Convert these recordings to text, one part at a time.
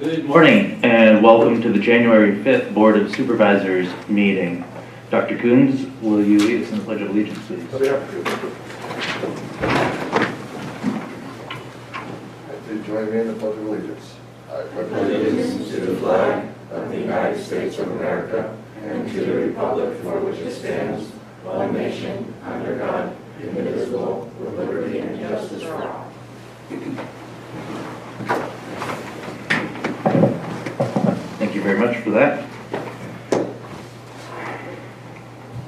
Good morning and welcome to the January 5th Board of Supervisors meeting. Dr. Coons, will you lead us in the Pledge of Allegiance, please? Join me in the Pledge of Allegiance. I pledge allegiance to the flag of the United States of America and to the republic for which it stands, one nation, under God, indivisible, with liberty and justice for all. Thank you very much for that.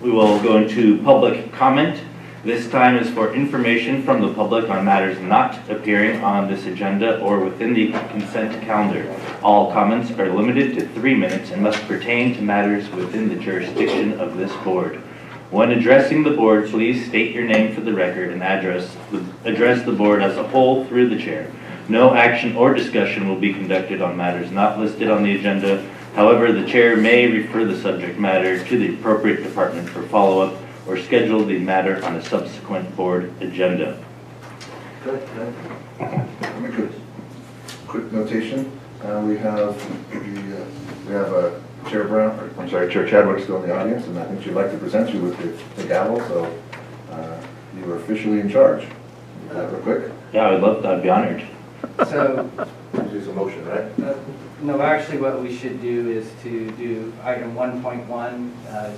We will go into public comment. This time is for information from the public on matters not appearing on this agenda or within the consent calendar. All comments are limited to 3 minutes and must pertain to matters within the jurisdiction of this board. When addressing the board, please state your name for the record and address the board as a whole through the chair. No action or discussion will be conducted on matters not listed on the agenda. However, the chair may refer the subject matter to the appropriate department for follow-up or schedule the matter on a subsequent board agenda. Okay. Let me quick notation. We have Chair Chadwick still in the audience, and I think she'd like to present you with the gavel. So you are officially in charge. Real quick. Yeah, I would love that. I'd be honored. So, Use a motion, right? no, actually what we should do is to do item 1.1,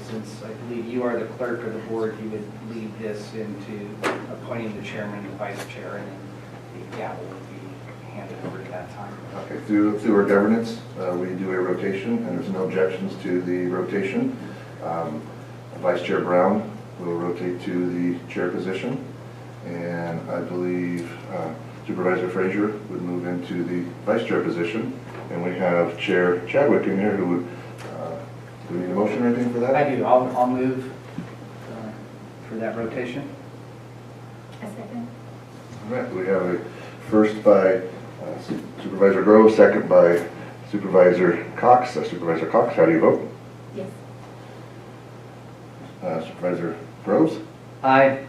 since I believe you are the clerk of the board, you would lead this into appointing the chairman and the vice chair, and then the gavel would be handed over at that time. Okay. Through our governance, we do a rotation, and there's no objections to the rotation. Vice Chair Brown will rotate to the chair position, and I believe Supervisor Frazier would move into the vice chair position, and we have Chair Chadwick in here who would, do we need a motion or anything for that? I do. I'll move for that rotation. A second. All right, we have a first by Supervisor Grove, second by Supervisor Cox. Supervisor Cox, how do you vote? Yes. Supervisor Groves? Aye.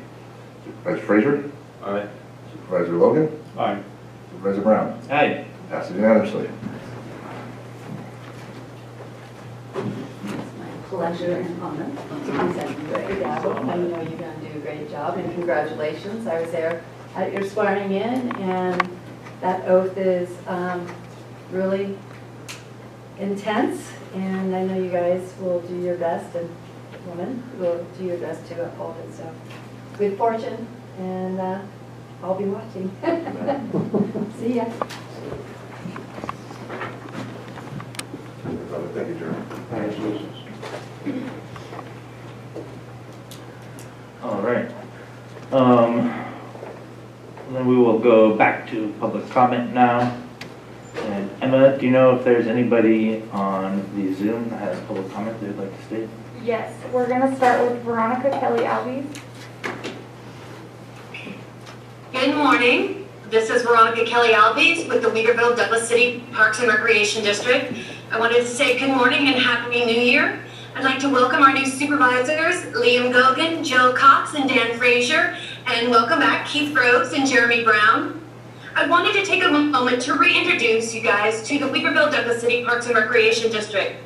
Supervisor Frazier? Aye. Supervisor Logan? Aye. Supervisor Brown? Aye. Passes unanimously. It's my pleasure and honor to present you the gavel. I know you're going to do a great job, and congratulations. I was there at your swearing in, and that oath is really intense, and I know you guys will do your best, and women will do your best to uphold it. So good fortune, and I'll be watching. See ya. Thank you, Jeremy. Congratulations. All right. Then we will go back to public comment now. And Emma, do you know if there's anybody on the Zoom that has public comment they'd like to state? Yes, we're going to start with Veronica Kelly Alves. Good morning. This is Veronica Kelly Alves with the Weaverville Douglas City Parks and Recreation District. I wanted to say good morning and Happy New Year. I'd like to welcome our new supervisors, Liam Gogan, Jill Cox, and Dan Frazier, and welcome back Keith Groves and Jeremy Brown. I wanted to take a moment to reintroduce you guys to the Weaverville Douglas City Parks and Recreation District.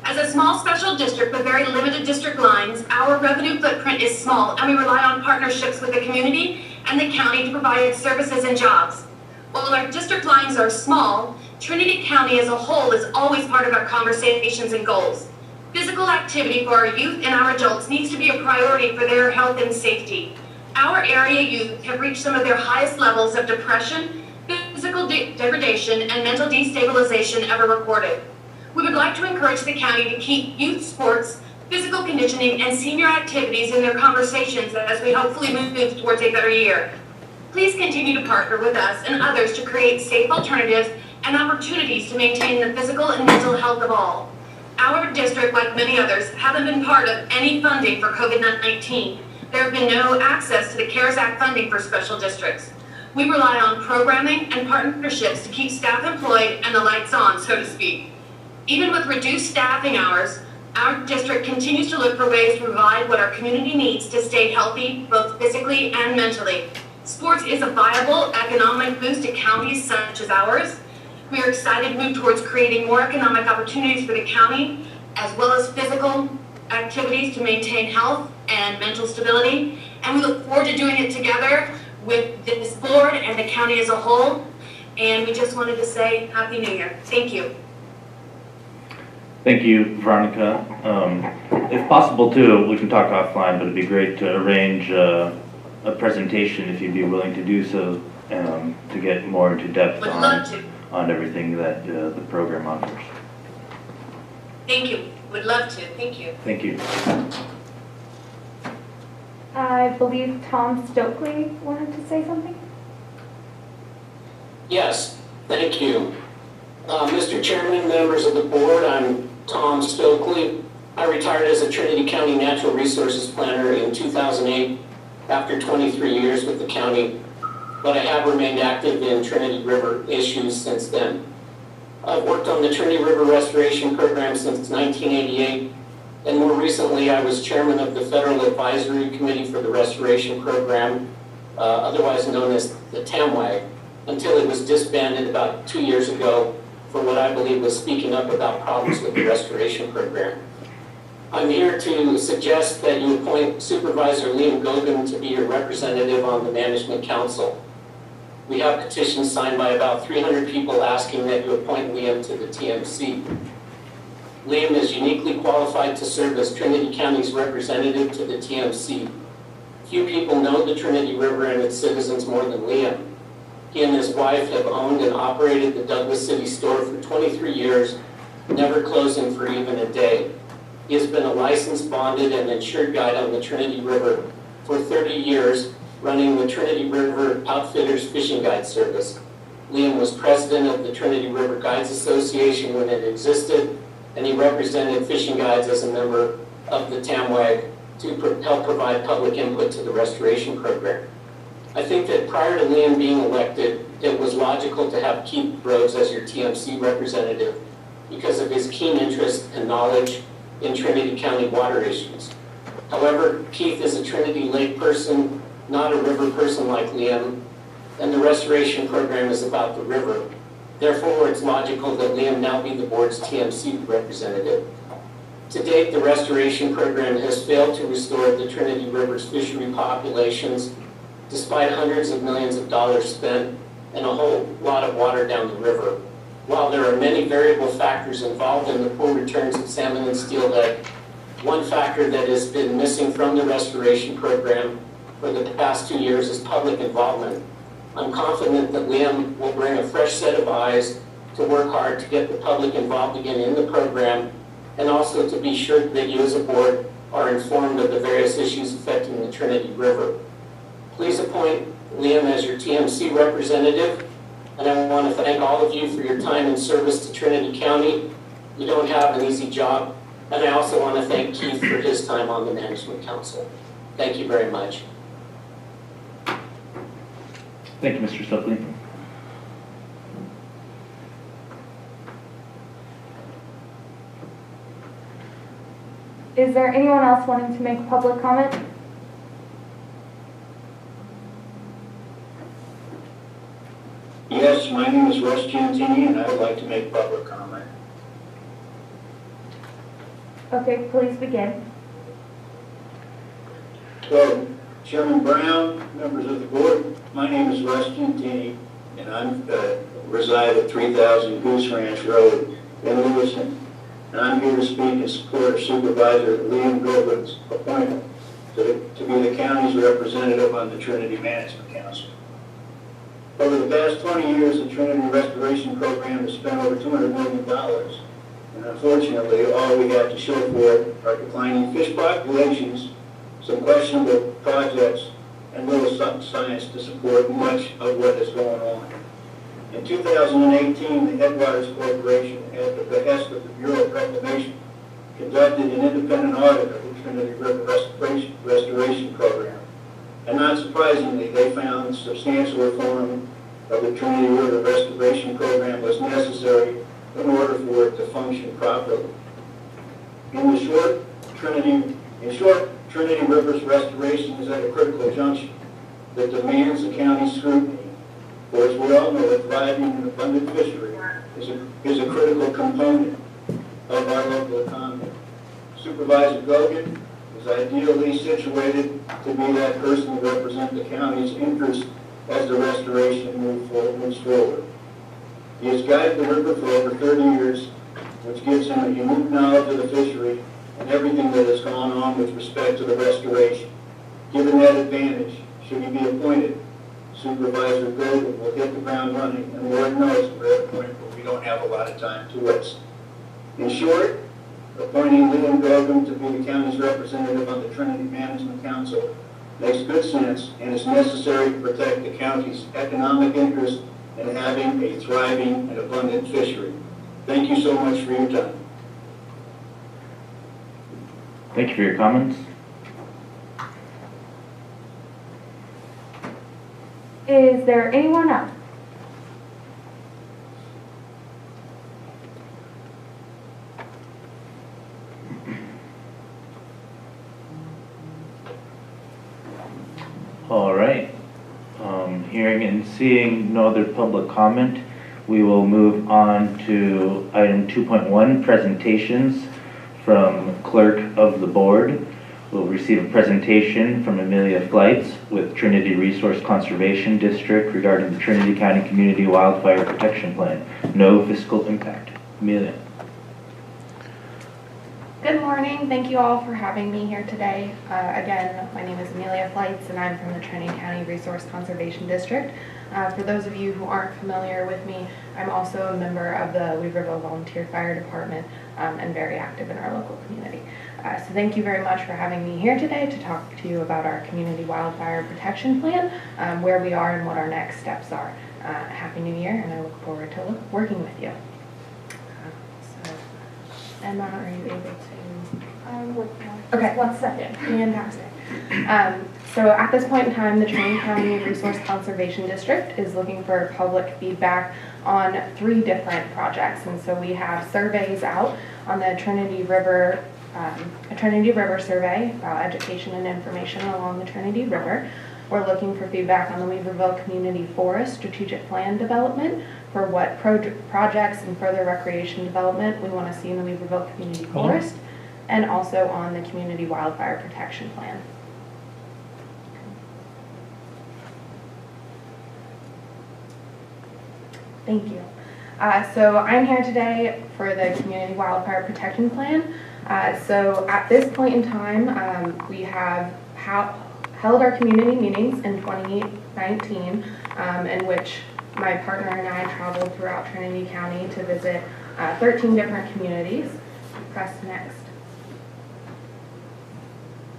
As a small special district with very limited district lines, our revenue footprint is small, and we rely on partnerships with the community and the county to provide services and jobs. While our district lines are small, Trinity County as a whole is always part of our conversations and goals. Physical activity for our youth and our adults needs to be a priority for their health and safety. Our area youth have reached some of their highest levels of depression, physical degradation, and mental destabilization ever recorded. We would like to encourage the county to keep youth sports, physical conditioning, and senior activities in their conversations as we hopefully move towards a better year. Please continue to partner with us and others to create safe alternatives and opportunities to maintain the physical and mental health of all. Our district, like many others, haven't been part of any funding for COVID-19. There have been no access to the CARES Act funding for special districts. We rely on programming and partnerships to keep staff employed and the lights on, so to speak. Even with reduced staffing hours, our district continues to look for ways to provide what our community needs to stay healthy, both physically and mentally. Sports is a viable economic boost to counties such as ours. We are excited to move towards creating more economic opportunities for the county, as well as physical activities to maintain health and mental stability. And we look forward to doing it together with this board and the county as a whole. And we just wanted to say Happy New Year. Thank you. Thank you, Veronica. If possible too, we can talk offline, but it'd be great to arrange a presentation if you'd be willing to do so, to get more into depth Would love to. on everything that the program offers. Thank you. Would love to. Thank you. Thank you. I believe Tom Stokely wanted to say something. Yes, thank you. Mr. Chairman, members of the board, I'm Tom Stokely. I retired as a Trinity County Natural Resources Planner in 2008 after 23 years with the county, but I have remained active in Trinity River issues since then. I've worked on the Trinity River Restoration Program since 1988, and more recently I was chairman of the Federal Advisory Committee for the Restoration Program, otherwise known as the TAMWAG, until it was disbanded about 2 years ago for what I believe was speaking up about problems with the restoration program. I'm here to suggest that you appoint Supervisor Liam Gogan to be your representative on the Management Council. We have petitions signed by about 300 people asking that you appoint Liam to the TMC. Liam is uniquely qualified to serve as Trinity County's representative to the TMC. Few people know the Trinity River and its citizens more than Liam. He and his wife have owned and operated the Douglas City store for 23 years, never closing for even a day. He has been a licensed, bonded, and insured guide on the Trinity River for 30 years, running the Trinity River Outfitters Fishing Guide Service. Liam was president of the Trinity River Guides Association when it existed, and he represented fishing guides as a member of the TAMWAG to help provide public input to the restoration program. I think that prior to Liam being elected, it was logical to have Keith Rhodes as your TMC representative because of his keen interest and knowledge in Trinity County water issues. However, Keith is a Trinity Lake person, not a river person like Liam, and the restoration program is about the river. Therefore, it's logical that Liam now be the board's TMC representative. To date, the restoration program has failed to restore the Trinity River's fishery populations, despite hundreds of millions of dollars spent and a whole lot of water down the river. While there are many variable factors involved in the poor returns of salmon and steelhead, one factor that has been missing from the restoration program for the past 2 years is public involvement. I'm confident that Liam will bring a fresh set of eyes to work hard to get the public involved again in the program, and also to be sure that you as a board are informed of the various issues affecting the Trinity River. Please appoint Liam as your TMC representative, and I want to thank all of you for your time and service to Trinity County. You don't have an easy job, and I also want to thank Keith for his time on the Management Council. Thank you very much. Thank you, Mr. Stokely. Is there anyone else wanting to make a public comment? Yes, my name is Russ Giantini, and I would like to make public comment. Okay, please begin. So, Chairman Brown, members of the board, my name is Russ Giantini, and I reside at 3000 Goose Ranch Road in Lewiston. And I'm here to speak in support of Supervisor Liam Gogan's appointment to be the county's representative on the Trinity Management Council. Over the past 20 years, the Trinity Restoration Program has spent over $200 million. And unfortunately, all we have to show for it are declining fish populations, some questionable projects, and little science to support much of what is going on. In 2018, the Headwaters Corporation, at the behest of the Bureau of Reclamation, conducted an independent audit of the Trinity River Restoration Program. And not surprisingly, they found substantial reform of the Trinity River Restoration Program was necessary in order for it to function properly. In short, Trinity River's restoration is at a critical juncture that demands the county's scrutiny. For as we all know, a thriving and abundant fishery is a critical component of our local economy. Supervisor Gogan is ideally situated to be that person to represent the county's interest as the restoration moves forward. He has guided the river for over 30 years, which gives him a unique knowledge of the fishery and everything that has gone on with respect to the restoration. Given that advantage, should he be appointed, Supervisor Gogan will hit the ground running, and Lord knows we're at a point where we don't have a lot of time to waste. In short, appointing Liam Gogan to be the county's representative on the Trinity Management Council makes good sense and is necessary to protect the county's economic interest in having a thriving and abundant fishery. Thank you so much for your time. Thank you for your comments. Is there anyone else? All right. Hearing and seeing no other public comment, we will move on to item 2.1, presentations from clerk of the board. We'll receive a presentation from Amelia Flights with Trinity Resource Conservation District regarding the Trinity County Community Wildfire Protection Plan. No fiscal impact. Amelia. Good morning. Thank you all for having me here today. Again, my name is Amelia Flights and I'm from the Trinity County Resource Conservation District. For those of you who aren't familiar with me, I'm also a member of the Weaverville Volunteer Fire Department and very active in our local community. So thank you very much for having me here today to talk to you about our Community Wildfire Protection Plan, where we are and what our next steps are. Happy New Year, and I look forward to working with you. Emma, are you able to? I'm working on it. Okay. 1 second. Fantastic. So at this point in time, the Trinity County Resource Conservation District is looking for public feedback on 3 different projects. And so we have surveys out on the Trinity River, a Trinity River survey about education and information along the Trinity River. We're looking for feedback on the Weaverville Community Forest Strategic Plan Development for what projects and further recreation development we want to see in the Weaverville Community Forest, and also on the Community Wildfire Protection Plan. Thank you. So I'm here today for the Community Wildfire Protection Plan. So at this point in time, we have held our community meetings in 2019, in which my partner and I traveled throughout Trinity County to visit 13 different communities. Press next.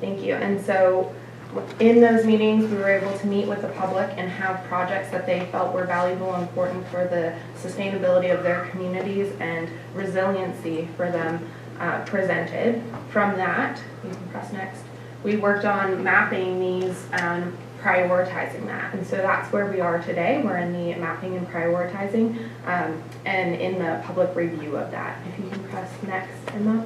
Thank you. And so in those meetings, we were able to meet with the public and have projects that they felt were valuable and important for the sustainability of their communities and resiliency for them presented. From that, you can press next, we worked on mapping these and prioritizing that. And so that's where we are today. We're in the mapping and prioritizing and in the public review of that. If you can press next, Emma.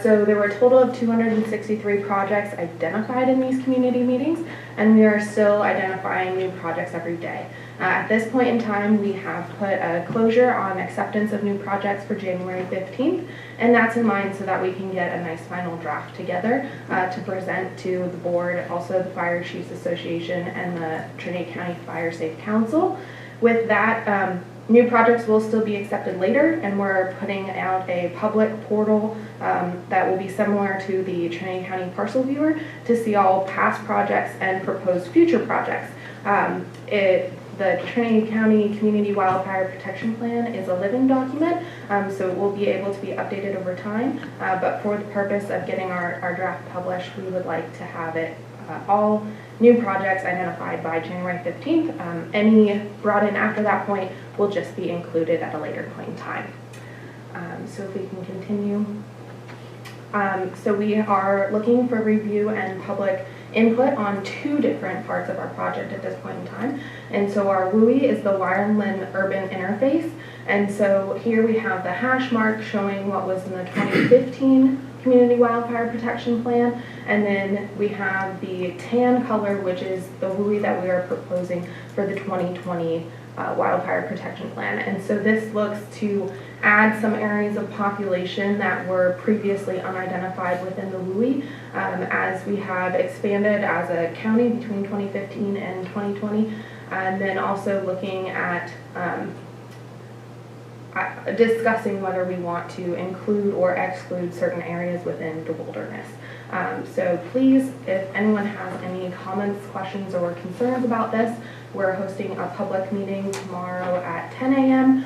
So there were a total of 263 projects identified in these community meetings, and we are still identifying new projects every day. At this point in time, we have put a closure on acceptance of new projects for January 15th, and that's in mind so that we can get a nice final draft together to present to the board, also the Fire Chiefs Association and the Trinity County Fire Safe Council. With that, new projects will still be accepted later, and we're putting out a public portal that will be similar to the Trinity County Parcel Viewer to see all past projects and proposed future projects. The Trinity County Community Wildfire Protection Plan is a living document, so it will be able to be updated over time, but for the purpose of getting our draft published, we would like to have it all new projects identified by January 15th. Any brought in after that point will just be included at a later point in time. So if we can continue. So we are looking for review and public input on 2 different parts of our project at this point in time. And so our WUI is the Wireland Urban Interface. And so here we have the hash mark showing what was in the 2015 Community Wildfire Protection Plan. And then we have the tan color, which is the WUI that we are proposing for the 2020 Wildfire Protection Plan. And so this looks to add some areas of population that were previously unidentified within the WUI, as we have expanded as a county between 2015 and 2020, and then also looking at discussing whether we want to include or exclude certain areas within the wilderness. So please, if anyone has any comments, questions, or concerns about this, we're hosting a public meeting tomorrow at 10 a.m.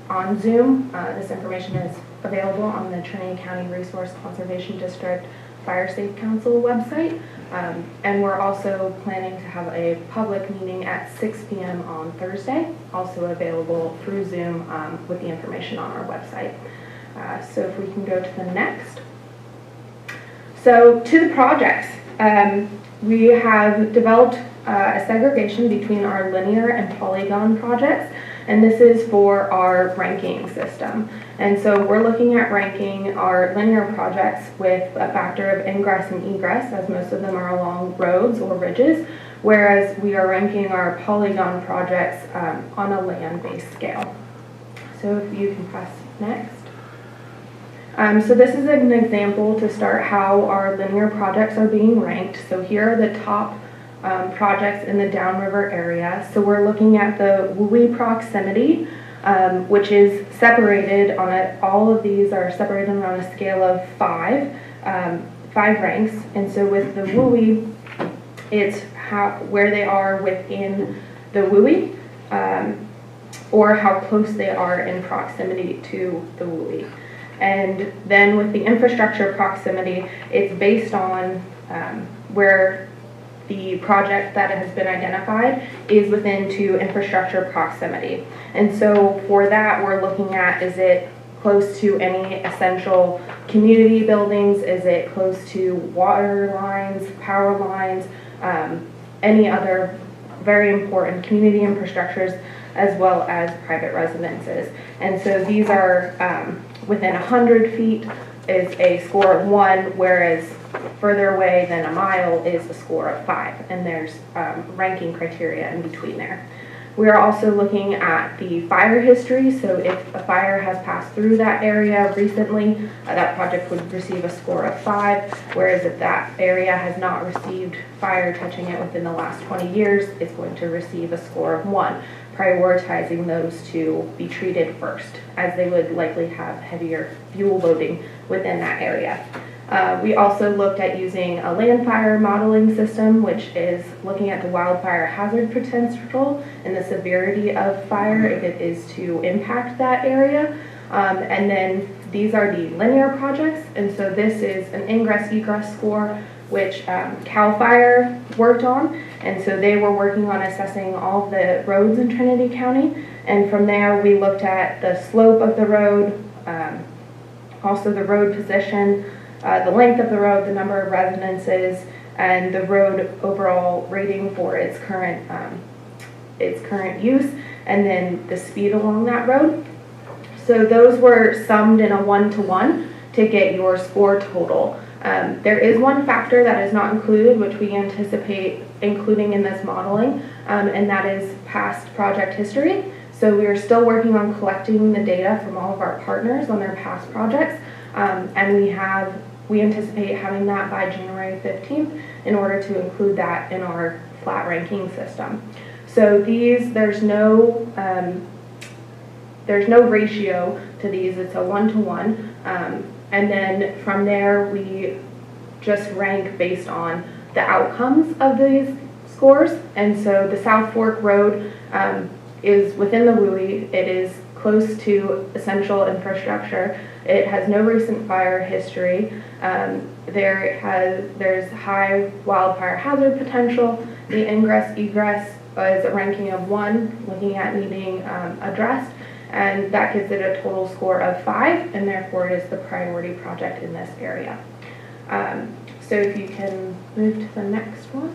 On Zoom. This information is available on the Trinity County Resource Conservation District Fire Safe Council website. And we're also planning to have a public meeting at 6 p.m. on Thursday, also available through Zoom with the information on our website. So if we can go to the next. So to the projects, we have developed a segregation between our linear and polygon projects, and this is for our ranking system. And so we're looking at ranking our linear projects with a factor of ingress and egress, as most of them are along roads or ridges, whereas we are ranking our polygon projects on a land-based scale. So if you can press next. So this is an example to start how our linear projects are being ranked. So here are the top projects in the downriver area. So we're looking at the WUI proximity, which is separated on all of these are separated on a scale of 5 ranks. And so with the WUI, it's where they are within the WUI, or how close they are in proximity to the WUI. And then with the infrastructure proximity, it's based on where the project that has been identified is within to infrastructure proximity. And so for that, we're looking at, is it close to any essential community buildings? Is it close to water lines, power lines, any other very important community infrastructures, as well as private residences? And so these are within 100 feet is a score of 1, whereas further away than a mile is a score of 5, and there's ranking criteria in between there. We are also looking at the fire history, so if a fire has passed through that area recently, that project would receive a score of 5, whereas if that area has not received fire touching it within the last 20 years, it's going to receive a score of 1, prioritizing those to be treated first, as they would likely have heavier fuel loading within that area. We also looked at using a land fire modeling system, which is looking at the wildfire hazard potential and the severity of fire if it is to impact that area. And then these are the linear projects, and so this is an ingress-egress score, which CAL FIRE worked on, and so they were working on assessing all of the roads in Trinity County, and from there we looked at the slope of the road, also the road position, the length of the road, the number of residences, and the road overall rating for its current use, and then the speed along that road. So those were summed in a 1-to-1 to get your score total. There is one factor that is not included, which we anticipate including in this modeling, and that is past project history. So we are still working on collecting the data from all of our partners on their past projects, and we anticipate having that by January 15th in order to include that in our flat ranking system. So there's no ratio to these, it's a 1-to-1. And then from there, we just rank based on the outcomes of these scores. And so the South Fork Road is within the WUI. It is close to essential infrastructure. It has no recent fire history. There's high wildfire hazard potential. The ingress-egress is a ranking of 1, looking at needing addressed. And that gives it a total score of 5, and therefore it is the priority project in this area. So if you can move to the next one.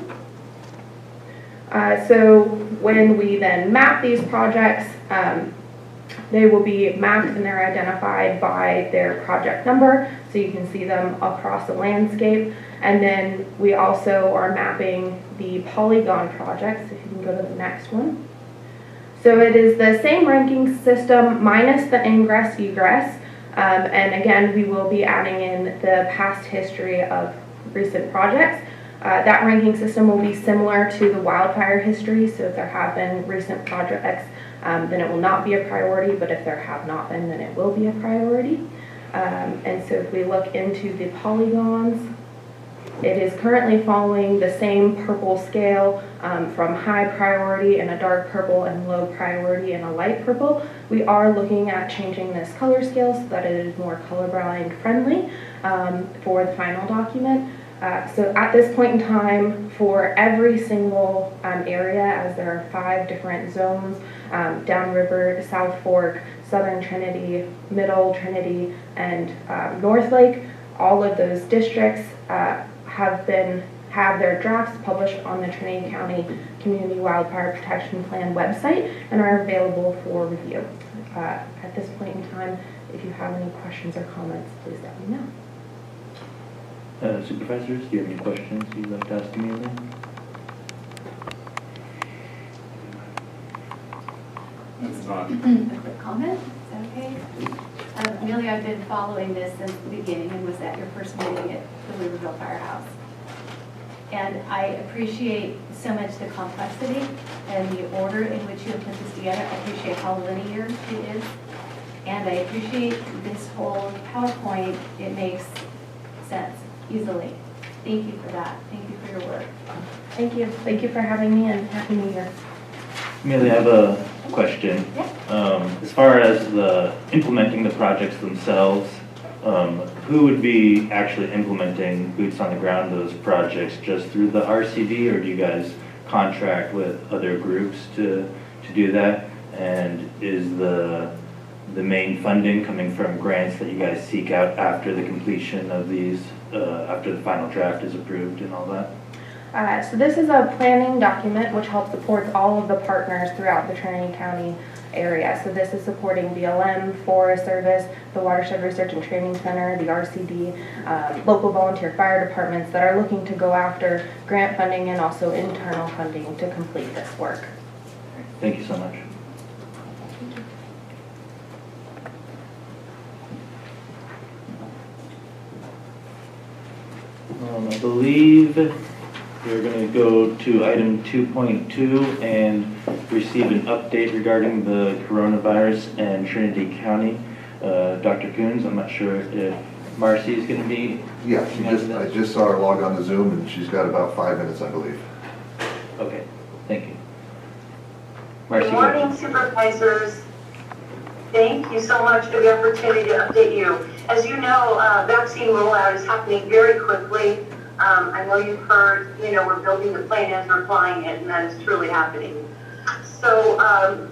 So when we then map these projects, they will be mapped and they're identified by their project number, so you can see them across the landscape. And then we also are mapping the polygon projects, if you can go to the next one. So it is the same ranking system minus the ingress egress. And again, we will be adding in the past history of recent projects. That ranking system will be similar to the wildfire history, so if there have been recent projects, then it will not be a priority, but if there have not been, then it will be a priority. And so if we look into the polygons, it is currently following the same purple scale from high priority and a dark purple and low priority and a light purple. We are looking at changing this color scale so that it is more colorblind friendly for the final document. So at this point in time, for every single area, as there are 5 different zones, downriver, South Fork, Southern Trinity, Middle Trinity, and North Lake, all of those districts have their drafts published on the Trinity County Community Wildfire Protection Plan website and are available for review. At this point in time, if you have any questions or comments, please let me know. Supervisors, do you have any questions you'd like to ask Amelia? It's not. A quick comment, is that okay? Amelia, I've been following this since the beginning and was at your first meeting at the Weaverville Firehouse. And I appreciate so much the complexity and the order in which you have put this together. I appreciate how linear it is. And I appreciate this whole PowerPoint. It makes sense easily. Thank you for that. Thank you for your work. Thank you. Thank you for having me, and Happy New Year. Amelia, I have a question. Yeah. As far as the implementing the projects themselves, who would be actually implementing boots on the ground those projects, just through the RCD, or do you guys contract with other groups to do that? And is the main funding coming from grants that you guys seek out after the completion of these, after the final draft is approved and all that? So this is a planning document which helps support all of the partners throughout the Trinity County area. So this is supporting BLM, Forest Service, the Watershed Research and Training Center, the RCD, local volunteer fire departments that are looking to go after grant funding and also internal funding to complete this work. Thank you so much. I believe we're going to go to item 2.2 and receive an update regarding the coronavirus and Trinity County. Dr. Coons, I'm not sure if Marcy is going to be. Yeah, I just saw her log on to Zoom, and she's got about 5 minutes, I believe. Okay, thank you. Marcy, Good morning, supervisors. Thank you so much for the opportunity to update you. As you know, vaccine rollout is happening very quickly. I know you've heard, we're building the plane as we're flying it, and that is truly happening. So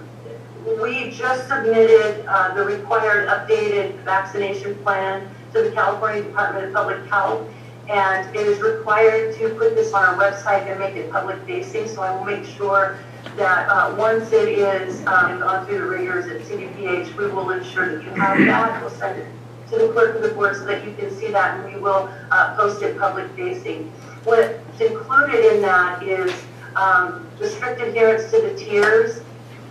we just submitted the required updated vaccination plan to the California Department of Public Health, and it is required to put this on our website and make it public facing. So I will make sure that once it is gone through the rigors at CDPH, we will ensure that you have that. We'll send it to the clerk of the board so that you can see that, and we will post it public facing. What's included in that is the strict adherence to the tiers.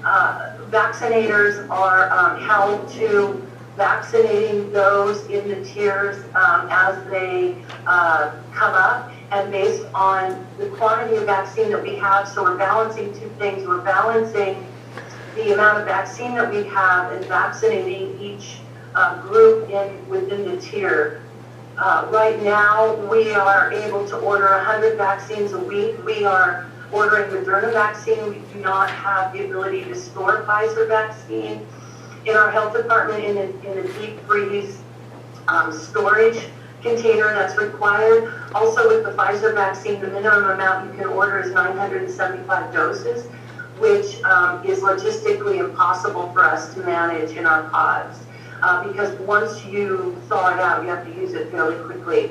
Vaccinators are held to vaccinating those in the tiers as they come up, and based on the quantity of vaccine that we have. So we're balancing two things. We're balancing the amount of vaccine that we have and vaccinating each group within the tier. Right now, we are able to order 100 vaccines a week. We are ordering Moderna vaccine. We do not have the ability to store Pfizer vaccine in our health department in a deep freeze storage container that's required. Also with the Pfizer vaccine, the minimum amount you can order is 975 doses, which is logistically impossible for us to manage in our pods. Because once you thaw it out, you have to use it fairly quickly.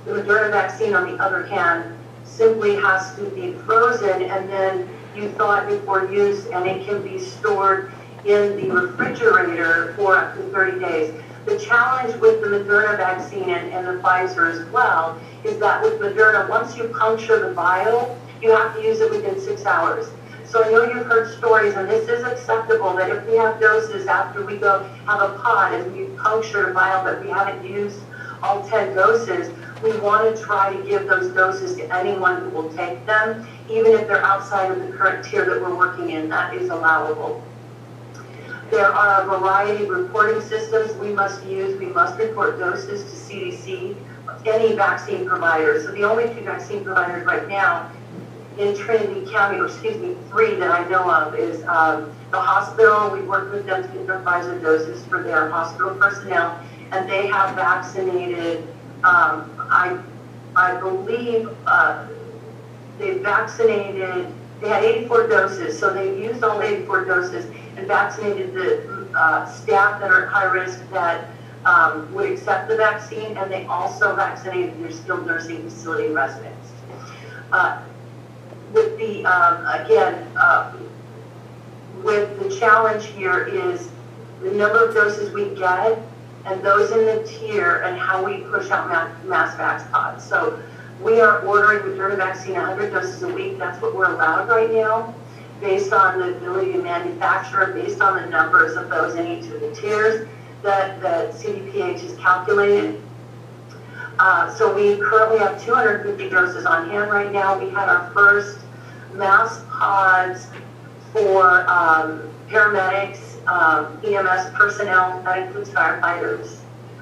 The Moderna vaccine, on the other hand, simply has to be frozen and then you thaw it before use, and it can be stored in the refrigerator for up to 30 days. The challenge with the Moderna vaccine and the Pfizer as well is that with Moderna, once you puncture the vial, you have to use it within 6 hours. So I know you've heard stories, and this is acceptable, that if we have doses after we go have a pod and we puncture a vial but we haven't used all 10 doses, we want to try to give those doses to anyone who will take them, even if they're outside of the current tier that we're working in. That is allowable. There are a variety of reporting systems we must use. We must report doses to CDC, any vaccine provider. So the only 2 vaccine providers right now in Trinity County, or excuse me, 3 that I know of, is the hospital. We work with them to get their Pfizer doses for their hospital personnel, and they have vaccinated, I believe they vaccinated, they had 84 doses, so they used all 84 doses and vaccinated the staff that are at high risk that would accept the vaccine, and they also vaccinated their skilled nursing facility residents. With the, again, with the challenge here is the number of doses we get and those in the tier and how we push out mass vax pods. So we are ordering Moderna vaccine 100 doses a week. That's what we're allowed right now, based on the ability to manufacture, based on the numbers of those in each of the tiers that CDPH has calculated. So we currently have 250 doses on hand right now. We had our first mass pods for paramedics, EMS personnel, that includes firefighters,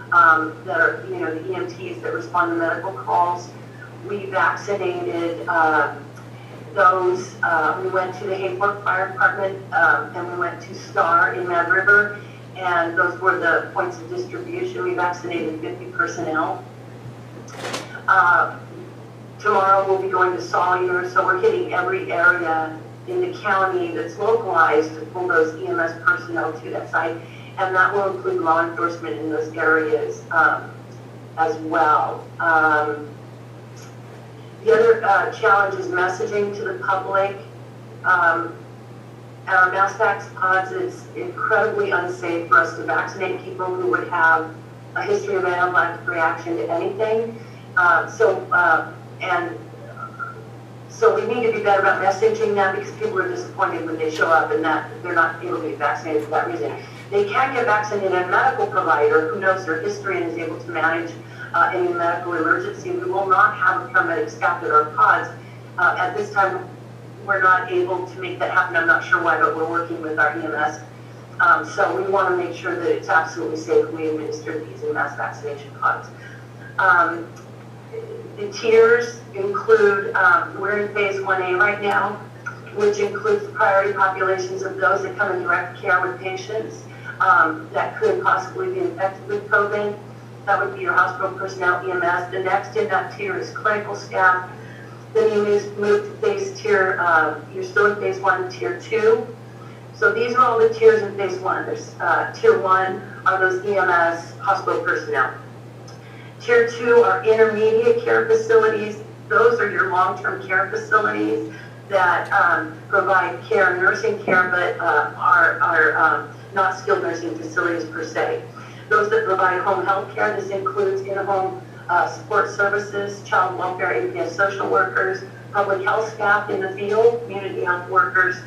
that are, you know, the EMTs that respond to medical calls. We vaccinated those. We went to the Hayfork Fire Department and we went to Star in Mad River, and those were the points of distribution. We vaccinated 50 personnel. Tomorrow we'll be going to Sawyer, so we're hitting every area in the county that's localized to pull those EMS personnel to that site, and that will include law enforcement in those areas as well. The other challenge is messaging to the public. Our mass vax pods, it's incredibly unsafe for us to vaccinate people who would have a history of anaphylactic reaction to anything. So we need to be better about messaging them, because people are disappointed when they show up and that they're not able to be vaccinated for that reason. They can get vaccinated in a medical provider who knows their history and is able to manage any medical emergency. We will not have a paramedic staff at our pods. At this time, we're not able to make that happen. I'm not sure why, but we're working with our EMS. So we want to make sure that it's absolutely safe when we administer these in mass vaccination pods. The tiers include, we're in phase 1A right now, which includes the priority populations of those that come in direct care with patients that could possibly be infected with COVID. That would be your hospital personnel, EMS. The next in that tier is clinical staff. Then you move to phase tier, you're still in phase 1, tier 2. So these are all the tiers in phase 1. There's tier 1 are those EMS hospital personnel. Tier 2 are intermediate care facilities. Those are your long-term care facilities that provide care, nursing care, but are not skilled nursing facilities per se. Those that provide home health care, this includes in-home support services, child welfare, APS social workers, public health staff in the field, community health workers,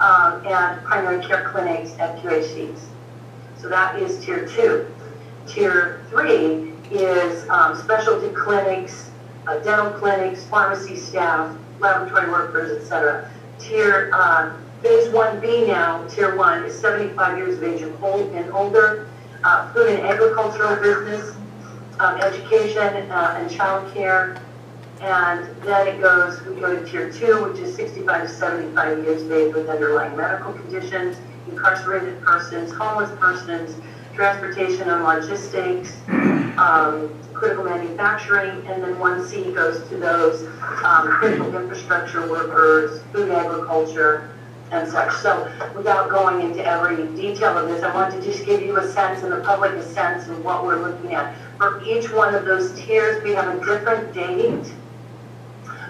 and primary care clinics at QHCs. So that is tier 2. Tier 3 is specialty clinics, dental clinics, pharmacy staff, laboratory workers, etc. Tier phase 1B now, tier 1 is 75 years of age and older, food and agricultural business, education and child care, and then we go to tier 2, which is 65 to 75 years of age with underlying medical conditions, incarcerated persons, homeless persons, transportation and logistics, critical manufacturing, and then 1C goes to those critical infrastructure workers, food agriculture, and such. So without going into every detail of this, I want to just give you a sense and the public a sense of what we're looking at. For each one of those tiers, we have a different date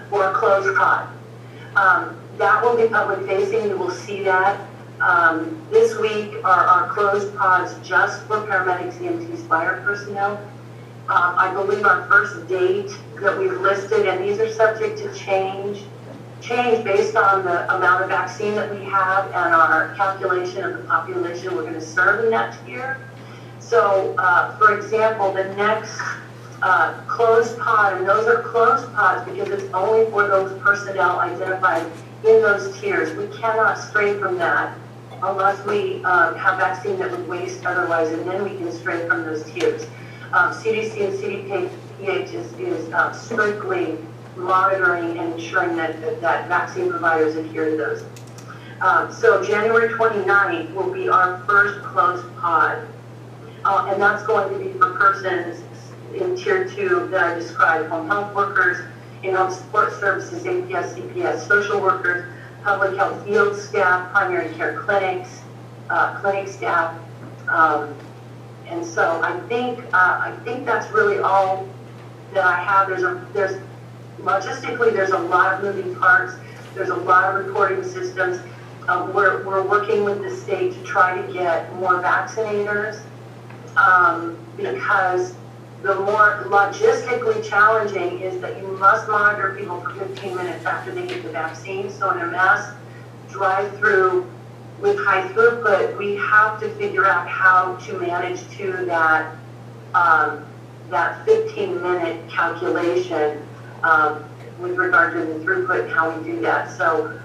for a closed pod. That will be public facing, you will see that. This week are our closed pods just for paramedics, EMTs, fire personnel. I believe our first date that we've listed, and these are subject to change based on the amount of vaccine that we have and our calculation of the population we're going to serve in that tier. So, for example, the next closed pod, and those are closed pods because it's only for those personnel identified in those tiers. We cannot stray from that unless we have vaccine that would waste otherwise, and then we can stray from those tiers. CDC and CDPH is strictly monitoring and ensuring that vaccine providers adhere to those. So January 29th will be our first closed pod, and that's going to be for persons in tier 2 that I described: home health workers, in-home support services, APS, CPS, social workers, public health field staff, primary care clinics, clinic staff. And so I think that's really all that I have. There's logistically, there's a lot of moving parts. There's a lot of reporting systems. We're working with the state to try to get more vaccinators because the more logistically challenging is that you must monitor people for 15 minutes after they get the vaccine. So in a mass drive-through with high throughput, we have to figure out how to manage to that 15-minute calculation with regard to the throughput and how we do that. So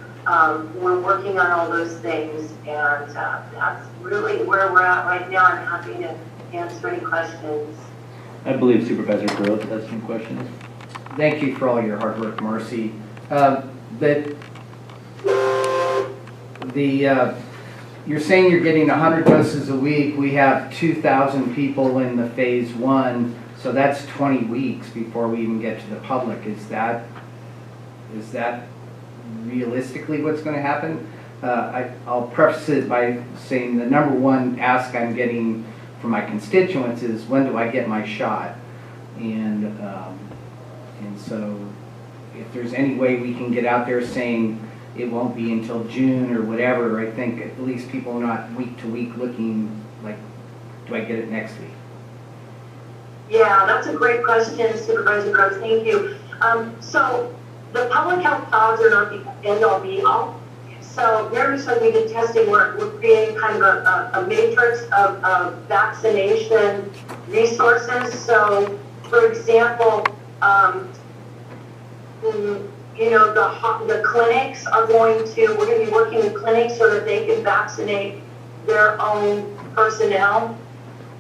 we're working on all those things, and that's really where we're at right now. I'm happy to answer any questions. I believe Supervisor Groves has some questions. Thank you for all your hard work, Marcy. You're saying you're getting 100 doses a week. We have 2,000 people in the phase 1, so that's 20 weeks before we even get to the public. Is that realistically what's going to happen? I'll preface it by saying the number one ask I'm getting from my constituents is, when do I get my shot? And so if there's any way we can get out there saying it won't be until June or whatever, I think at least people are not week to week looking like, do I get it next week? Yeah, that's a great question, Supervisor Groves. Thank you. So the public health pods are not the end-all be-all. So very soon we did testing work. We're creating kind of a matrix of vaccination resources. So, for example, the clinics are we're going to be working with clinics so that they can vaccinate their own personnel.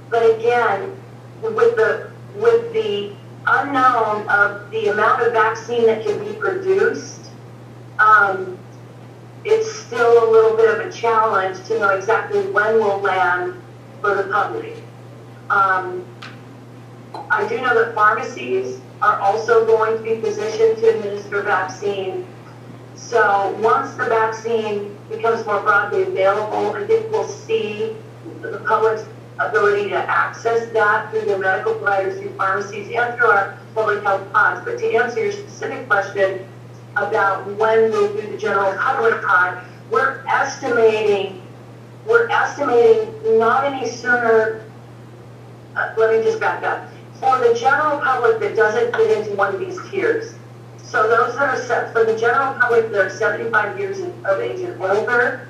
But again, with the unknown of the amount of vaccine that can be produced, it's still a little bit of a challenge to know exactly when we'll land for the public. I do know that pharmacies are also going to be positioned to administer vaccine. So once the vaccine becomes more broadly available, I think we'll see the public's ability to access that through the medical providers, through pharmacies, and through our public health pods. But to answer your specific question about when we'll do the general public pod, we're estimating not any sooner. Let me just back up. For the general public that doesn't fit into one of these tiers, so those that are set for the general public that are 75 years of age and older,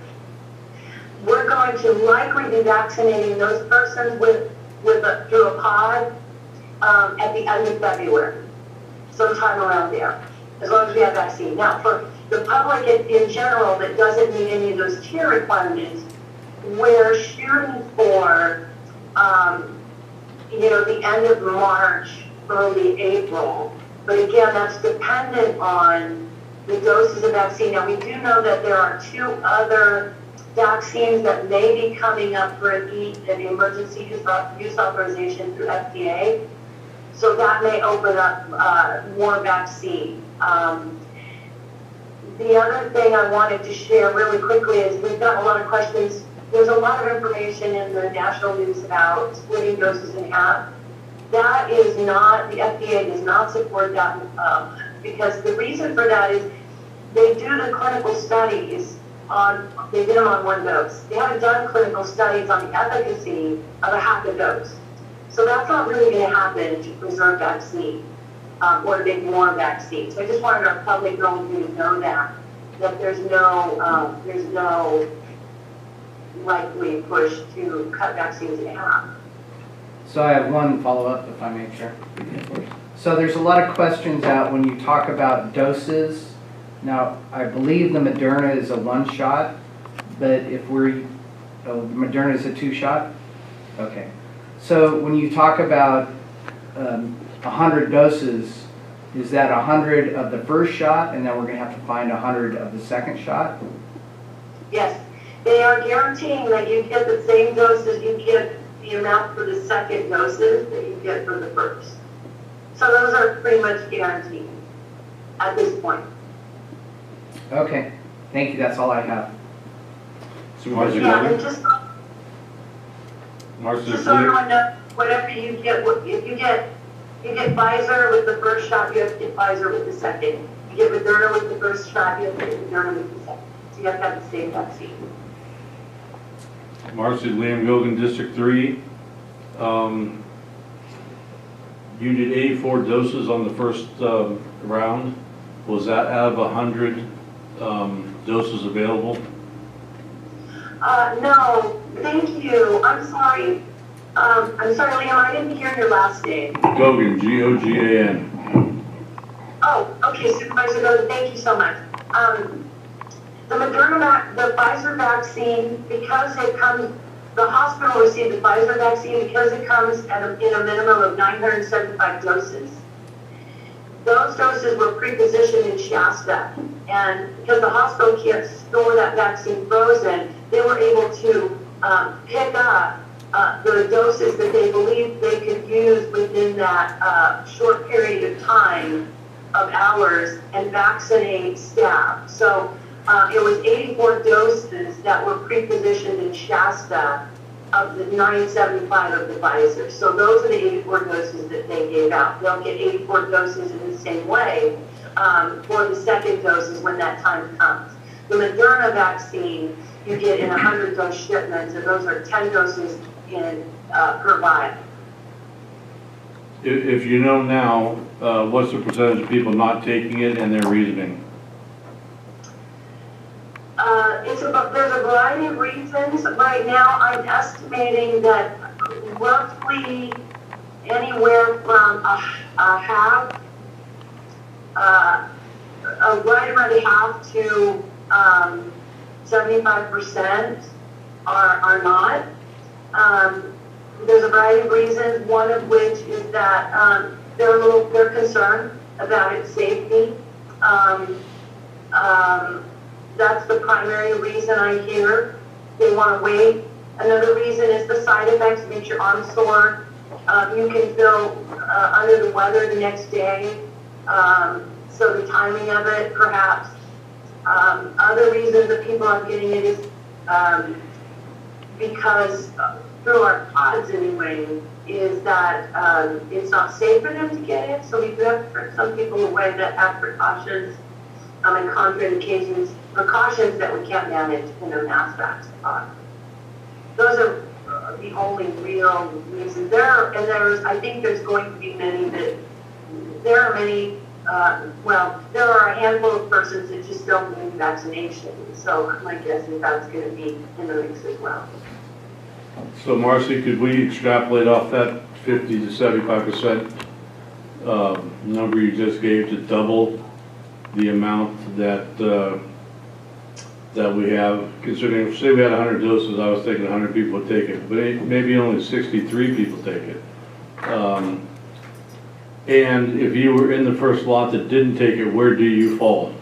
we're going to likely be vaccinating those persons through a pod at the end of February, sometime around there, as long as we have vaccine. Now, for the public in general that doesn't meet any of those tier requirements, we're shooting for the end of March, early April. But again, that's dependent on the doses of vaccine. Now, we do know that there are 2 other vaccines that may be coming up for an emergency use authorization through FDA. So that may open up more vaccine. The other thing I wanted to share really quickly is we've got a lot of questions. There's a lot of information in the national news about splitting doses in half. That is not, the FDA does not support that because the reason for that is they do the clinical studies they did them on one dose. They haven't done clinical studies on the efficacy of a half a dose. So that's not really going to happen to preserve vaccine or to make more vaccine. So I just wanted our public going to know that there's no likely push to cut vaccines in half. So I have one follow-up, if I may, Chair. So there's a lot of questions out when you talk about doses. Now, I believe the Moderna is a one-shot, but Moderna is a two-shot? Okay. So when you talk about 100 doses, is that 100 of the first shot, and then we're going to have to find 100 of the second shot? Yes. They are guaranteeing that you get the same doses you get the amount for the second doses that you get for the first. So those are pretty much guaranteed at this point. Okay. Thank you. That's all I have. Supervisor Yeah, Goldman? and just Marcia, so everyone knows, whatever you get, if you get Pfizer with the first shot, you have to get Pfizer with the second. You get Moderna with the first shot, you have to get Moderna with the second. So you have to have the same vaccine. Marcy, Liam Gogan, District 3. You did 84 doses on the first round. Was that out of 100 doses available? No, thank you. I'm sorry. I'm sorry, Liam, I didn't hear your last name. Gogan, Gogan. Oh, okay, Supervisor Gogan, thank you so much. The Pfizer vaccine, because it comes, the hospital received the Pfizer vaccine because it comes in a minimum of 975 doses. Those doses were pre-positioned in Shasta, and because the hospital can't store that vaccine frozen, they were able to pick up the doses that they believed they could use within that short period of time of hours and vaccinate staff. So it was 84 doses that were pre-positioned in Shasta of the 975 of the Pfizer. So those are the 84 doses that they gave out. They'll get 84 doses in the same way for the second doses when that time comes. The Moderna vaccine you get in 100 dose shipments, and those are 10 doses in per vial. If you know now, what's the percentage of people not taking it and their reasoning? There's a variety of reasons. Right now, I'm estimating that roughly anywhere from right around a half to 75% are not. There's a variety of reasons. One of which is that they're concerned about its safety. That's the primary reason I hear. They want to wait. Another reason is the side effects, makes your arm sore. You can feel under the weather the next day. So the timing of it, perhaps. Other reasons that people aren't getting it is because through our pods anyway, is that it's not safe for them to get it. So we do have to turn some people away that have precautions and contraindications, precautions that we can't manage in a mass vaccine. Those are the only real reasons. I think there's going to be many that, there are many, there are a handful of persons that just don't need vaccination. So my guess is that's going to be in the mix as well. So Marcy, could we extrapolate off that 50 to 75% number you just gave to double the amount that that we have, considering, say we had 100 doses, I was thinking 100 people would take it, but maybe only 63 people take it. And if you were in the first lot that didn't take it, where do you fall?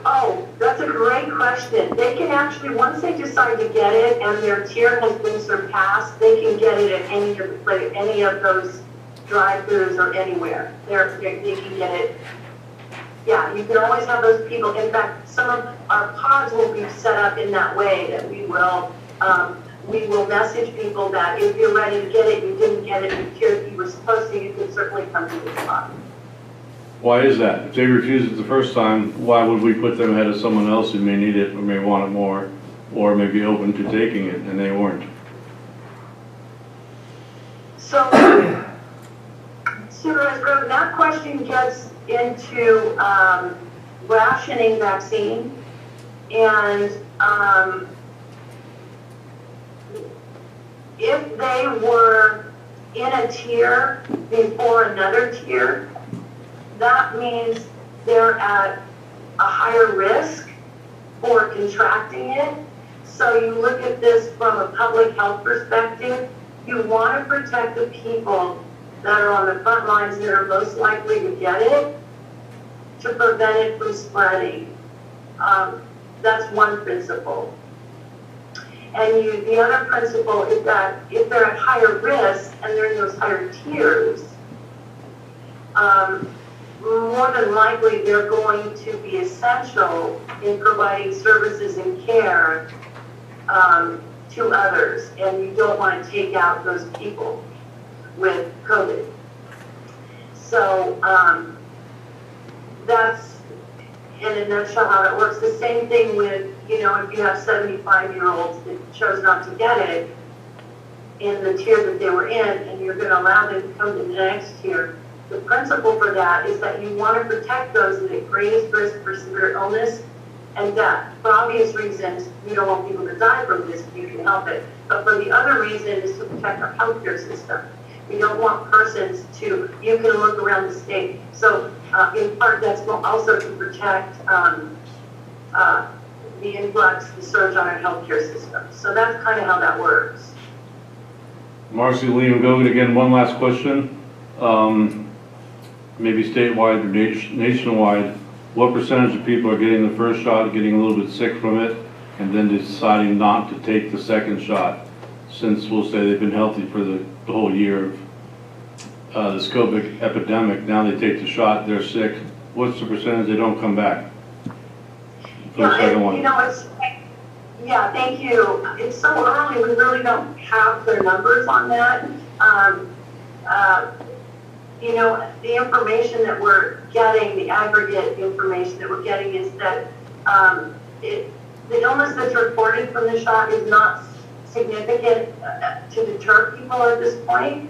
Oh, that's a great question. They can actually, once they decide to get it and their tier has been surpassed, they can get it at any of those drive-thrus or anywhere. They can get it Yeah, you can always have those people. In fact, some of our pods will be set up in that way that we will message people that if you're ready to get it, you didn't get it, you were supposed to, you can certainly come to the pod. Why is that? If they refuse it the first time, why would we put them ahead of someone else who may need it or may want it more, or may be open to taking it and they weren't? So, Supervisor Groves, that question gets into rationing vaccine, and if they were in a tier before another tier, that means they're at a higher risk for contracting it. So you look at this from a public health perspective, you want to protect the people that are on the front lines that are most likely to get it to prevent it from spreading. That's one principle. And the other principle is that if they're at higher risk and they're in those higher tiers, more than likely they're going to be essential in providing services and care to others, and you don't want to take out those people with COVID. So that's in a nutshell how that works. The same thing with, if you have 75-year-olds that chose not to get it in the tier that they were in, and you're going to allow them to come to the next tier. The principle for that is that you want to protect those that are at greatest risk for severe illness and death. For obvious reasons, you don't want people to die from this if you can help it. But for the other reason is to protect our healthcare system. We don't want persons you can look around the state. So in part, that's also to protect the influx, the surge on our healthcare system. So that's kind of how that works. Marcy, Liam Gogan again, one last question. Maybe statewide or nationwide, what percentage of people are getting the first shot, getting a little bit sick from it, and then deciding not to take the second shot, since we'll say they've been healthy for the whole year of this COVID epidemic? Now they take the shot, they're sick. What's the percentage they don't come back for the second one? Yeah, thank you. It's so early, we really don't have the numbers on that. The information that we're getting, the aggregate information that we're getting is that the illness that's reported from the shot is not significant to deter people at this point.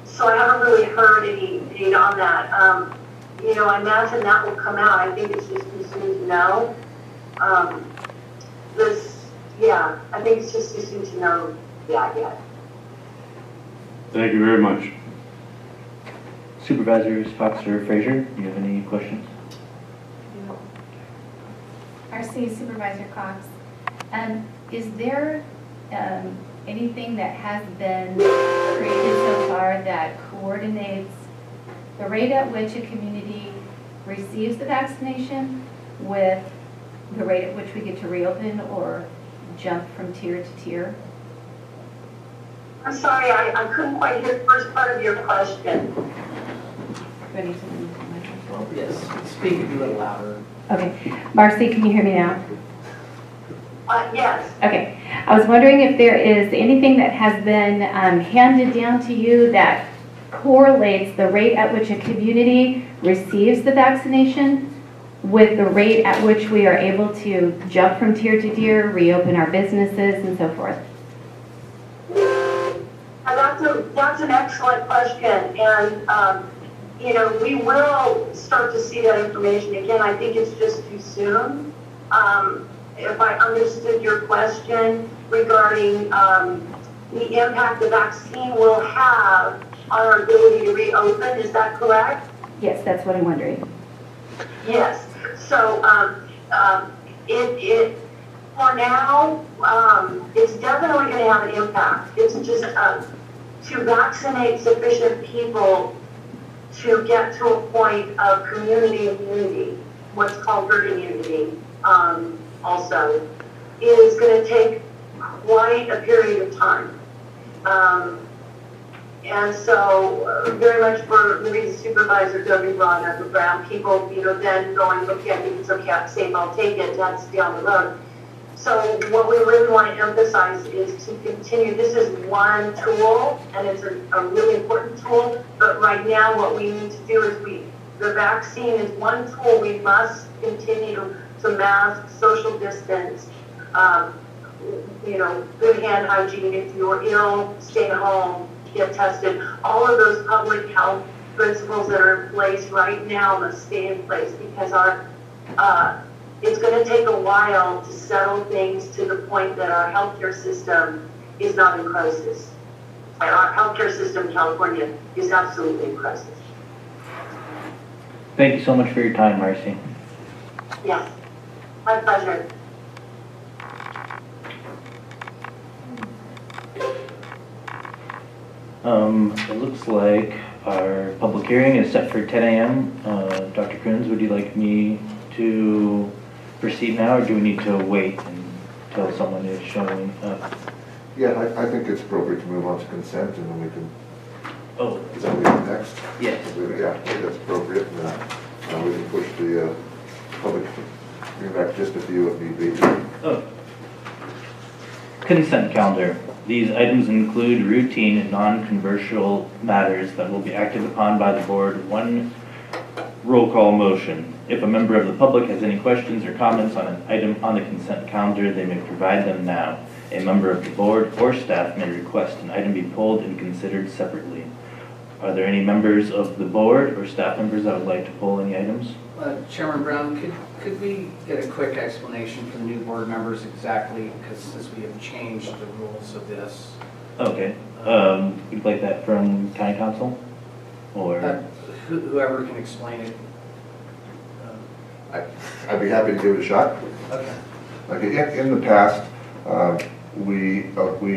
So I haven't really heard any data on that. I imagine that will come out. I think it's just too soon to know. I think it's just too soon to know that yet. Thank you very much. Supervisors Fox or Frazier, do you have any questions? RC Supervisor Cox, is there anything that has been created so far that coordinates the rate at which a community receives the vaccination with the rate at which we get to reopen or jump from tier to tier? I'm sorry, I couldn't quite hear the first part of your question. Yes, speak a little louder. Okay. Marcy, can you hear me now? Yes. Okay. I was wondering if there is anything that has been handed down to you that correlates the rate at which a community receives the vaccination with the rate at which we are able to jump from tier to tier, reopen our businesses, and so forth. That's an excellent question, and we will start to see that information. Again, I think it's just too soon. If I understood your question regarding the impact the vaccine will have on our ability to reopen, is that correct? Yes, that's what I'm wondering. Yes. So it for now, it's definitely going to have an impact. It's just to vaccinate sufficient people to get to a point of community immunity, what's called herd immunity, also, is going to take quite a period of time. And so very much for the reason Supervisor Duggan brought up around people, then going, okay, I think it's okay, safe, I'll take it, that's down the road. So what we really want to emphasize is to continue. This is one tool, and it's a really important tool. But right now, what we need to do is the vaccine is one tool. We must continue to mask, social distance, good hand hygiene. If you're ill, stay home, get tested. All of those public health principles that are in place right now must stay in place because it's going to take a while to settle things to the point that our healthcare system is not in crisis. Our healthcare system in California is absolutely in crisis. Thank you so much for your time, Marcy. Yes, my pleasure. It looks like our public hearing is set for 10 a.m. Dr. Coons, would you like me to proceed now, or do we need to wait until someone is showing up? Yeah, I think it's appropriate to move on to consent, and then we can, Oh, is that what we do next? yes. Yeah, I think that's appropriate, and then we can push the public hearing back just a few if need be. Oh. Consent calendar. These items include routine and non-controversial matters that will be acted upon by the board. One roll call motion. If a member of the public has any questions or comments on an item on the consent calendar, they may provide them now. A member of the board or staff may request an item be pulled and considered separately. Are there any members of the board or staff members that would like to pull any items? Chairman Brown, could we get a quick explanation for the new board members exactly, because since we have changed the rules of this? Okay. You'd like that from county council? Or? Whoever can explain it. I'd be happy to give it a shot. Okay. Okay, in the past, we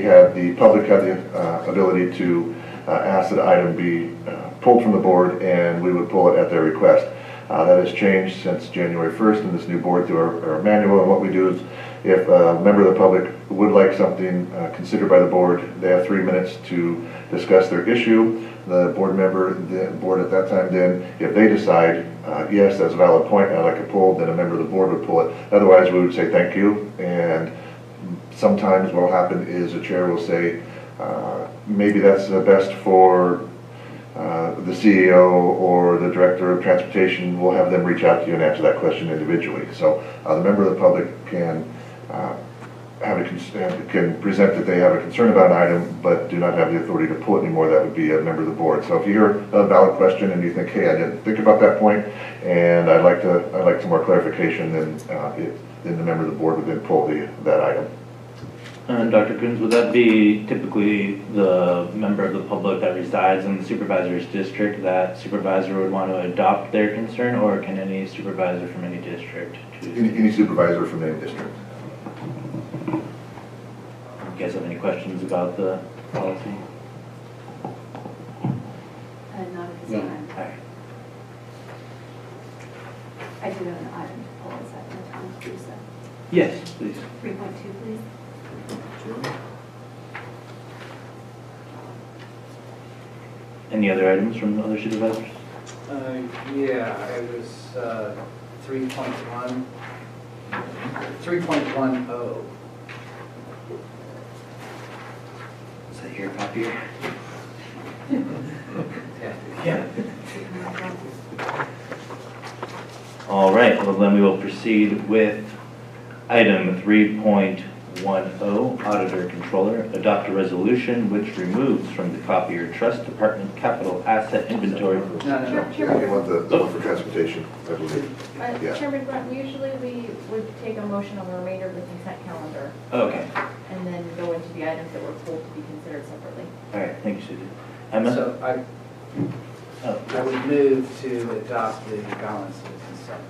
had the public had the ability to ask that item be pulled from the board, and we would pull it at their request. That has changed since January 1st in this new board through our manual, and what we do is if a member of the public would like something considered by the board, they have 3 minutes to discuss their issue. The board at that time then, if they decide, yes, that's a valid point, I'd like it pulled, then a member of the board would pull it. Otherwise, we would say thank you, and sometimes what will happen is the chair will say, maybe that's the best for the CEO or the director of transportation. We'll have them reach out to you and answer that question individually. So the member of the public can can present that they have a concern about an item, but do not have the authority to pull it anymore. That would be a member of the board. So if you hear a valid question and you think, hey, I didn't think about that point, and I'd like some more clarification, then the member of the board would then pull that item. And Dr. Coons, would that be typically the member of the public that resides in the supervisor's district that supervisor would want to adopt their concern, or can any supervisor from any district choose? Any supervisor from any district. You guys have any questions about the policy? Not at this No. time. All right. I do have an item to pull. Is that the time to do so? Yes, please. 3.2, please. Any other items from other supervisors? Yeah, it was 3.1. 3.10. Is that your copier? Yeah. All right, well then we will proceed with item 3.10, Auditor Controller. Adopt a resolution which removes from the copier trust department capital asset inventory. No. You want the one for transportation, I believe. Yeah. Chairman Brunt, usually we would take a motion on the remainder of the consent calendar Okay, and then go into the items that were pulled to be considered separately. all right, thank you, Susan. Emma? So I would move to adopt the balance of the consent.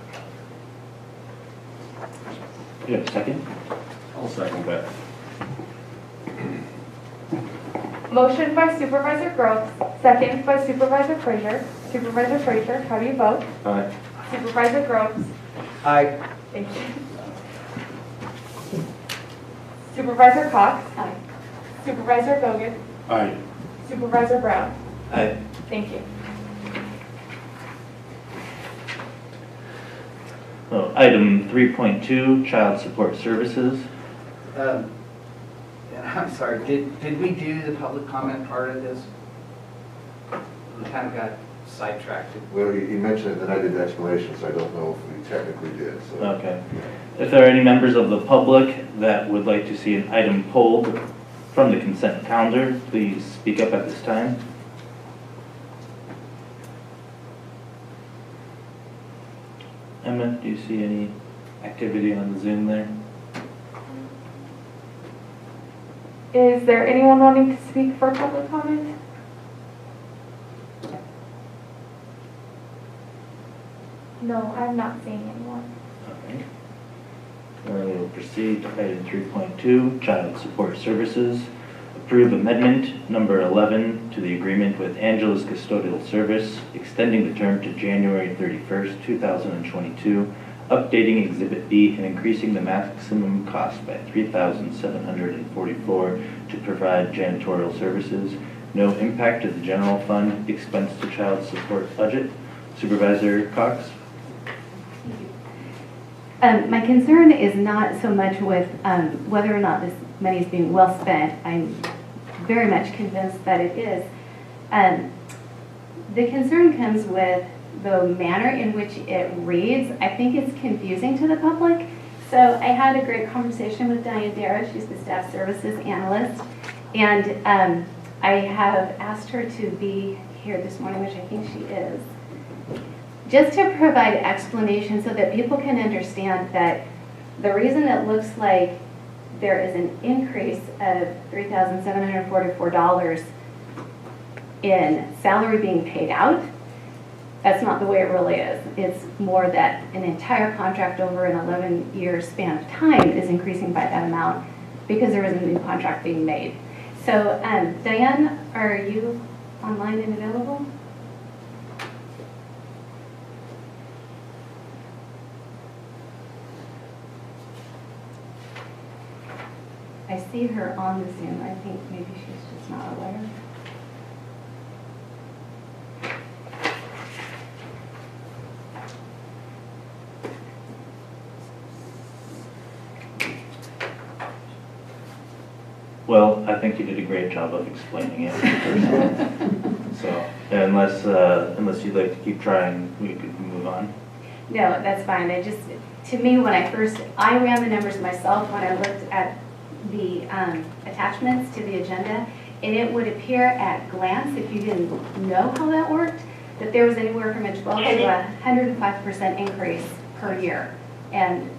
Do you have a second? I'll second that. Motion by Supervisor Groves, second by Supervisor Frazier. Supervisor Frazier, how do you vote? Aye. Supervisor Groves? Aye. Thank you. Supervisor Cox? Aye. Supervisor Bogan? Aye. Supervisor Brown. Aye. Thank you. Oh, item 3.2, child support services. And I'm sorry, did we do the public comment part of this? We kind of got sidetracked. Well, he mentioned it, then I did the explanation, so I don't know if we technically did, so. Okay. If there are any members of the public that would like to see an item pulled from the consent calendar, please speak up at this time. Emma, do you see any activity on the Zoom there? Is there anyone wanting to speak for public comment? No, I'm not seeing anyone. Okay. We'll proceed to item 3.2, child support services. Approve amendment number 11 to the agreement with Angela's Custodial Service, extending the term to January 31st, 2022, updating Exhibit B and increasing the maximum cost by $3,744 to provide janitorial services. No impact to the general fund expense to child support budget. Supervisor Cox? My concern is not so much with whether or not this money is being well spent. I'm very much convinced that it is. The concern comes with the manner in which it reads. I think it's confusing to the public. So I had a great conversation with Diane Dara. She's the staff services analyst. And I have asked her to be here this morning, which I think she is, just to provide explanation so that people can understand that the reason it looks like there is an increase of $3,744 in salary being paid out, that's not the way it really is. It's more that an entire contract over an 11-year span of time is increasing by that amount because there is a new contract being made. So Diane, are you online and available? I see her on the Zoom. I think maybe she's just not aware. Well, I think you did a great job of explaining it. So, unless you'd like to keep trying, we could move on. No, that's fine. To me, when I ran the numbers myself when I looked at the attachments to the agenda, and it would appear at glance, if you didn't know how that worked, that there was anywhere from a 12 to 105% increase per year. And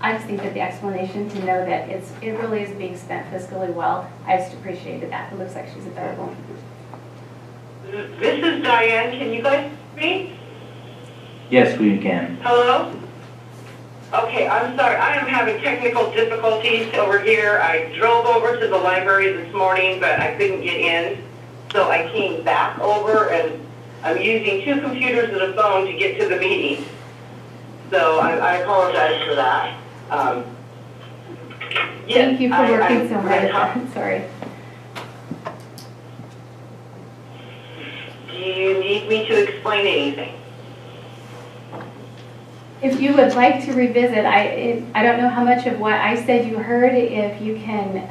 I just think that the explanation to know that it really is being spent fiscally well, I just appreciated that. It looks like she's available. This is Diane. Can you guys hear me? Yes, we can. Hello? Okay, I'm sorry. I am having technical difficulties over here. I drove over to the library this morning, but I couldn't get in. So I came back over, and I'm using 2 computers and a phone to get to the meeting. So I apologize for that. Thank you for working so hard. I'm sorry. Do you need me to explain anything? If you would like to revisit, I don't know how much of what I said you heard, if you can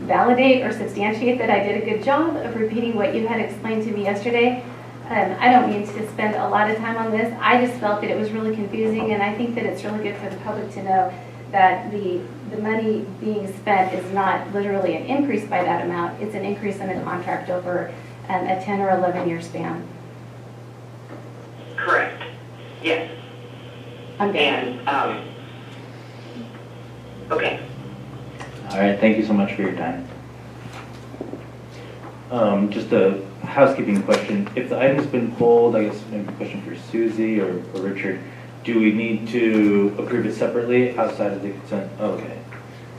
validate or substantiate that I did a good job of repeating what you had explained to me yesterday. I don't mean to spend a lot of time on this. I just felt that it was really confusing, and I think that it's really good for the public to know that the money being spent is not literally an increase by that amount. It's an increase in a contract over a 10 or 11-year span. Correct. Yes. I'm good. And, okay. All right, thank you so much for your time. Just a housekeeping question. If the item's been pulled, I guess maybe a question for Susie or Richard, do we need to approve it separately outside of the consent? Okay.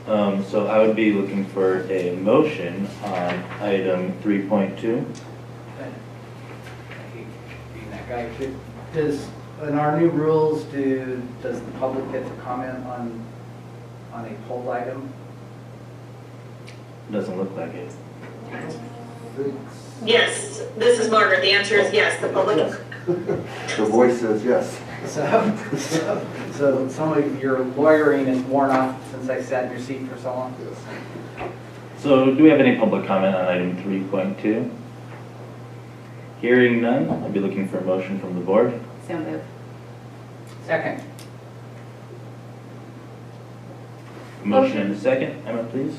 So I would be looking for a motion on item 3.2. Being that guy, in our new rules, does the public get to comment on a poll item? Doesn't look like it. Yes, this is Margaret. The answer is yes, the public. The voice says yes. So some of your lawyering is worn off since I sat in your seat for so long? So do we have any public comment on item 3.2? Hearing none, I'd be looking for a motion from the board. So move. Second. Motion and a second. Emma, please.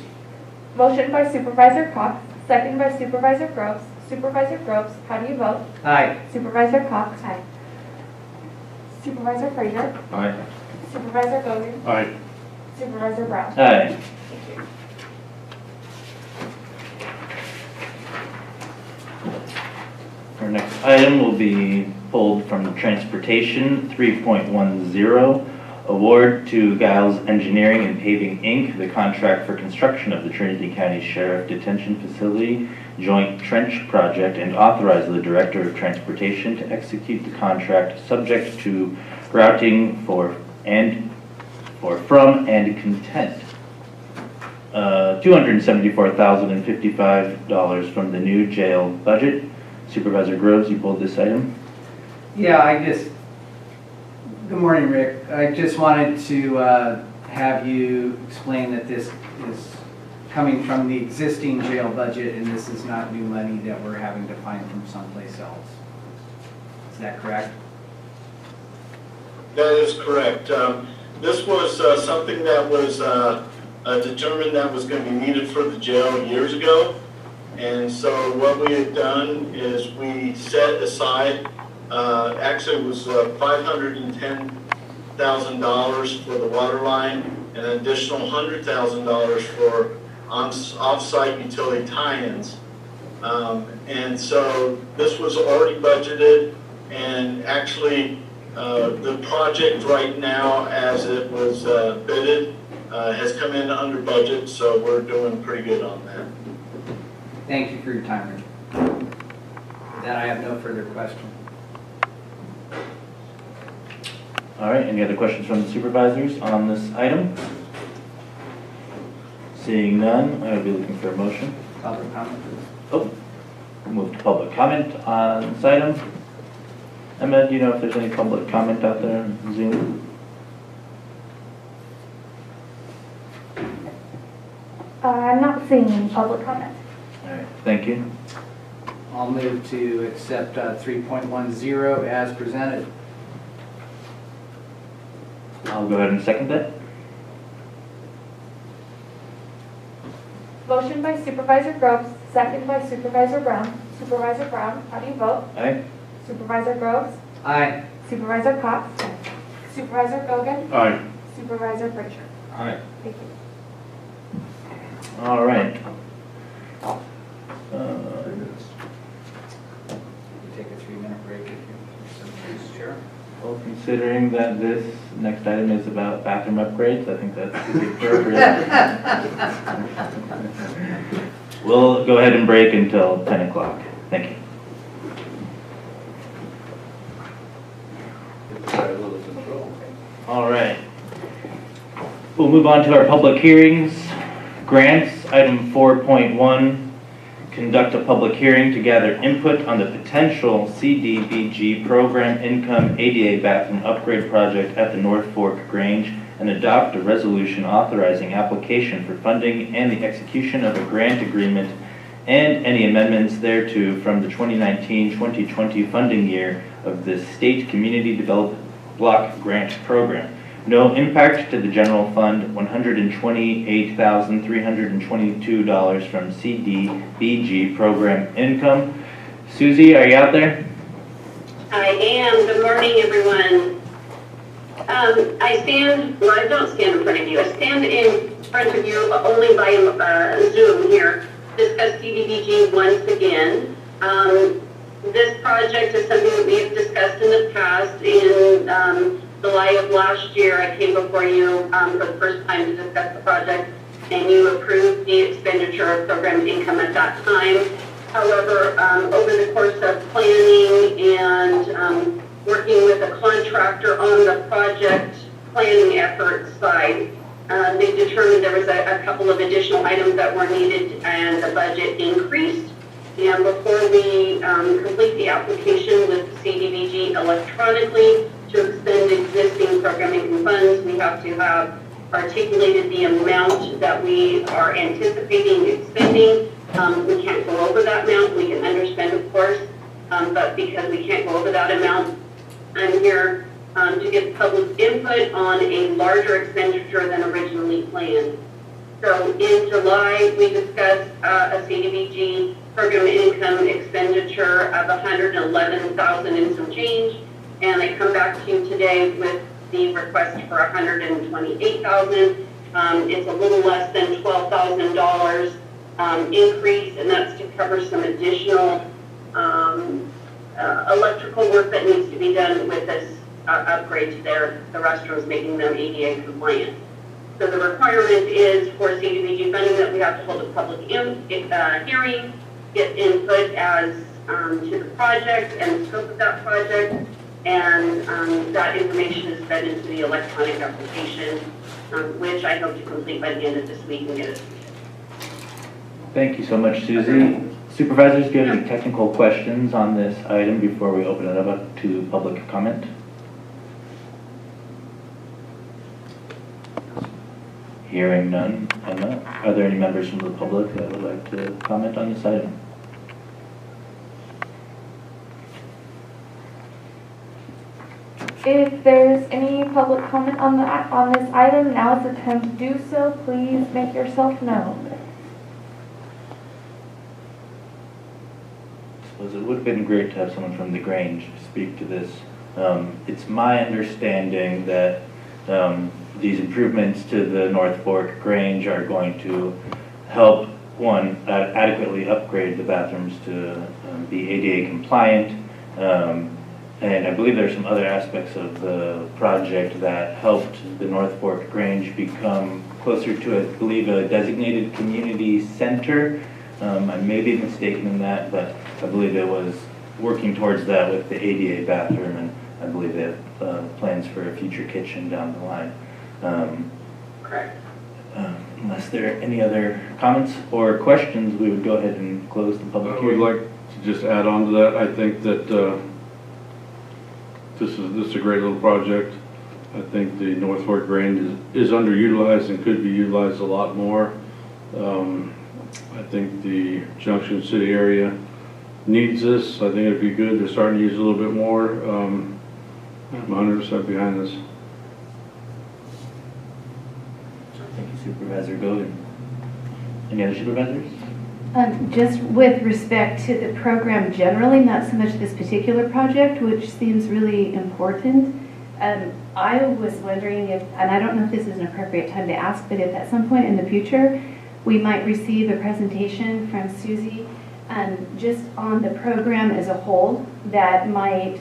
Motion by Supervisor Cox, second by Supervisor Groves. Supervisor Groves, how do you vote? Aye. Supervisor Cox? Aye. Supervisor Frazier? Aye. Supervisor Gogan? Aye. Supervisor Brown? Aye. Our next item will be pulled from Transportation 3.10, award to Giles Engineering and Paving, Inc., the contract for construction of the Trinity County Sheriff Detention Facility Joint Trench Project, and authorize the Director of Transportation to execute the contract subject to routing from and content. $274,055 from the new jail budget. Supervisor Groves, you pulled this item. Yeah, good morning, Rick. I just wanted to have you explain that this is coming from the existing jail budget and this is not new money that we're having to find from someplace else. Is that correct? That is correct. This was something that was determined that was going to be needed for the jail years ago. And so what we had done is we set aside, actually it was $510,000 for the water line and an additional $100,000 for off-site utility tie-ins. And so this was already budgeted, and actually the project right now, as it was bidded, has come in under budget, so we're doing pretty good on that. Thank you for your time, Rick. With that, I have no further questions. All right, any other questions from the supervisors on this item? Seeing none, I would be looking for a motion. Public comment? Oh, we'll move to public comment on this item. Emma, do you know if there's any public comment out there on Zoom? I'm not seeing any public comment. All right, thank you. I'll move to accept 3.10 as presented. I'll go ahead and second that. Motion by Supervisor Groves, second by Supervisor Brown. Supervisor Brown, how do you vote? Aye. Supervisor Groves? Aye. Supervisor Cox? Supervisor Gogan? Aye. Supervisor Frazier? Aye. Thank you. All right. Take a 3-minute break if you please, Chair. Well, considering that this next item is about bathroom upgrades, I think that's appropriate. We'll go ahead and break until 10 o'clock. Thank you. All right. We'll move on to our public hearings. Grants, item 4.1. Conduct a public hearing to gather input on the potential CDBG program income ADA bathroom upgrade project at the North Fork Grange and adopt a resolution authorizing application for funding and the execution of a grant agreement and any amendments thereto from the 2019-2020 funding year of the State Community Development Block Grant Program. No impact to the general fund, $128,322 from CDBG program income. Susie, are you out there? I am. Good morning, everyone. I don't stand in front of you. I stand in front of you only by Zoom here, discuss CDBG once again. This project is something that we have discussed in the past. In July of last year, I came before you for the first time to discuss the project, and you approved the expenditure of program income at that time. However, over the course of planning and working with a contractor on the project planning effort side, they determined there was a couple of additional items that were needed, and the budget increased. And before we complete the application with CDBG electronically to expend existing programming funds, we have to have articulated the amount that we are anticipating expending. We can't go over that amount. We can underspend, of course, but because we can't go over that amount, I'm here to get public input on a larger expenditure than originally planned. So in July, we discussed a CDBG program income expenditure of $111,000 and some change, and I come back to you today with the request for $128,000. It's a little less than $12,000 increase, and that's to cover some additional electrical work that needs to be done with this upgrade to the restrooms, making them ADA compliant. So the requirement is for CDBG funding that we have to hold a public hearing, get input as to the project and the scope of that project, and that information is fed into the electronic application, which I hope to complete by the end of this week and get it. Thank you so much, Susie. Supervisors, do you have any technical questions on this item before we open it up to public comment? Hearing none, Emma, are there any members from the public that would like to comment on this item? If there's any public comment on this item, now is the time to do so. Please make yourself known. I suppose it would have been great to have someone from the Grange speak to this. It's my understanding that these improvements to the North Fork Grange are going to help, one, adequately upgrade the bathrooms to be ADA compliant. And I believe there's some other aspects of the project that helped the North Fork Grange become closer to, I believe, a designated community center. I may be mistaken in that, but I believe it was working towards that with the ADA bathroom, and I believe they have plans for a future kitchen down the line. Correct. Unless there are any other comments or questions, we would go ahead and close the public I hearing. would like to just add on to that. I think that this is a great little project. I think the North Fork Grange is underutilized and could be utilized a lot more. I think the Junction City area needs this. I think it'd be good. They're starting to use a little bit more. I'm 100% behind this. Thank you, Supervisor Gogan. Any other supervisors? Just with respect to the program generally, not so much this particular project, which seems really important. I was wondering if, and I don't know if this is an appropriate time to ask, but if at some point in the future we might receive a presentation from Susie just on the program as a whole that might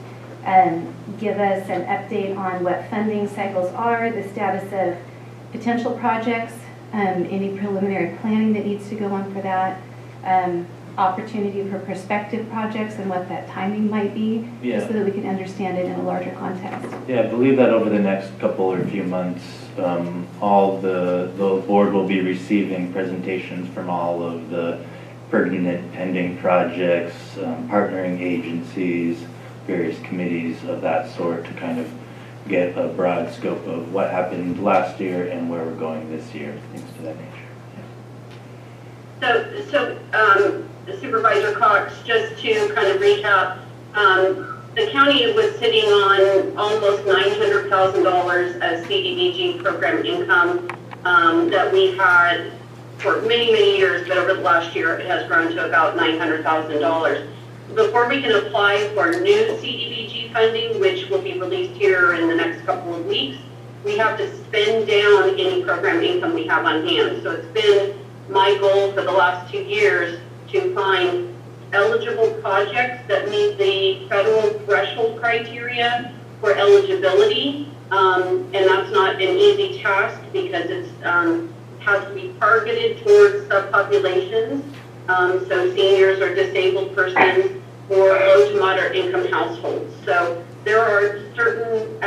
give us an update on what funding cycles are, the status of potential projects, any preliminary planning that needs to go on for that, opportunity for prospective projects and what that timing might be, just so that we can understand it in a larger context. Yeah, I believe that over the next couple or few months, all the board will be receiving presentations from all of the pertinent pending projects, partnering agencies, various committees of that sort to kind of get a broad scope of what happened last year and where we're going this year, things to that nature. So Supervisor Cox, just to kind of recap, the county was sitting on almost $900,000 as CDBG program income that we had for many, many years, but over the last year it has grown to about $900,000. Before we can apply for new CDBG funding, which will be released here in the next couple of weeks, we have to spend down any program income we have on hand. So it's been my goal for the last 2 years to find eligible projects that meet the federal threshold criteria for eligibility. And that's not an easy task because it has to be targeted towards subpopulations. So seniors or disabled persons or low to moderate income households. So there are certain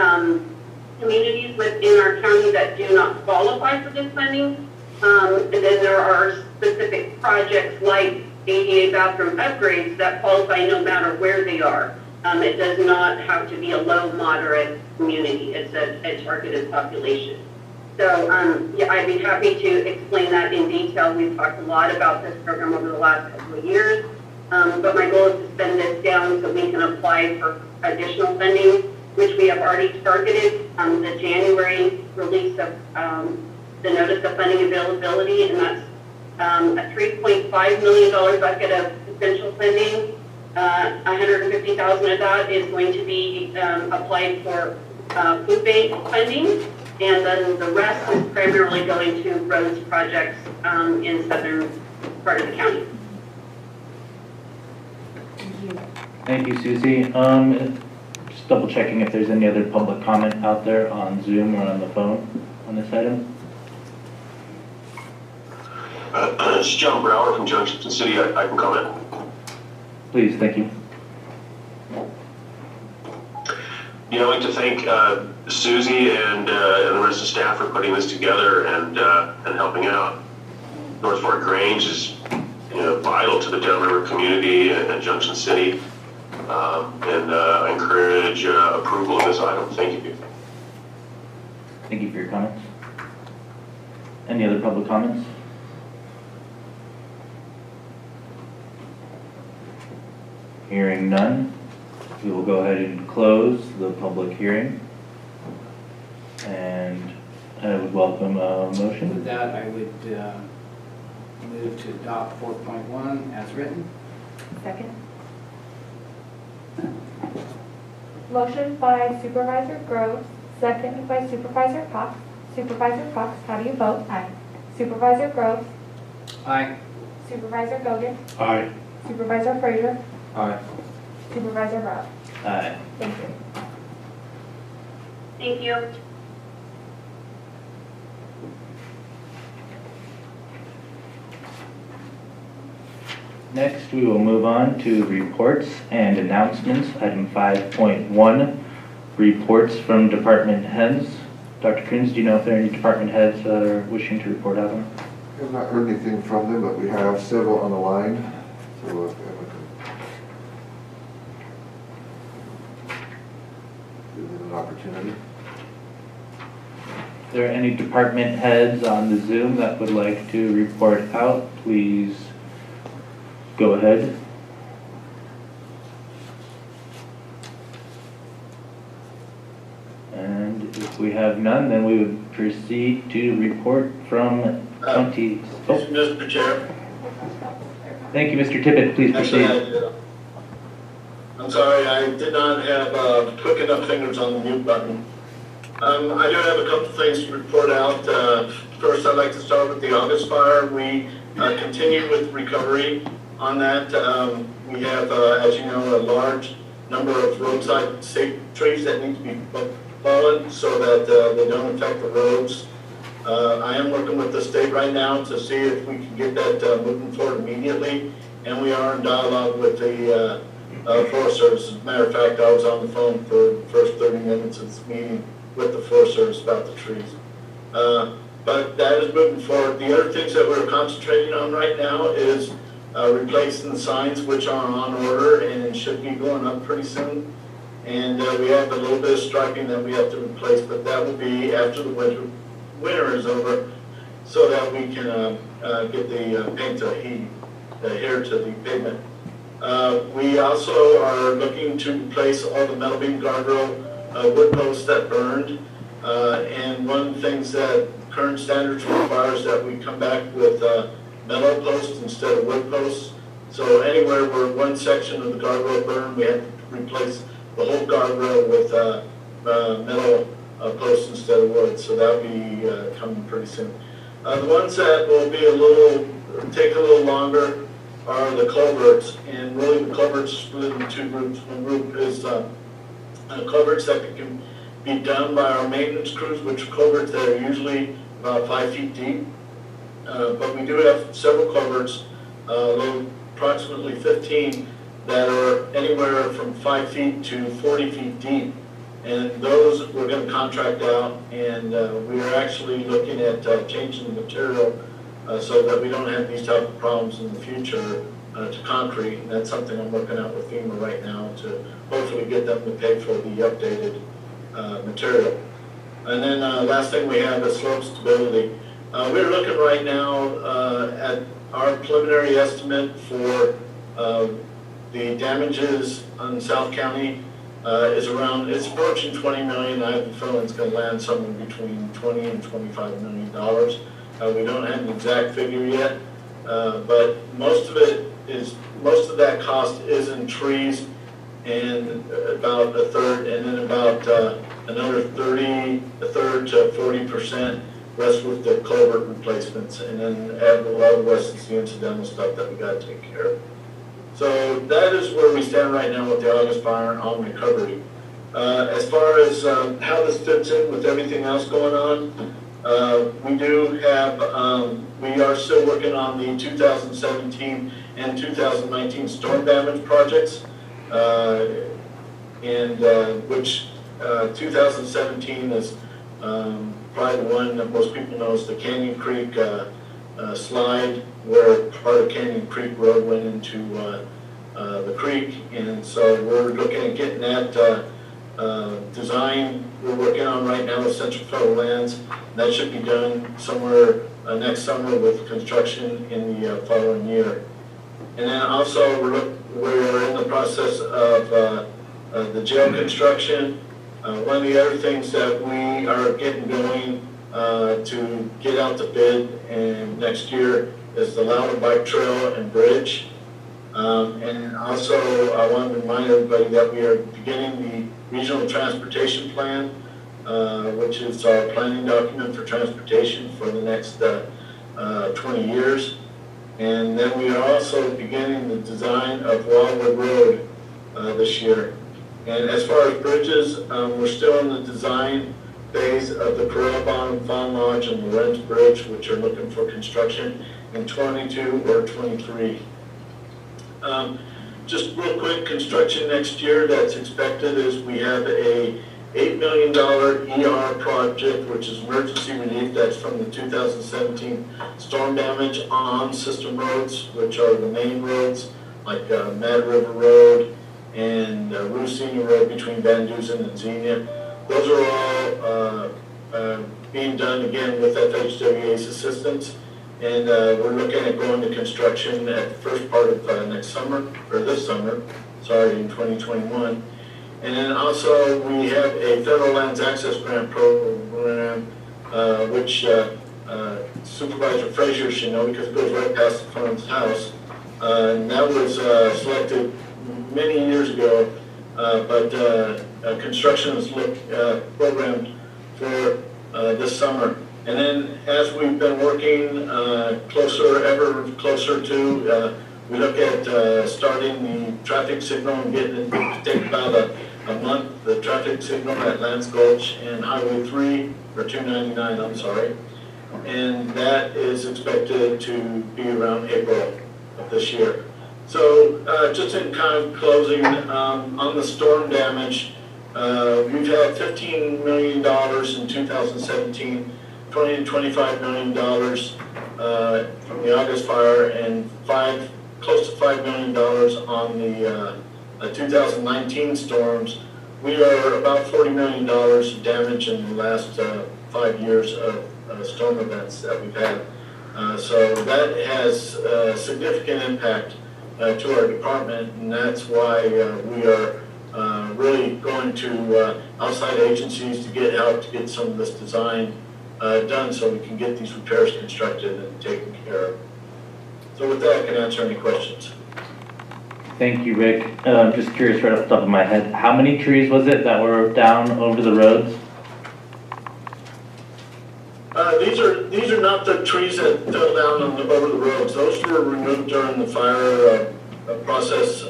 communities within our county that do not qualify for this funding. And then there are specific projects like ADA bathroom upgrades that qualify no matter where they are. It does not have to be a low, moderate community. It's a targeted population. So yeah, I'd be happy to explain that in detail. We've talked a lot about this program over the last couple of years, but my goal is to spend this down so we can apply for additional funding, which we have already targeted. The January release of the notice of funding availability, and that's a $3.5 million bucket of potential funding. $150,000 of that is going to be applied for food bank funding, and then the rest is primarily going to roads projects in southern part of the county. Thank you, Susie. Just double checking if there's any other public comment out there on Zoom or on the phone on this item. It's John Brower from Junction City. I can comment. Please, thank you. I'd like to thank Susie and the rest of the staff for putting this together and helping out. North Fork Grange is vital to the Downriver community and Junction City, and I encourage approval of this item. Thank you. Thank you for your comments. Any other public comments? Hearing none, we will go ahead and close the public hearing. And I would welcome a motion. With that, I would move to adopt 4.1 as written. Second. Motion by Supervisor Groves, second by Supervisor Cox. Supervisor Cox, how do you vote? Aye. Supervisor Groves. Aye. Supervisor Gogan. Aye. Supervisor Frazier. Aye. Supervisor Brown. Aye. Thank you. Thank you. Next, we will move on to reports and announcements. Item 5.1, reports from department heads. Dr. Coons, do you know if there are any department heads that are wishing to report out on? I have not heard anything from them, but we have several on the line. So if Emma can give them an opportunity. If there are any department heads on the Zoom that would like to report out, please go ahead. And if we have none, then we would proceed to report from counties. Oh, Mr. Chair. thank you, Mr. Tippett. Please proceed. I'm sorry, I did not have quick enough fingers on the mute button. I do have a couple things to report out. First, I'd like to start with the August fire. We continue with recovery on that. We have, as you know, a large number of roadside safe trees that need to be fallen so that they don't affect the roads. I am working with the state right now to see if we can get that moving forward immediately, and we are in dialogue with the Forest Service. As a matter of fact, I was on the phone for the first 30 minutes of this meeting with the Forest Service about the trees. But that is moving forward. The other things that we're concentrating on right now is replacing the signs, which are on order and should be going up pretty soon. And we have a little bit of striping that we have to replace, but that will be after the winter is over, so that we can get the paint to adhere to the pavement. We also are looking to replace all the metal beam guardrail wood posts that burned. And one of the things that current standards requires that we come back with metal posts instead of wood posts. So anywhere where one section of the guardrail burned, we have to replace the whole guardrail with metal posts instead of wood. So that'll be coming pretty soon. The ones that will be take a little longer are the culverts, and really the culverts split into two groups. One group is culverts that can be done by our maintenance crews, which are culverts that are usually about 5 feet deep. But we do have several culverts, approximately 15, that are anywhere from 5 feet to 40 feet deep. And those we're going to contract out, and we are actually looking at changing the material so that we don't have these type of problems in the future to concrete, and that's something I'm working out with FEMA right now to hopefully get them to pay for the updated material. And then last thing we have is slope stability. We're looking right now at our preliminary estimate for the damages on South County is around, it's approaching 20 million. I have a feeling it's going to land somewhere between 20 and 25 million dollars. We don't have an exact figure yet, but most of that cost is in trees, and about a third, and then about another 30, a third to 40% rest with the culvert replacements, and then add a lot of the rest is the incidental stuff that we got to take care of. So that is where we stand right now with the August fire on recovery. As far as how this fits in with everything else going on, we do have, we are still working on the 2017 and 2019 storm damage projects, which 2017 is probably the one that most people know is the Canyon Creek slide, where part of Canyon Creek Road went into the creek, and so we're looking at getting that design we're working on right now with Central Federal Lands. That should be done somewhere next summer with construction in the following year. And then also we're in the process of the jail construction. One of the other things that we are getting going to get out the bid and next year is the Louder Bike Trail and Bridge. And also I want to remind everybody that we are beginning the Regional Transportation Plan, which is our planning document for transportation for the next 20 years. And then we are also beginning the design of Wildwood Road this year. And as far as bridges, we're still in the design phase of the Corral Bottom, Fawn Lodge, and Lorenz Bridge, which are looking for construction in 22 or 23. Just real quick, construction next year that's expected is we have a $8 million ER project, which is emergency relief. That's from the 2017 storm damage on system roads, which are the main roads, like Mad River Road and Rusina Road between Van Dusen and Xenia. Those are all being done again with FHWA's assistance. And we're looking at going to construction at the first part of next summer, or this summer, sorry, in 2021. And then also we have a Federal Lands Access Grant program, which Supervisor Frazier should know because it goes right past the front of his house. And that was selected many years ago, but construction was programmed for this summer. And then as we've been working ever closer to, we look at starting the traffic signal and getting it to take about a month, the traffic signal at Lance Gulch and Highway 3, or 299, I'm sorry. And that is expected to be around April of this year. So just in kind of closing, on the storm damage, we've had $15 million in 2017, $20 and $25 million from the August fire, and close to $5 million on the 2019 storms. We are about $40 million of damage in the last 5 years of storm events that we've had. So that has a significant impact to our department, and that's why we are really going to outside agencies to get help to get some of this design done so we can get these repairs constructed and taken care of. So with that, I can answer any questions. Thank you, Rick. Just curious right off the top of my head, how many trees was it that were down over the roads? These are not the trees that fell down over the roads. Those were removed during the fire process.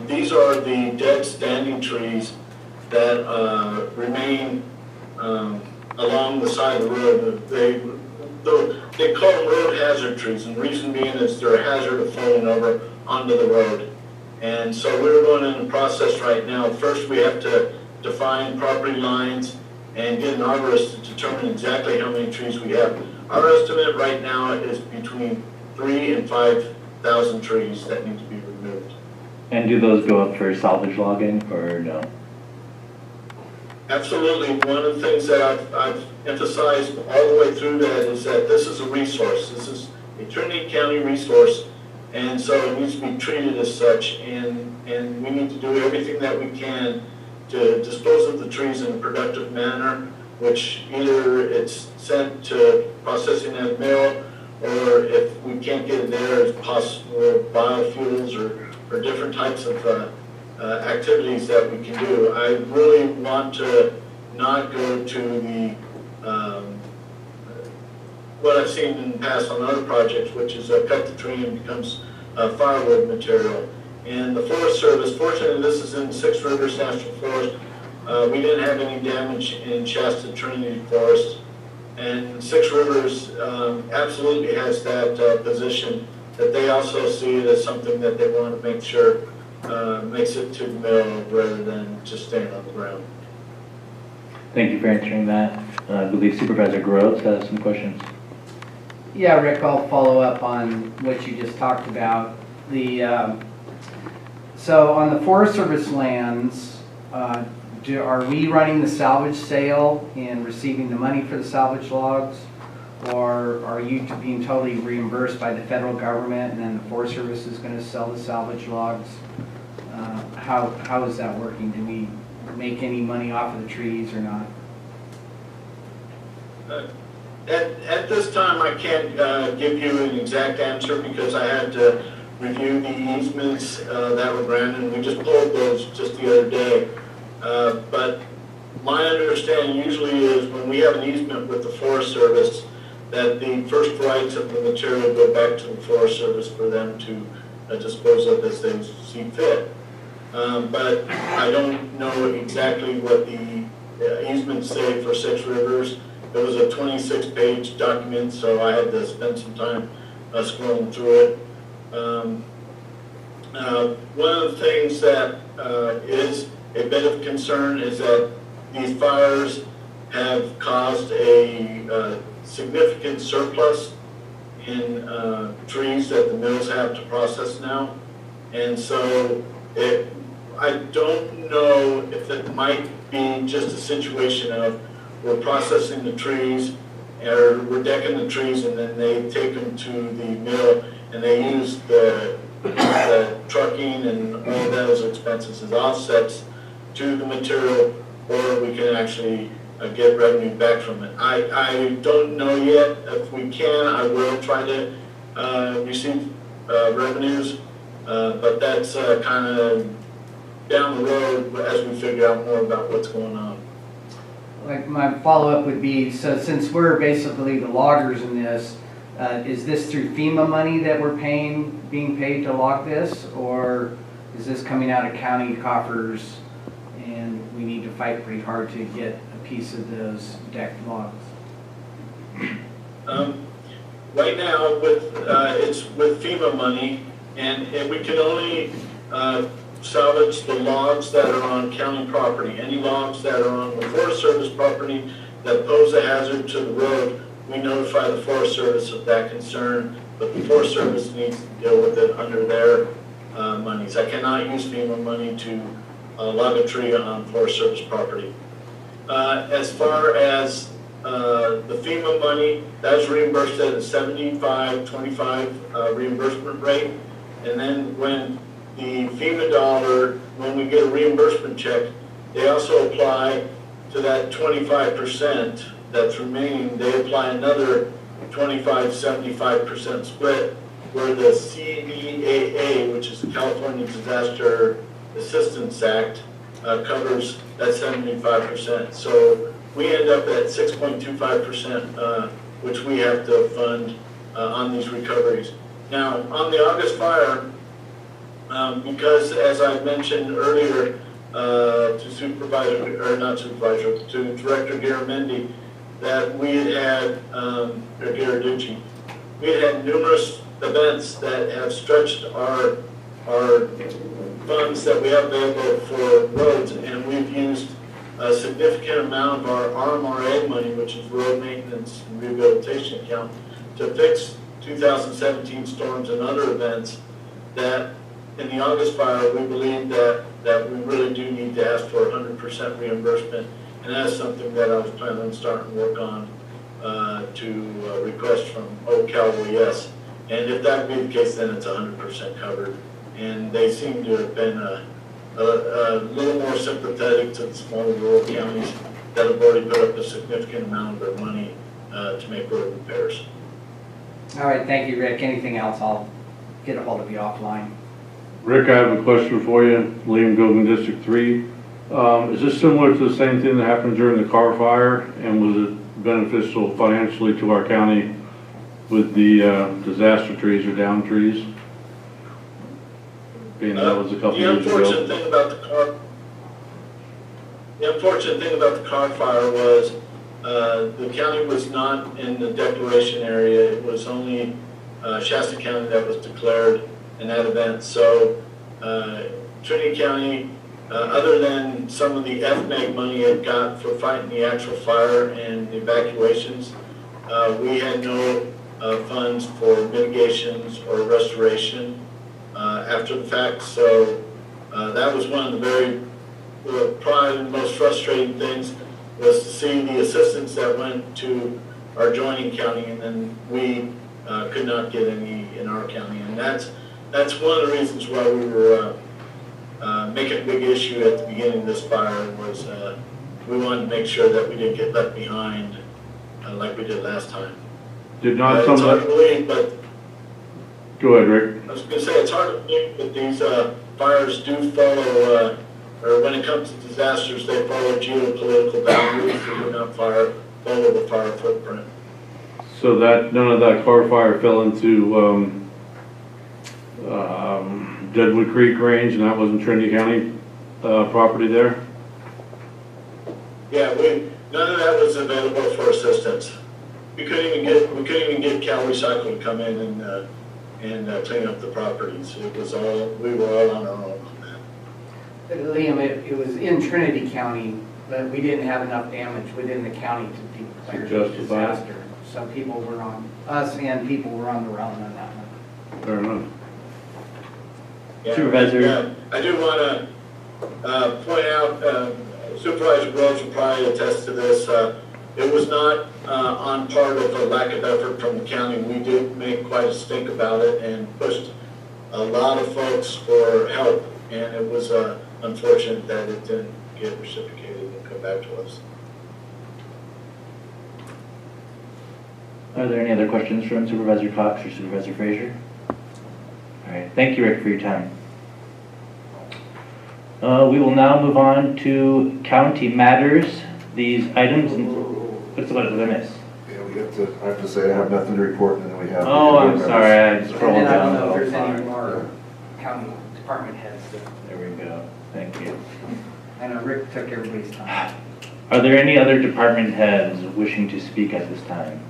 These are the dead standing trees that remain along the side of the road. They call them road hazard trees, and the reason being is they're a hazard of falling over onto the road. And so we're going in the process right now. First, we have to define property lines and get an arborist to determine exactly how many trees we have. Our estimate right now is between 3,000 and 1,000 trees that need to be removed. And do those go up for salvage logging or no? Absolutely. One of the things that I've emphasized all the way through that is that this is a resource. This is a Trinity County resource, and so it needs to be treated as such, and we need to do everything that we can to dispose of the trees in a productive manner, which either it's sent to processing at a mill, or if we can't get it there, it's possible biofuels or different types of activities that we can do. I really want to not go to the what I've seen in the past on other projects, which is cut the tree and becomes firewood material. And the Forest Service, fortunately this is in Six Rivers National Forest, we didn't have any damage in Shasta Trinity Forest. And Six Rivers absolutely has that position that they also see it as something that they want to make sure makes it to the mill rather than just staying on the ground. Thank you for answering that. I believe Supervisor Groves has some questions. Yeah, Rick, I'll follow up on what you just talked about. So on the Forest Service lands, are we running the salvage sale and receiving the money for the salvage logs? Or are you being totally reimbursed by the federal government and then the Forest Service is going to sell the salvage logs? How is that working? Do we make any money off of the trees or not? At this time, I can't give you an exact answer because I had to review the easements that were granted. We just pulled those just the other day. But my understanding usually is when we have an easement with the Forest Service, that the first rights of the material go back to the Forest Service for them to dispose of as they see fit. But I don't know exactly what the easements say for Six Rivers. It was a 26-page document, so I had to spend some time scrolling through it. One of the things that is a bit of concern is that these fires have caused a significant surplus in trees that the mills have to process now. And so I don't know if it might be just a situation of we're processing the trees or we're decking the trees and then they take them to the mill and they use the trucking and all those expenses as offsets to the material, or we can actually get revenue back from it. I don't know yet. If we can, I will try to receive revenues, but that's kind of down the road as we figure out more about what's going on. Like my follow-up would be, so since we're basically the loggers in this, is this through FEMA money that we're being paid to log this, or is this coming out of county coffers and we need to fight pretty hard to get a piece of those decked logs? Right now, it's with FEMA money, and we can only salvage the logs that are on county property. Any logs that are on the Forest Service property that pose a hazard to the road, we notify the Forest Service of that concern, but the Forest Service needs to deal with it under their monies. I cannot use FEMA money to log a tree on Forest Service property. As far as the FEMA money, that's reimbursed at a 75-25 reimbursement rate, and then when the FEMA dollar, when we get a reimbursement check, they also apply to that 25% that's remaining, they apply another 25-75% split, where the CDAA, which is the California Disaster Assistance Act, covers that 75%. So we end up at 6.25%, which we have to fund on these recoveries. Now, on the August fire, because as I mentioned earlier to Director Garamendi, that we had Garaducci, we had numerous events that have stretched our funds that we have available for roads, and we've used a significant amount of our RMRA money, which is road maintenance and rehabilitation account, to 2017 storms and other events, that in the August fire, we believe that we really do need to ask for 100% reimbursement. And that's something that I was planning on starting to work on to request from Old Cowboy, yes. And if that would be the case, then it's 100% covered. And they seem to have been a little more sympathetic to the smaller rural counties that have already put up a significant amount of their money to make road repairs. All right, thank you, Rick. Anything else, I'll get a hold of you offline. Rick, I have a question for you. Liam Gogan, District 3. Is this similar to the same thing that happened during the car fire? And was it beneficial financially to our county with the disaster trees or down trees? Being that was a couple years ago. The unfortunate thing about the car fire was the county was not in the declaration area. It was only Shasta County that was declared in that event. So Trinity County, other than some of the FMEG money it got for fighting the actual fire and the evacuations, we had no funds for mitigations or restoration after the fact. So that was one of the very probably the most frustrating things, was to see the assistance that went to our joining county, and then we could not get any in our county. And that's one of the reasons why we were making a big issue at the beginning of this fire, was we wanted to make sure that we didn't get left behind like we did last time. Did not it's hard to believe, but go ahead, Rick. I was going to say, it's hard to believe that these fires do follow, or when it comes to disasters, they follow geopolitical boundaries. They do not follow the fire footprint. So that none of that car fire fell into Deadwood Creek Range, and that wasn't Trinity County property there? Yeah, none of that was available for assistance. We couldn't even get Cal Recycle to come in and clean up the properties. We were all on our own on that. Liam, it was in Trinity County, but we didn't have enough damage within the county to declare it a disaster. So people were on, us and people were on the run on that one. Fair enough. Yeah, Supervisor. Yeah, I do want to point out, Supervisor Groves will probably attest to this. It was not on part of a lack of effort from the county. We did make quite a stink about it and pushed a lot of folks for help, and it was unfortunate that it didn't get reciprocated and come back to us. Are there any other questions from Supervisor Cox or Supervisor Frazier? All right, thank you, Rick, for your time. We will now move on to county matters. These items, what's the I miss? Yeah, I have to say I have nothing to report, and then we have. Oh, I'm sorry, I just scrolled And I don't down. know if there's any more county department heads. There we go, thank you. I know Rick took everybody's time. Are there any other department heads wishing to speak at this time?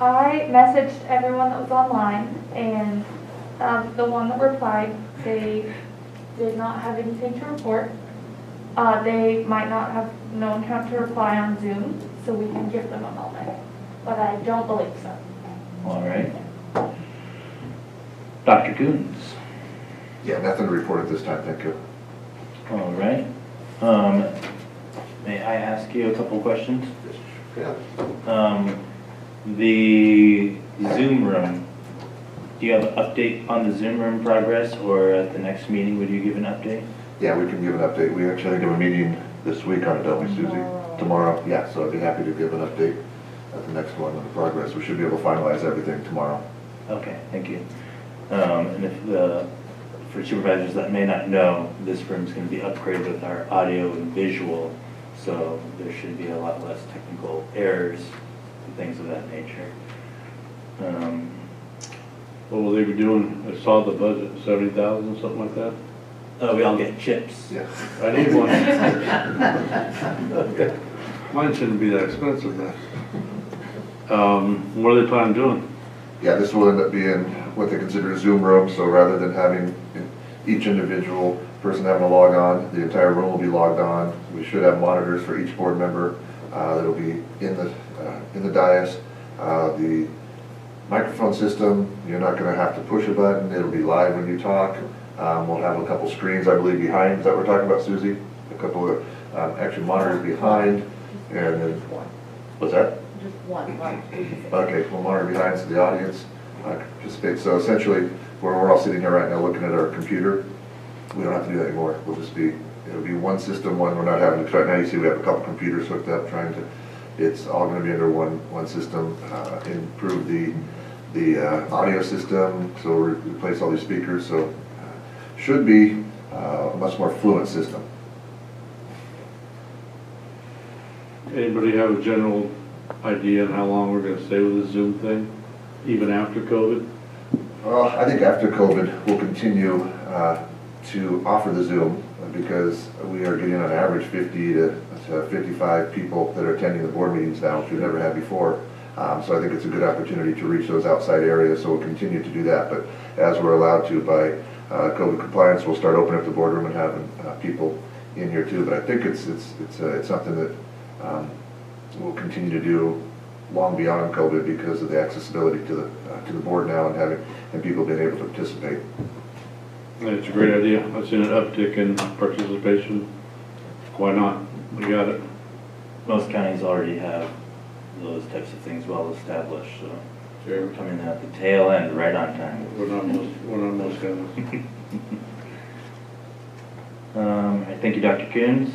I messaged everyone that was online, and the one that replied, they did not have anything to report. They might not have known how to reply on Zoom, so we can give them a moment, but I don't believe so. All right. Dr. Coons? Yeah, nothing to report at this time, thank you. All right. May I ask you a couple questions? Yeah. The Zoom room, do you have an update on the Zoom room progress, or at the next meeting, would you give an update? Yeah, we can give an update. We actually have a meeting this week on it, don't we, Susie? Tomorrow, yeah, so I'd be happy to give an update at the next one on the progress. We should be able to finalize everything tomorrow. Okay, thank you. And if for supervisors that may not know, this room is going to be upgraded with our audio and visual, so there should be a lot less technical errors and things of that nature. What will they be doing? I saw the budget, 70,000, something like that. Oh, we all get chips. Yeah. I need one. Mine shouldn't be that expensive then. What are they planning on doing? Yeah, this will end up being what they consider a Zoom room, so rather than having each individual person having to log on, the entire room will be logged on. We should have monitors for each board member that'll be in the dais. The microphone system, you're not going to have to push a button. It'll be live when you talk. We'll have a couple screens, I believe, behind. Is that what we're talking about, Susie? A couple of actual monitors behind. And then, what's that? Just one. Okay, we'll monitor behind so the audience participates. So essentially, where we're all sitting here right now looking at our computer, we don't have to do that anymore. We'll just be, it'll be one system, one, we're not having, because right now you see we have a couple computers hooked up trying to, it's all going to be under one system, improve the audio system, so replace all these speakers, so should be a much more fluent system. Anybody have a general idea on how long we're gonna stay with the Zoom thing, even after COVID? Well, I think after COVID, we'll continue to offer the Zoom because we are getting on average 50 to 55 people that are attending the board meetings now, which we've never had before. So I think it's a good opportunity to reach those outside areas, so we'll continue to do that. But as we're allowed to by COVID compliance, we'll start opening up the boardroom and having people in here too. But I think it's something that we'll continue to do long beyond COVID because of the accessibility to the board now and people being able to participate. It's a great idea. I've seen an uptick in participation. Why not? We got it. Most counties already have those types of things well established, so Sure. we're coming at the tail end right on time. We're not most counties. Thank you, Dr. Coons.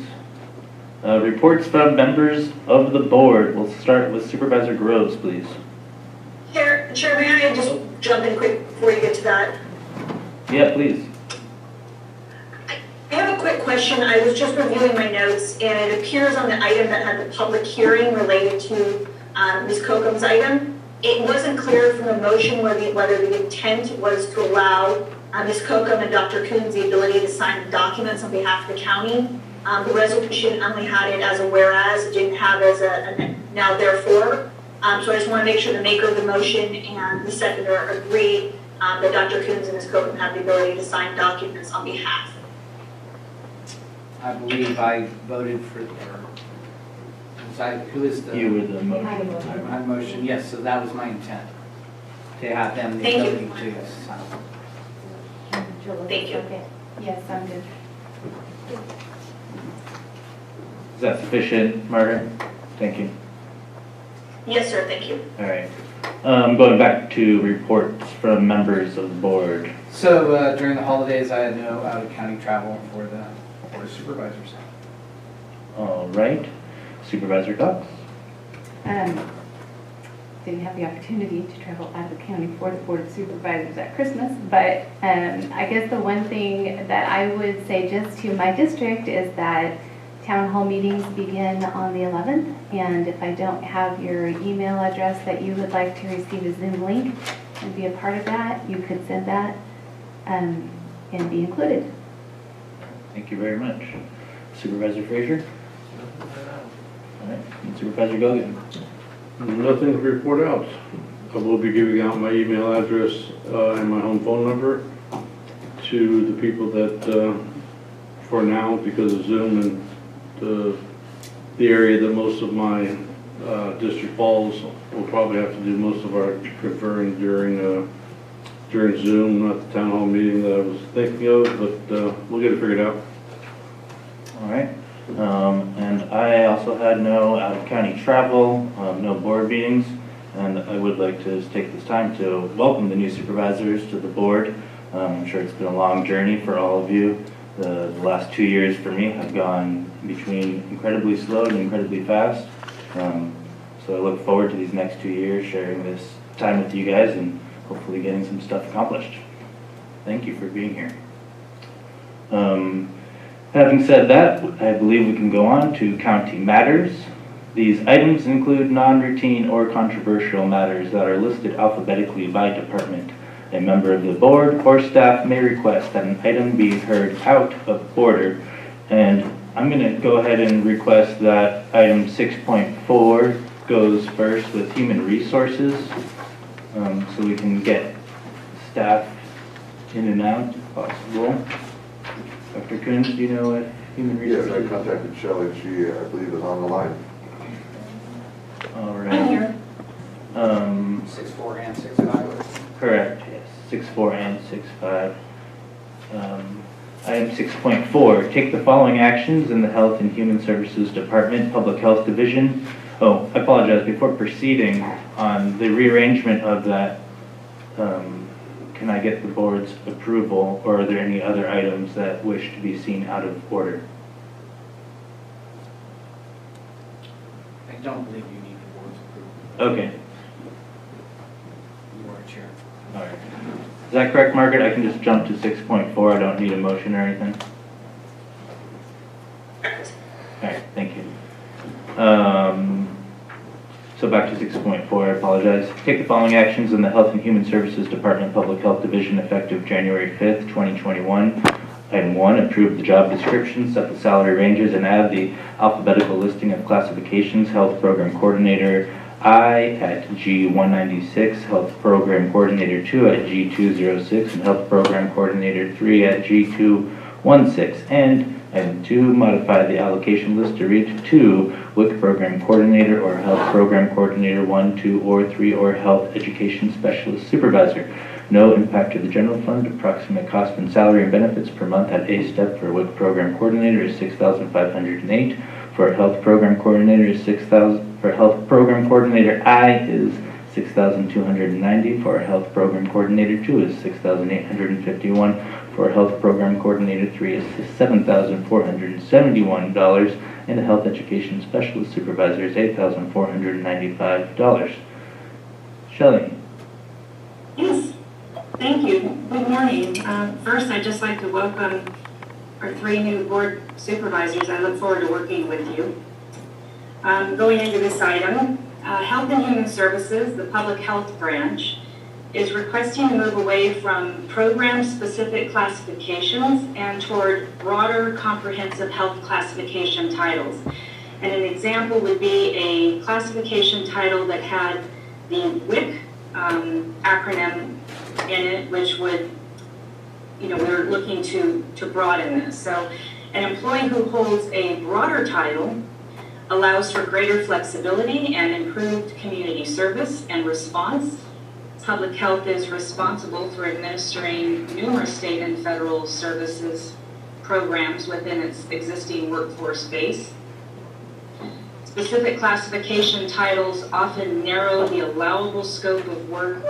Reports from members of the board. We'll start with Supervisor Groves, please. Chair, may I just jump in quick before you get to that? Yeah, please. I have a quick question. I was just reviewing my notes, and it appears on the item that had the public hearing related to Ms. Cocum's item. It wasn't clear from the motion whether the intent was to allow Ms. Cocum and Dr. Coons the ability to sign documents on behalf of the county. The resolution only had it as a whereas, it didn't have as a now therefore. So I just want to make sure the maker of the motion and the seconder agree that Dr. Coons and Ms. Cocum have the ability to sign documents on behalf. I believe I voted for, who is the? You were the motion. I motion, yes, so that was my intent, to have them the Thank you. ability to sign. Thank you. Okay. Yes, I'm good. Is that sufficient, Margaret? Thank you. Yes, sir, thank you. All right. Going back to reports from members of the board. So during the holidays, I had no out-of-county travel for the Board of Supervisors. All right. Supervisor Cox. Didn't have the opportunity to travel out of the county for the Board of Supervisors at Christmas, but I guess the one thing that I would say just to my district is that town hall meetings begin on the 11th, and if I don't have your email address that you would like to receive a Zoom link and be a part of that, you could send that and be included. Thank you very much. Supervisor Frazier? All right. And Supervisor Gogan? Nothing to report out. I will be giving out my email address and my home phone number to the people that, for now, because of Zoom and the area that most of my district falls, we'll probably have to do most of our conferring during Zoom, not the town hall meeting that I was thinking of, but we'll get it figured out. All right. And I also had no out-of-county travel, no board meetings, and I would like to just take this time to welcome the new supervisors to the board. I'm sure it's been a long journey for all of you. The last 2 years for me have gone between incredibly slow and incredibly fast. So I look forward to these next 2 years sharing this time with you guys and hopefully getting some stuff accomplished. Thank you for being here. Having said that, I believe we can go on to county matters. These items include non-routine or controversial matters that are listed alphabetically by department. A member of the board or staff may request that an item be heard out of order. And I'm going to go ahead and request that item 6.4 goes first with human resources, so we can get staff in and out if possible. Dr. Coons, do you know what human resources? Yes, I contacted Shelley, and she, I believe, is on the line. All right. 6.4 and 6.5? Correct, yes, 6.4 and 6.5. Item 6.4, take the following actions in the Health and Human Services Department, Public Health Division. Oh, I apologize, before proceeding on the rearrangement of that, can I get the board's approval, or are there any other items that wish to be seen out of order? I don't believe you need the board's approval. Okay, You are chair. all right. Is that correct, Margaret? I can just jump to 6.4, I don't need a motion or anything? All right, thank you. So back to 6.4, I apologize. Take the following actions in the Health and Human Services Department Public Health Division effective January 5th, 2021. Item 1, approve the job description, set the salary ranges, and add the alphabetical listing of classifications. Health Program Coordinator I at G196, Health Program Coordinator 2 at G206, and Health Program Coordinator 3 at G216. And Item 2, modify the allocation list to read 2, WIC Program Coordinator or Health Program Coordinator 1, 2, or 3, or Health Education Specialist Supervisor. No impact to the general fund. Approximate cost and salary and benefits per month at A step for WIC Program Coordinator is $6,508. For Health Program Coordinator is $6,000. For Health Program Coordinator I is $6,290. For Health Program Coordinator 2 is $6,851. For Health Program Coordinator 3 is $7,471, and the Health Education Specialist Supervisor is $8,495. Shelley. Yes, thank you. Good morning. First, I'd just like to welcome our 3 new board supervisors. I look forward to working with you. Going into this item, Health and Human Services, the Public Health Branch, is requesting to move away from program-specific classifications and toward broader comprehensive health classification titles. And an example would be a classification title that had the WIC acronym in it, which would, we're looking to broaden this. So an employee who holds a broader title allows for greater flexibility and improved community service and response. Public health is responsible for administering numerous state and federal services programs within its existing workforce base. Specific classification titles often narrow the allowable scope of work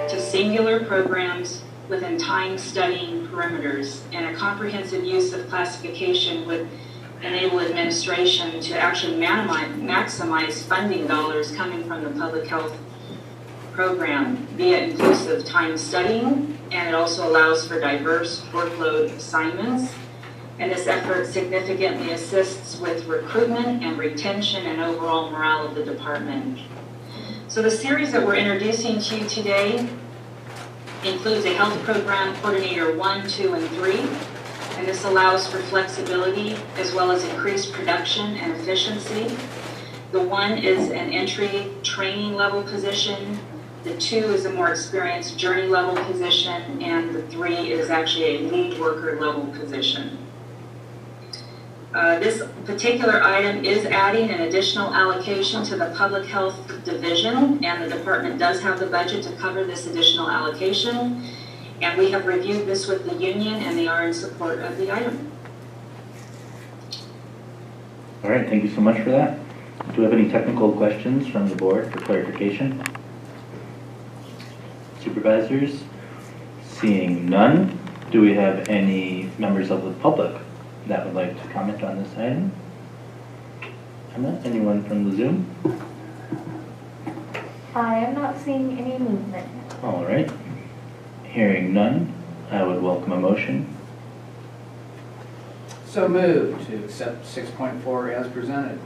to singular programs within time-studying perimeters, and a comprehensive use of classification would enable administration to actually maximize funding dollars coming from the public health program via inclusive time studying, and it also allows for diverse workload assignments. And this effort significantly assists with recruitment and retention and overall morale of the department. So the series that we're introducing to you today includes a Health Program Coordinator 1, 2, and 3. And this allows for flexibility as well as increased production and efficiency. The 1 is an entry training level position. The 2 is a more experienced journey level position, and the 3 is actually a lead worker level position. This particular item is adding an additional allocation to the Public Health Division, and the department does have the budget to cover this additional allocation. And we have reviewed this with the union, and they are in support of the item. All right, thank you so much for that. Do we have any technical questions from the board for clarification? Supervisors? Seeing none, do we have any members of the public that would like to comment on this item? Emma, anyone from the Zoom? I am not seeing any movement. All right. Hearing none, I would welcome a motion. So moved to accept 6.4 as presented.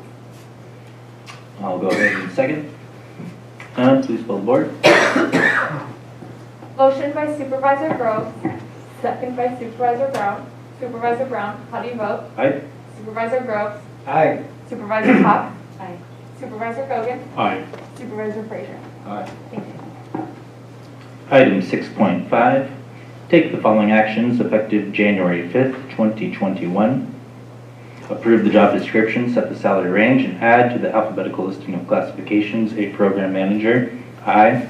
I'll go ahead and second. Please pull the board. Motion by Supervisor Groves, second by Supervisor Brown. Supervisor Brown, how do you vote? Aye. Supervisor Groves? Aye. Supervisor Pop? Aye. Supervisor Kogan? Aye. Supervisor Frazier? Aye. Thank you. Item 6.5, take the following actions effective January 5th, 2021. Approve the job description, set the salary range, and add to the alphabetical listing of classifications a program manager, I.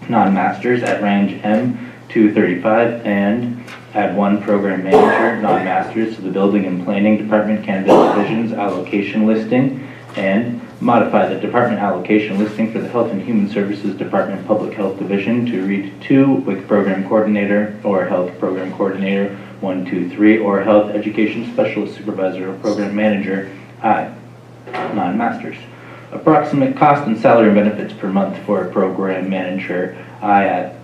non-masters at range M235, and add 1 program manager, non-masters, to the Building and Planning Department Cannabis Division's allocation listing, and modify the department allocation listing for the Health and Human Services Department Public Health Division to read 2 WIC Program Coordinator or Health Program Coordinator 1, 2, 3, or Health Education Specialist Supervisor or Program Manager I, non-masters. Approximate cost and salary and benefits per month for a program manager I at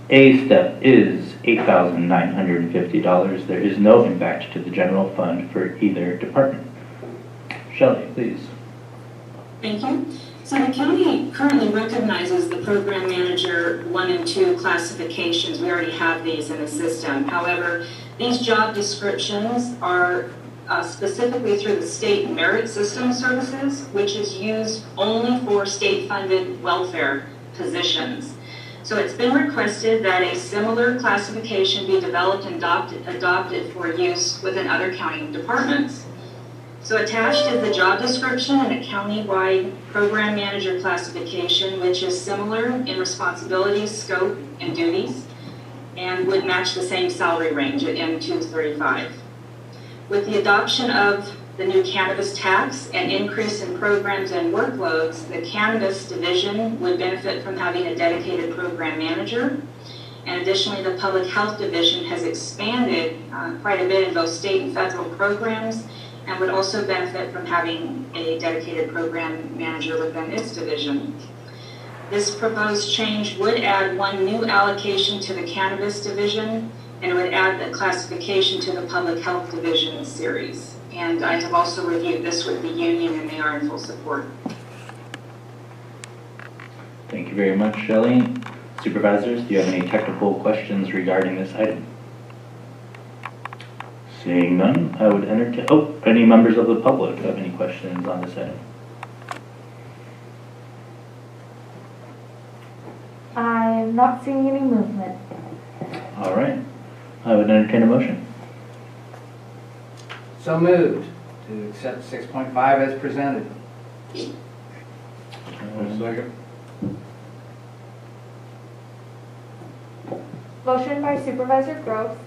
A step is $8,950. There is no impact to the general fund for either department. Shelley, please. Thank you. So the county currently recognizes the program manager 1 and 2 classifications. We already have these in the system. However, these job descriptions are specifically through the state merit system services, which is used only for state-funded welfare positions. So it's been requested that a similar classification be developed and adopted for use within other county departments. So attached is the job description and a county-wide program manager classification, which is similar in responsibilities, scope, and duties, and would match the same salary range at M235. With the adoption of the new cannabis tax and increase in programs and workloads, the cannabis division would benefit from having a dedicated program manager. And additionally, the public health division has expanded quite a bit in both state and federal programs, and would also benefit from having a dedicated program manager within its division. This proposed change would add 1 new allocation to the cannabis division, and it would add the classification to the public health division series. And I have also reviewed this with the union, and they are in full support. Thank you very much, Shelley. Supervisors, do you have any technical questions regarding this item? Seeing none, I would entertain, any members of the public have any questions on this item? I'm not seeing any movement. All right, I would entertain a motion. So moved to accept 6.5 as presented. Second. Motion by Supervisor Groves,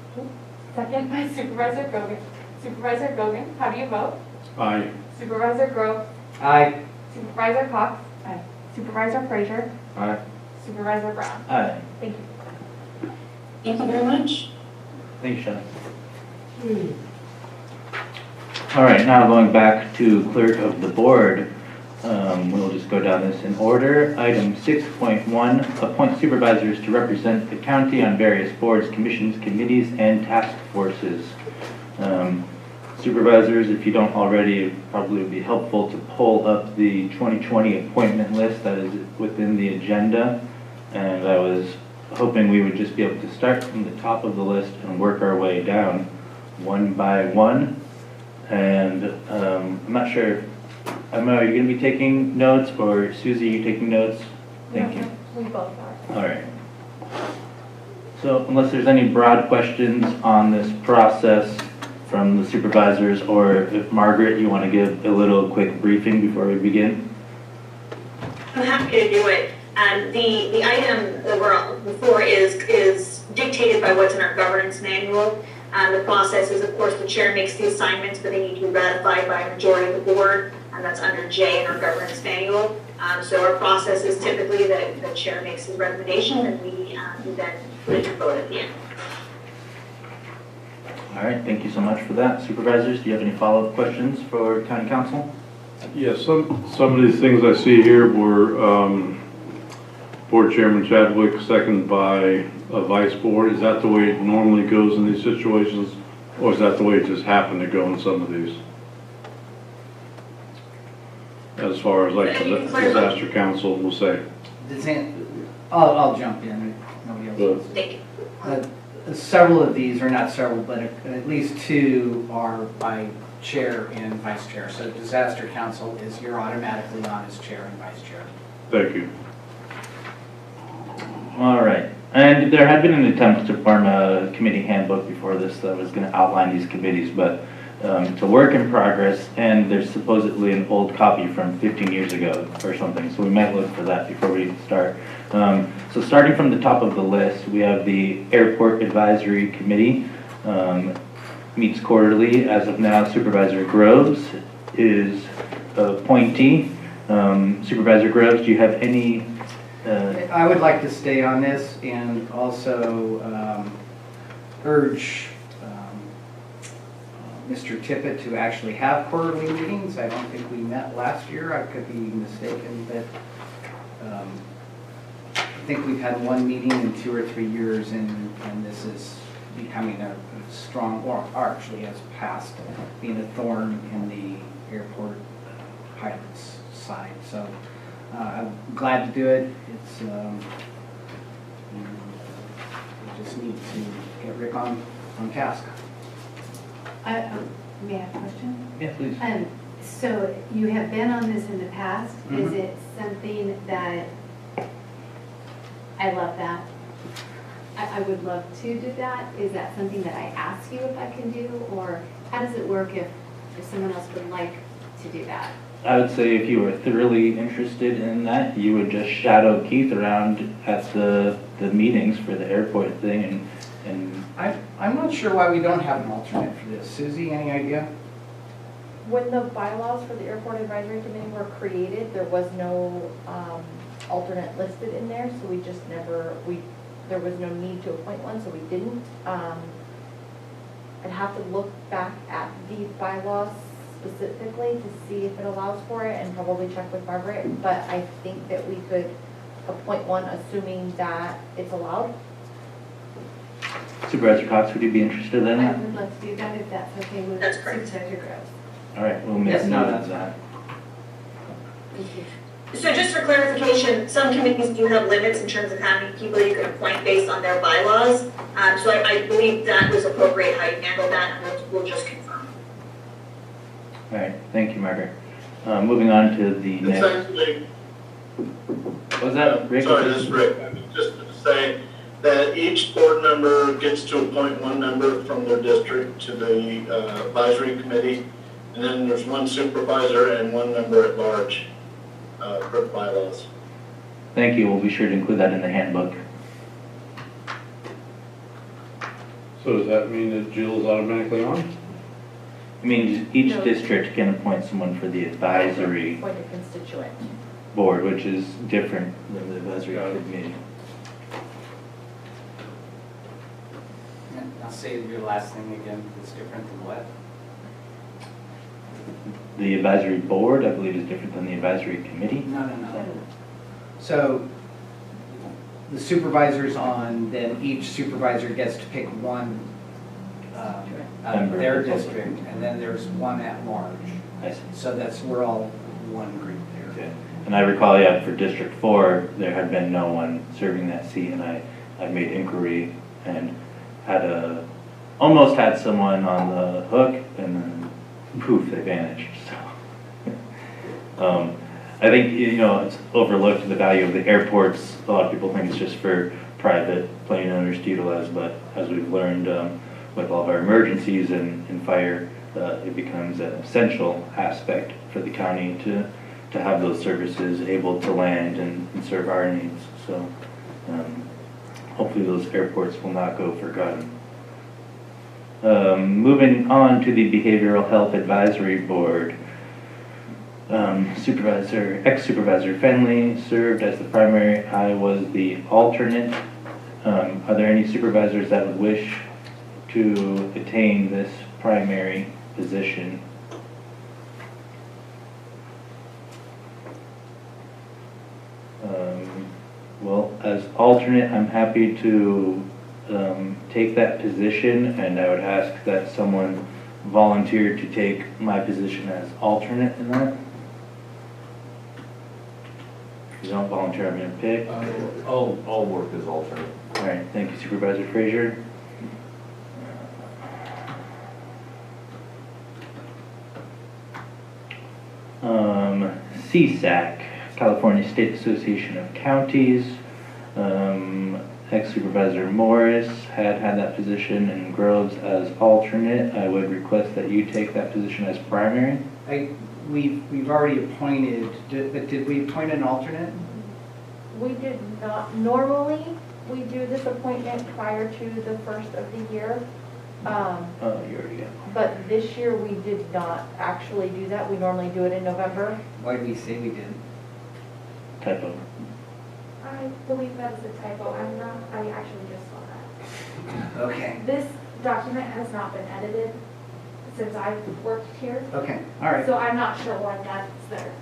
second by Supervisor Gogan. Supervisor Gogan, how do you vote? Aye. Supervisor Groves, Aye. Supervisor Cox. Aye. Supervisor Frazier, Aye. Supervisor Brown. Aye. Thank you. Thank you very much. Thank you, Shelley. All right, now going back to clerk of the board, we'll just go down this in order. Item 6.1, appoint supervisors to represent the county on various boards, commissions, committees, and task forces. Supervisors, if you don't already, it probably would be helpful to pull up the 2020 appointment list that is within the agenda. And I was hoping we would just be able to start from the top of the list and work our way down one by one. And I'm not sure, Emma, are you going to be taking notes, or Susie, are you taking notes? Thank you. We both are. All right. So unless there's any broad questions on this process from the supervisors, or if Margaret, you want to give a little quick briefing before we begin? I'm happy to do it. The item that we're on before is dictated by what's in our governance manual. The process is, of course, the chair makes the assignments, but they need to be ratified by a majority of the board, and that's under J in our governance manual. So our process is typically that the chair makes his recommendation, and we then put it to vote at the end. All right, thank you so much for that. Supervisors, do you have any follow-up questions for county council? Yes, some of these things I see here were Board Chairman Chadwick, seconded by a vice board. Is that the way it normally goes in these situations, or is that the way it just happened to go in some of these? As far as like disaster council will say. I'll jump in. Nobody else. Thank you. Several of these, or not several, but at least 2 are by chair and vice chair. So disaster council is, you're automatically on as chair and vice chair. Thank you. All right. And there had been an attempt to form a committee handbook before this that was going to outline these committees, but It's a work in progress, and there's supposedly an old copy from 15 years ago or something, so we might look for that before we start. So starting from the top of the list, we have the Airport Advisory Committee. Meets quarterly. As of now, Supervisor Groves is appointee. Supervisor Groves, do you have any? I would like to stay on this and also urge Mr. Tippett to actually have quarterly meetings. I don't think we met last year. I could be mistaken, but I think we've had one meeting in 2 or 3 years, and this is becoming a strong, or actually has passed being a thorn in the airport pilots side. So I'm glad to do it. It's we just need to get Rick on task. May I have a question? Yeah, please. So you have been on this in the past. Is it something that, I love that. I would love to do that. Is that something that I ask you if I can do? Or how does it work if someone else would like to do that? I would say if you were thoroughly interested in that, you would just shadow Keith around at the meetings for the airport thing, and I'm not sure why we don't have an alternate for this. Susie, any idea? When the bylaws for the Airport Advisory Committee were created, there was no alternate listed in there, so we just never, there was no need to appoint one, so we didn't. I'd have to look back at the bylaws specifically to see if it allows for it, and probably check with Margaret, but I think that we could appoint one assuming that it's allowed. Supervisor Cox, would you be interested in I that? would love to do that if that's okay with That's great. Supervisor Groves. All right, we'll make Yes, no, note that's of that. Thank you. So just for clarification, some committees do have limits in terms of how many people you can appoint based on their bylaws. So I believe that was appropriate how you handled that, and we'll just confirm. All right, thank you, Margaret. Moving on to the It's next. actually, Was that Rick? sorry, this is Rick. I was just going to say that each board member gets to appoint one member from their district to the advisory committee, and then there's one supervisor and one member at large per bylaws. Thank you. We'll be sure to include that in the handbook. So does that mean that Jill is automatically on? I mean, each No. district can appoint someone for the advisory Appoint a constituent. board, which is different than the advisory committee. I'll say your last thing again. It's different than what? The advisory board, I believe, is different than the advisory committee. No. So the supervisor's on, then each supervisor gets to pick one out of their district, and then there's one at large. I see. So we're all one group there. Okay. And I recall, yeah, for District 4, there had been no one serving that seat, and I made inquiry and almost had someone on the hook, and then poof, they vanished. So I think, it's overlooked, the value of the airports. A lot of people think it's just for private plane owners to utilize, but as we've learned with all of our emergencies and fire, it becomes an essential aspect for the county to have those services able to land and serve our needs. So hopefully those airports will not go forgotten. Moving on to the Behavioral Health Advisory Board. Ex-Supervisor Fenley served as the primary. I was the alternate. Are there any supervisors that would wish to attain this primary position? Well, as alternate, I'm happy to take that position, and I would ask that someone volunteer to take my position as alternate in that. If you don't volunteer, I'm going to pick. I'll work as alternate. All right, thank you, Supervisor Frazier. CSAC, California State Association of Counties. Ex-Supervisor Morris had that position and Groves as alternate. I would request that you take that position as primary. We've already appointed, but did we appoint an alternate? We did not, normally, we do this appointment prior to the first of the year. Oh, you already got one. But this year, we did not actually do that. We normally do it in November. Why did we say we did? Typo. I believe that is a typo. I actually just saw that. Okay, This document has not been edited since I've worked here. okay, all right. So I'm not sure why that's there.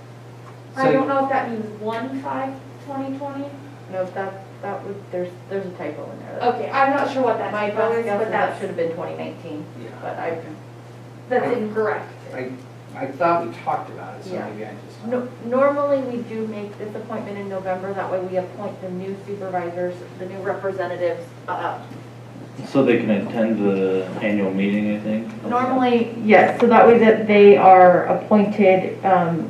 So- I don't know if that means 1/5/2020. No, that would, there's a typo in there. Okay, I'm not sure what that My typo best is, guess but is that that's, should have been 2019, Yeah. but that's incorrect. I thought we talked about it, so Yeah. maybe I just. Normally, we do make this appointment in November. That way we appoint the new supervisors, the new representatives. So they can attend the annual meeting, I think? Normally, yes, so that way that they are appointed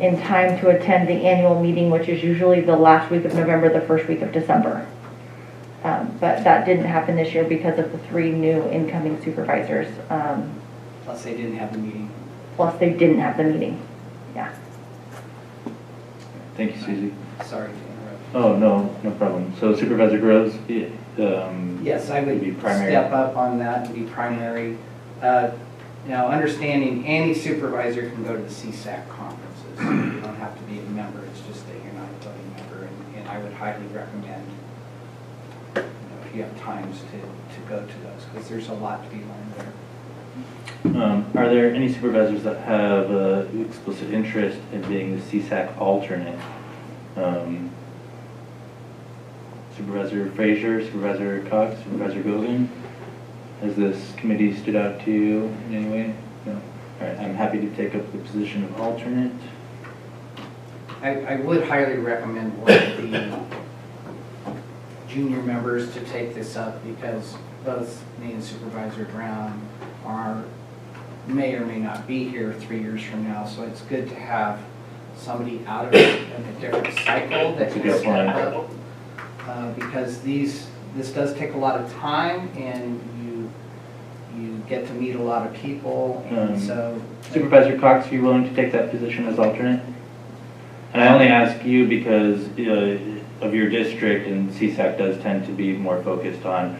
in time to attend the annual meeting, which is usually the last week of November, the first week of December. But that didn't happen this year because of the 3 new incoming supervisors. Plus they didn't have the meeting. Plus, they didn't have the meeting. Yeah. Thank you, Susie. Sorry to interrupt. Oh, no problem. So Supervisor Groves, Yes, I would be primary. step up on that and be primary. Now, understanding any supervisor can go to the CSAC conferences. You don't have to be a member, it's just that you're not a voting member. And I would highly recommend, if you have times to go to those, because there's a lot to be learned there. Are there any supervisors that have explicit interest in being the CSAC alternate? Supervisor Frazier, Supervisor Cox, Supervisor Gogan? Has this committee stood out to you in any way? No? All right, I'm happy to take up the position of alternate. I would highly recommend one of the junior members to take this up because both me and Supervisor Brown may or may not be here 3 years from now, so it's good to have somebody out of a different cycle that can step up. Because this does take a lot of time and you get to meet a lot of people, and so. Supervisor Cox, are you willing to take that position as alternate? And I only ask you because of your district, and CSAC does tend to be more focused on,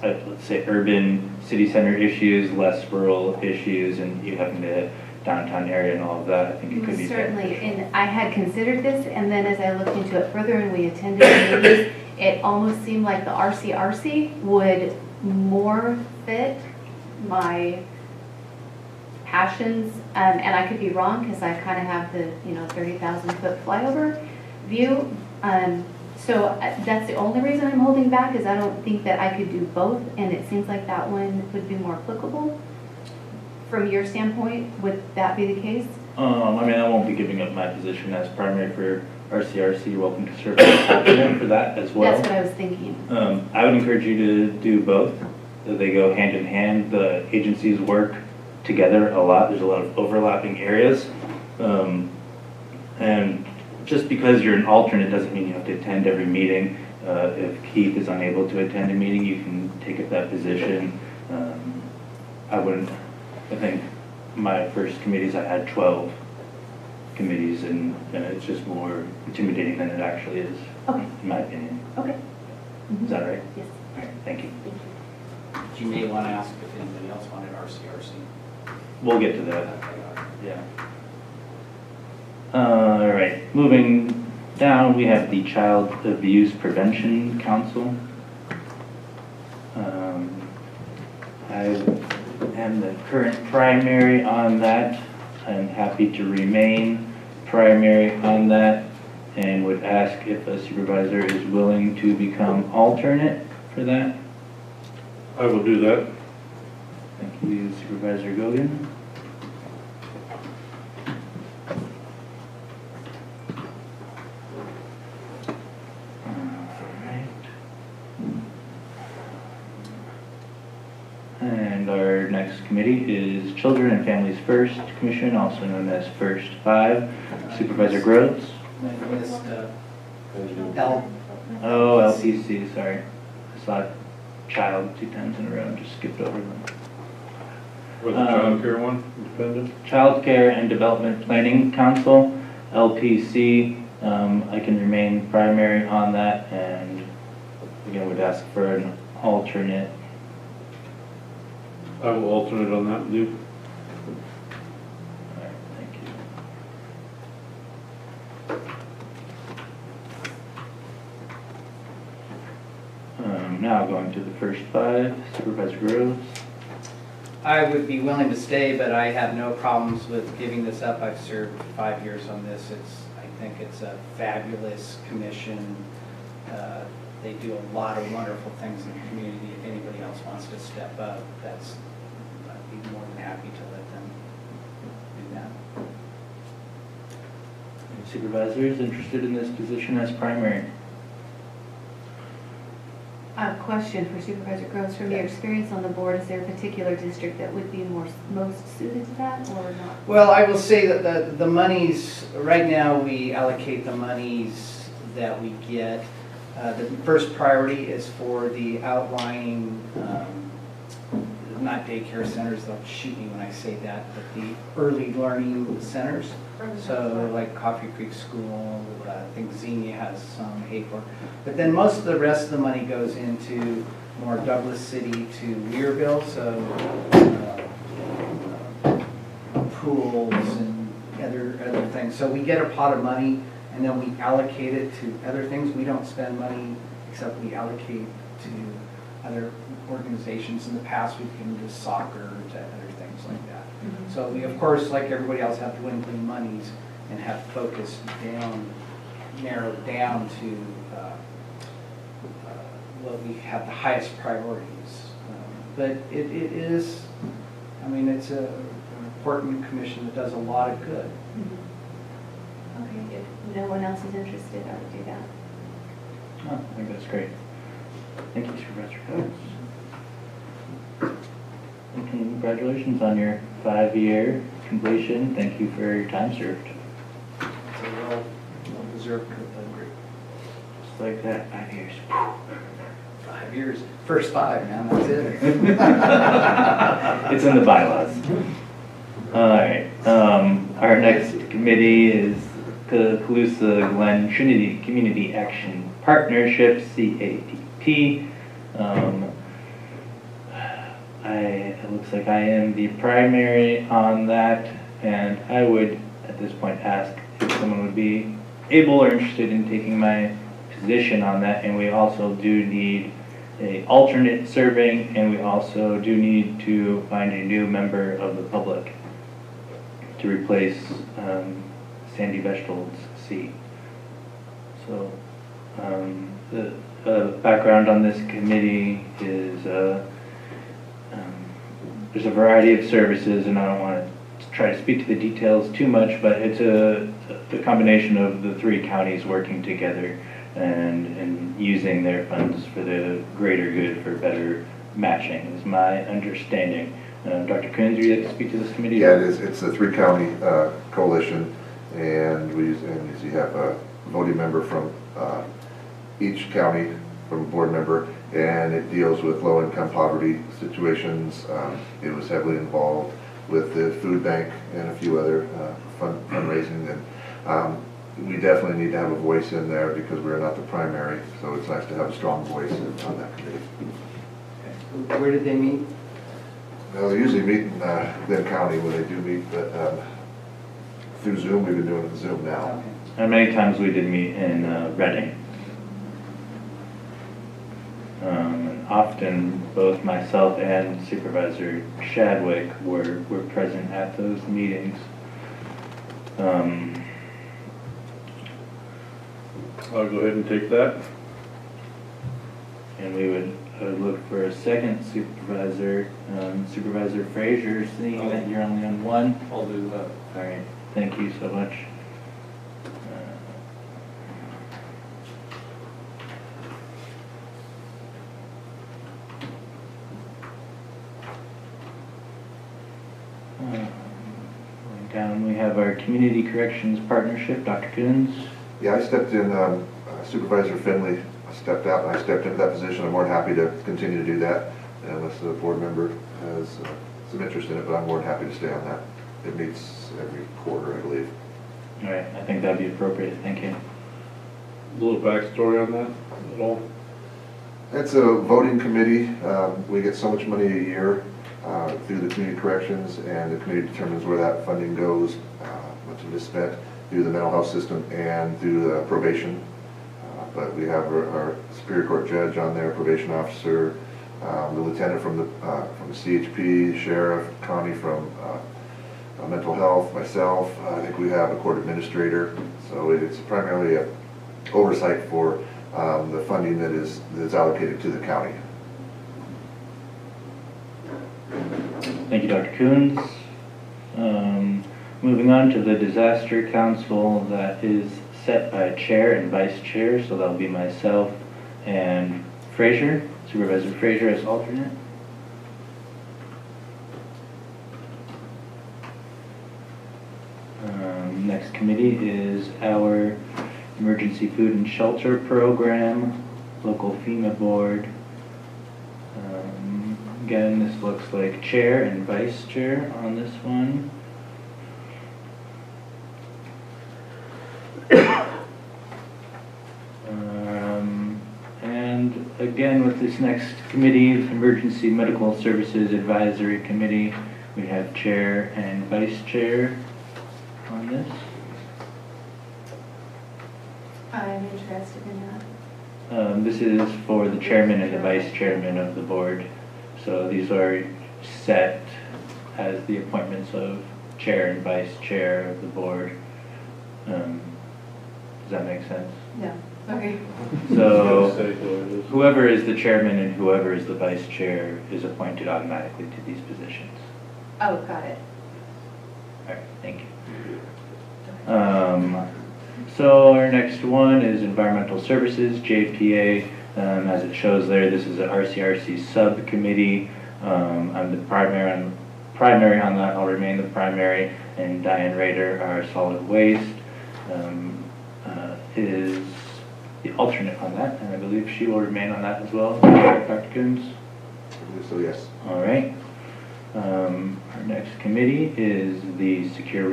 let's say, urban city center issues, less rural issues, and you happen to downtown area and all of that. I think it could be Certainly, beneficial. and I had considered this, and then as I looked into it further and we attended the meetings, it almost seemed like the RCRC would more fit my passions, and I could be wrong because I kind of have the 30,000-foot flyover view. So that's the only reason I'm holding back is I don't think that I could do both, and it seems like that one would be more applicable. From your standpoint, would that be the case? I mean, I won't be giving up my position as primary for RCRC. You're welcome to serve as alternate for that as well. That's what I was thinking. I would encourage you to do both. They go hand in hand. The agencies work together a lot. There's a lot of overlapping areas. And just because you're an alternate doesn't mean you have to attend every meeting. If Keith is unable to attend a meeting, you can take up that position. I think my first committees, I had 12 committees, and it's just more intimidating than it actually is, Okay. in my opinion. Okay. Is that right? Yes. All right, thank you. You may want to ask if anybody else wanted RCRC. We'll get to that. Yeah. All right, moving down, we have the Child Abuse Prevention Council. I am the current primary on that. I'm happy to remain primary on that and would ask if a supervisor is willing to become alternate for that. I will do that. Thank you, Supervisor Gogan. And our next committee is Children and Families First Commission, also known as First 5. Supervisor Groves. I missed Oh, LCC, sorry. saw child 2 times in a row and just skipped over them. Or the childcare one, independent? Child Care and Development Planning Council, LPC. I can remain primary on that, and again would ask for an alternate. I will alternate on that, Luke. All right, thank you. Now going to the first 5, Supervisor Groves. I would be willing to stay, but I have no problems with giving this up. I've served 5 years on this. I think it's a fabulous commission. They do a lot of wonderful things in the community. If anybody else wants to step up, I'd be more than happy to let them do that. Any supervisors interested in this position as primary? A question for Supervisor Groves. From your experience on the board, is there a particular district that would be most suited to that, or not? Well, I will say that the monies, right now we allocate the monies that we get. The first priority is for the outlying, not daycare centers, they'll shoot me when I say that, but the early learning centers. So like Coffee Creek School, I think Xenia has some, Hayfork. But then most of the rest of the money goes into more Douglas City to Learville, so pools and other things. So we get a pot of money and then we allocate it to other things. We don't spend money except we allocate to other organizations. In the past, we've given to soccer, to other things like that. Mm-hmm. So we, of course, like everybody else, have dwindling monies and have focused down, narrowed down to what we have the highest priorities. But it is, I mean, it's an important commission that does a lot of good. Mm-hmm. Okay, if no one else is interested, I would do that. Oh, I think that's great. Thank you, Supervisor Coates. And congratulations on your 5-year completion. Thank you for your time served. It's a well-deserved degree. Just like that, 5 years. 5 years. First 5, man, that's it. It's in the bylaws. All right. Our next committee is the Calusa Glen Trinity Community Action Partnership, CATP. It looks like I am the primary on that, and I would, at this point, ask if someone would be able or interested in taking my position on that. And we also do need an alternate serving, and we also do need to find a new member of the public to replace Sandy Bechtold's seat. So the background on this committee is there's a variety of services, and I don't want to try to speak to the details too much, but it's a combination of the 3 counties working together and using their funds for the greater good for better matching, is my understanding. Dr. Coons, would you like to speak to this committee? Yeah, it is. It's a 3-county coalition, and you have a voting member from each county, from a board member, and it deals with low-income poverty situations. It was heavily involved with the food bank and a few other fundraising, and we definitely need to have a voice in there because we're not the primary, so it's nice to have a strong voice on that committee. Okay. Where did they meet? Well, they usually meet in Glen County when they do meet, but through Zoom. We've been doing it Zoom now. Okay. And many times we did meet in Reading. And often both myself and Supervisor Shadwick were present at those meetings. I'll go ahead and take that. And we would look for a second supervisor. Supervisor Frazier, seeing that you're only on one. I'll do that. All right, thank you so much. Going down, we have our Community Corrections Partnership, Dr. Coons. Yeah, I stepped in, Supervisor Finley stepped out and I stepped into that position. I'm more than happy to continue to do that unless the board member has some interest in it, but I'm more than happy to stay on that. It meets every quarter, I believe. All right, I think that'd be appropriate, thank you. A little backstory on that at all? It's a voting committee. We get so much money a year through the community corrections, and the committee determines where that funding goes, much of it is spent through the mental health system and through the probation. But we have our Superior Court judge on there, probation officer, the lieutenant from the CHP, sheriff, Connie from mental health, myself. I think we have a court administrator. So it's primarily a oversight for the funding that's allocated to the county. Thank you, Dr. Coons. Moving on to the disaster council, that is set by chair and vice chair, so that'll be myself and Frazier, Supervisor Frazier as alternate. Next committee is our Emergency Food and Shelter Program, local FEMA board. Again, this looks like chair and vice chair on this one. And again, with this next committee, Emergency Medical Services Advisory Committee, we have chair and vice chair on this. I'm interested in that. This is for the chairman and the vice chairman of the board. So these are set as the appointments of chair and vice chair of the board. Does that make sense? Yeah, okay. So whoever is the chairman and whoever is the vice chair is appointed automatically to these positions. Oh, got it. All right, thank you. So our next one is Environmental Services, JPA. As it shows there, this is an RCRC subcommittee. I'm the primary on that. I'll remain the primary, and Diane Rader, our solid waste, is the alternate on that, and I believe she will remain on that as well. Dr. Coons? I believe so, yes. All right. Our next committee is the Secure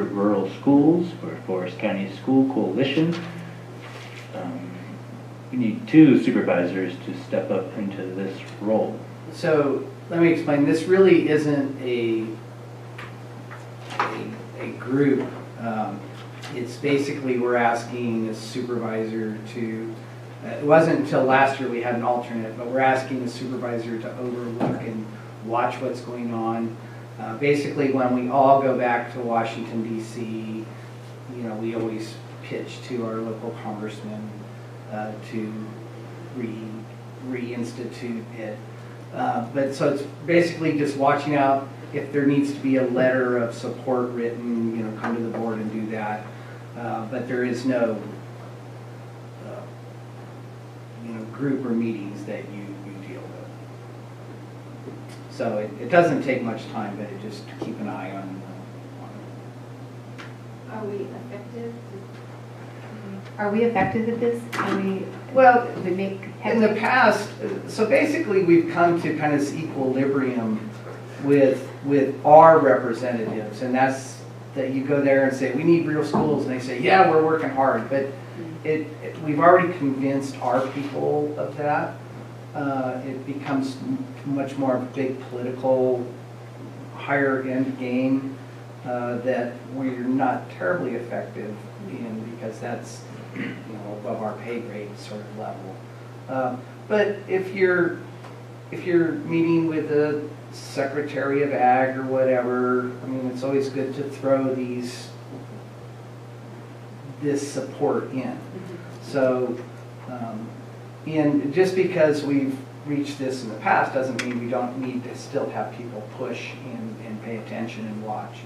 Rural Schools, or Forest County School Coalition. We need 2 supervisors to step up into this role. So let me explain. This really isn't a group. It's basically we're asking a supervisor to, it wasn't until last year we had an alternate, but we're asking the supervisor to overlook and watch what's going on. Basically, when we all go back to Washington, D.C., you know, we always pitch to our local congressman to reinstitute it. But so it's basically just watching out if there needs to be a letter of support written, you know, come to the board and do that. But there is no, you know, group or meetings that you deal with. So it doesn't take much time, but it just keep an eye on it. Are we effective? Are we effective at this? Are we, well, we make in the past, so basically we've come to kind of this equilibrium with our representatives, and that's that you go there and say, we need real schools, and they say, yeah, we're working hard, but we've already convinced our people of that. It becomes much more of a big political, higher end game that we're not terribly effective in, because that's, you know, above our pay grade sort of level. But if you're meeting with the Secretary of Ag or whatever, I mean, it's always good to throw this support in. So, and just because we've reached this in the past doesn't mean we don't need to still have people push and pay attention and watch.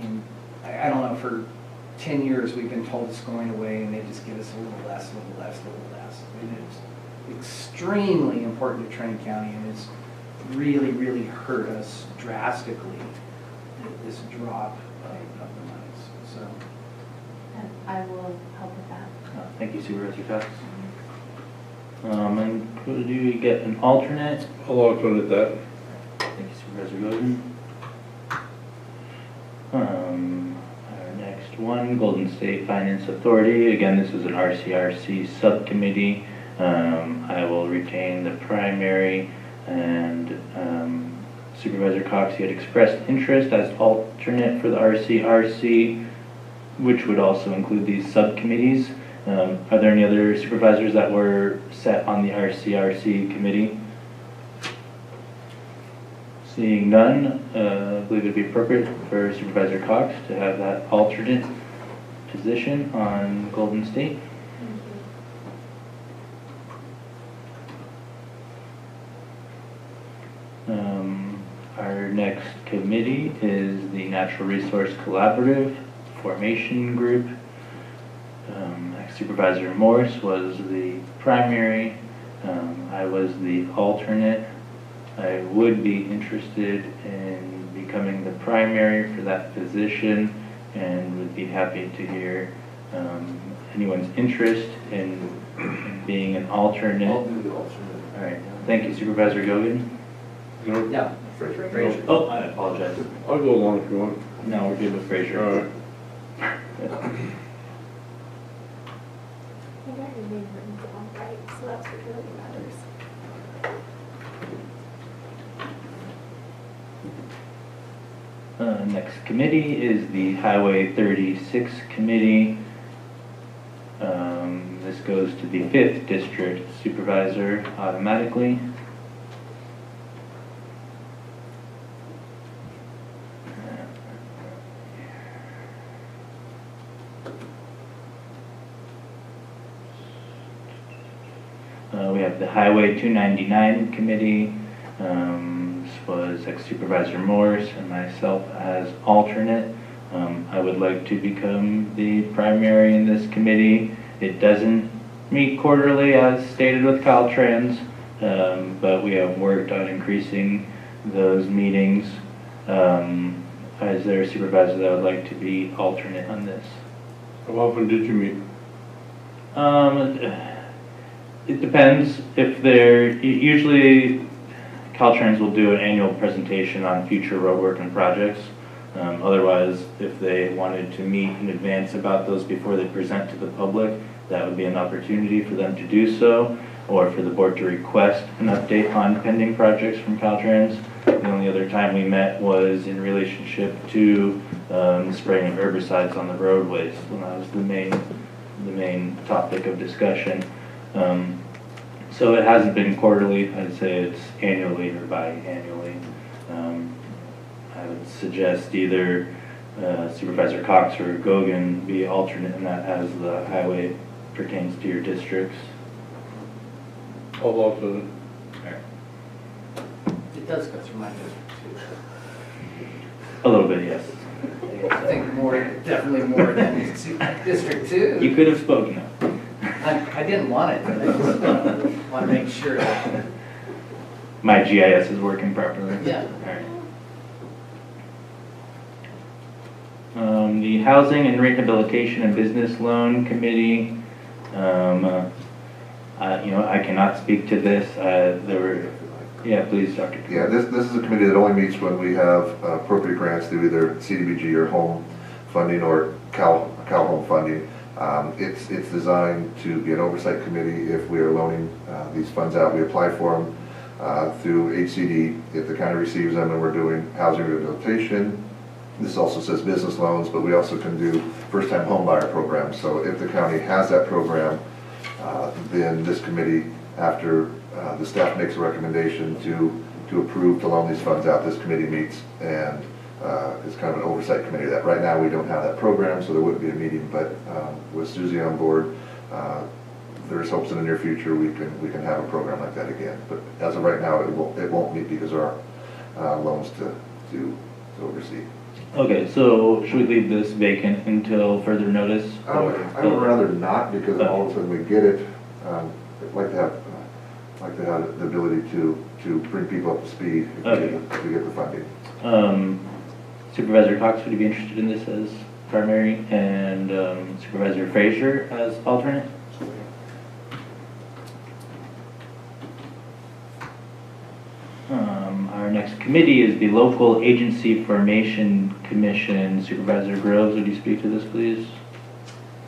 And I don't know, for 10 years we've been told it's going away, and they just give us a little less, a little less, a little less. And it's extremely important to Trinity County, and it's really, really hurt us drastically, this drop of the monies. So And I will help with that. Thank you, Supervisor Cox. And could you get an alternate? I'll alternate that. Thank you, Supervisor Godin. Our next one, Golden State Finance Authority. Again, this is an RCRC subcommittee. I will retain the primary, and Supervisor Cox, you had expressed interest as alternate for the RCRC, which would also include these subcommittees. Are there any other supervisors that were set on the RCRC committee? Seeing none, I believe it would be appropriate for Supervisor Cox to have that alternate position on Golden State. Our next committee is the Natural Resource Collaborative Formation Group. Supervisor Morris was the primary. I was the alternate. I would be interested in becoming the primary for that position and would be happy to hear anyone's interest in being an alternate. I'll do the alternate. All right. Thank you, Supervisor Gogan. No, No, Frazier. Oh, I apologize. I'll go along if you want. No, we're good with Frazier. All right. I got your name written down right, so that's what really matters. Next committee is the Highway 36 Committee. This goes to the 5th District Supervisor automatically. We have the Highway 299 Committee. This was ex-Supervisor Morris and myself as alternate. I would like to become the primary in this committee. It doesn't meet quarterly as stated with Caltrans, but we have worked on increasing those meetings. Is there a supervisor that would like to be alternate on this? How often did you meet? It depends. If they're, usually Caltrans will do an annual presentation on future roadwork and projects. Otherwise, if they wanted to meet in advance about those before they present to the public, that would be an opportunity for them to do so, or for the board to request an update on pending projects from Caltrans. The only other time we met was in relationship to the spraying of herbicides on the roadways, when that was the main topic of discussion. So it hasn't been quarterly. I'd say it's annually or biannually. I would suggest either Supervisor Cox or Gogan be alternate in that as the highway pertains to your districts. I'll alternate. It does go through my district too. A little bit, yes. I think more, definitely more than District 2. You could have spoken up. I didn't want it, but I just want to make sure that, My GIS is working properly. yeah. All right. The Housing and Rehabilitation and Business Loan Committee, I cannot speak to this. Yeah, please, Dr. Yeah, this is a committee that only meets when we have appropriate grants through either CDBG or home funding or Cal Home funding. It's designed to be an oversight committee. If we are loaning these funds out, we apply for them through HCD. If the county receives them and we're doing housing rehabilitation, this also says business loans, but we also can do first-time home buyer programs. So if the county has that program, then this committee, after the staff makes a recommendation to approve to loan these funds out, this committee meets and it's kind of an oversight committee. That right now we don't have that program, so there wouldn't be a meeting. But with Susie on board, there's hopes in the near future we can have a program like that again. But as of right now, it won't meet because there are loans to oversee. Okay, so should we leave this vacant until further notice? I would rather not, because all of a sudden we get it. I'd like to have the ability to bring people up to speed if we get the funding. Supervisor Cox, would you be interested in this as primary, and Supervisor Frazier as alternate. Our next committee is the Local Agency Formation Commission. Supervisor Groves, would you speak to this, please?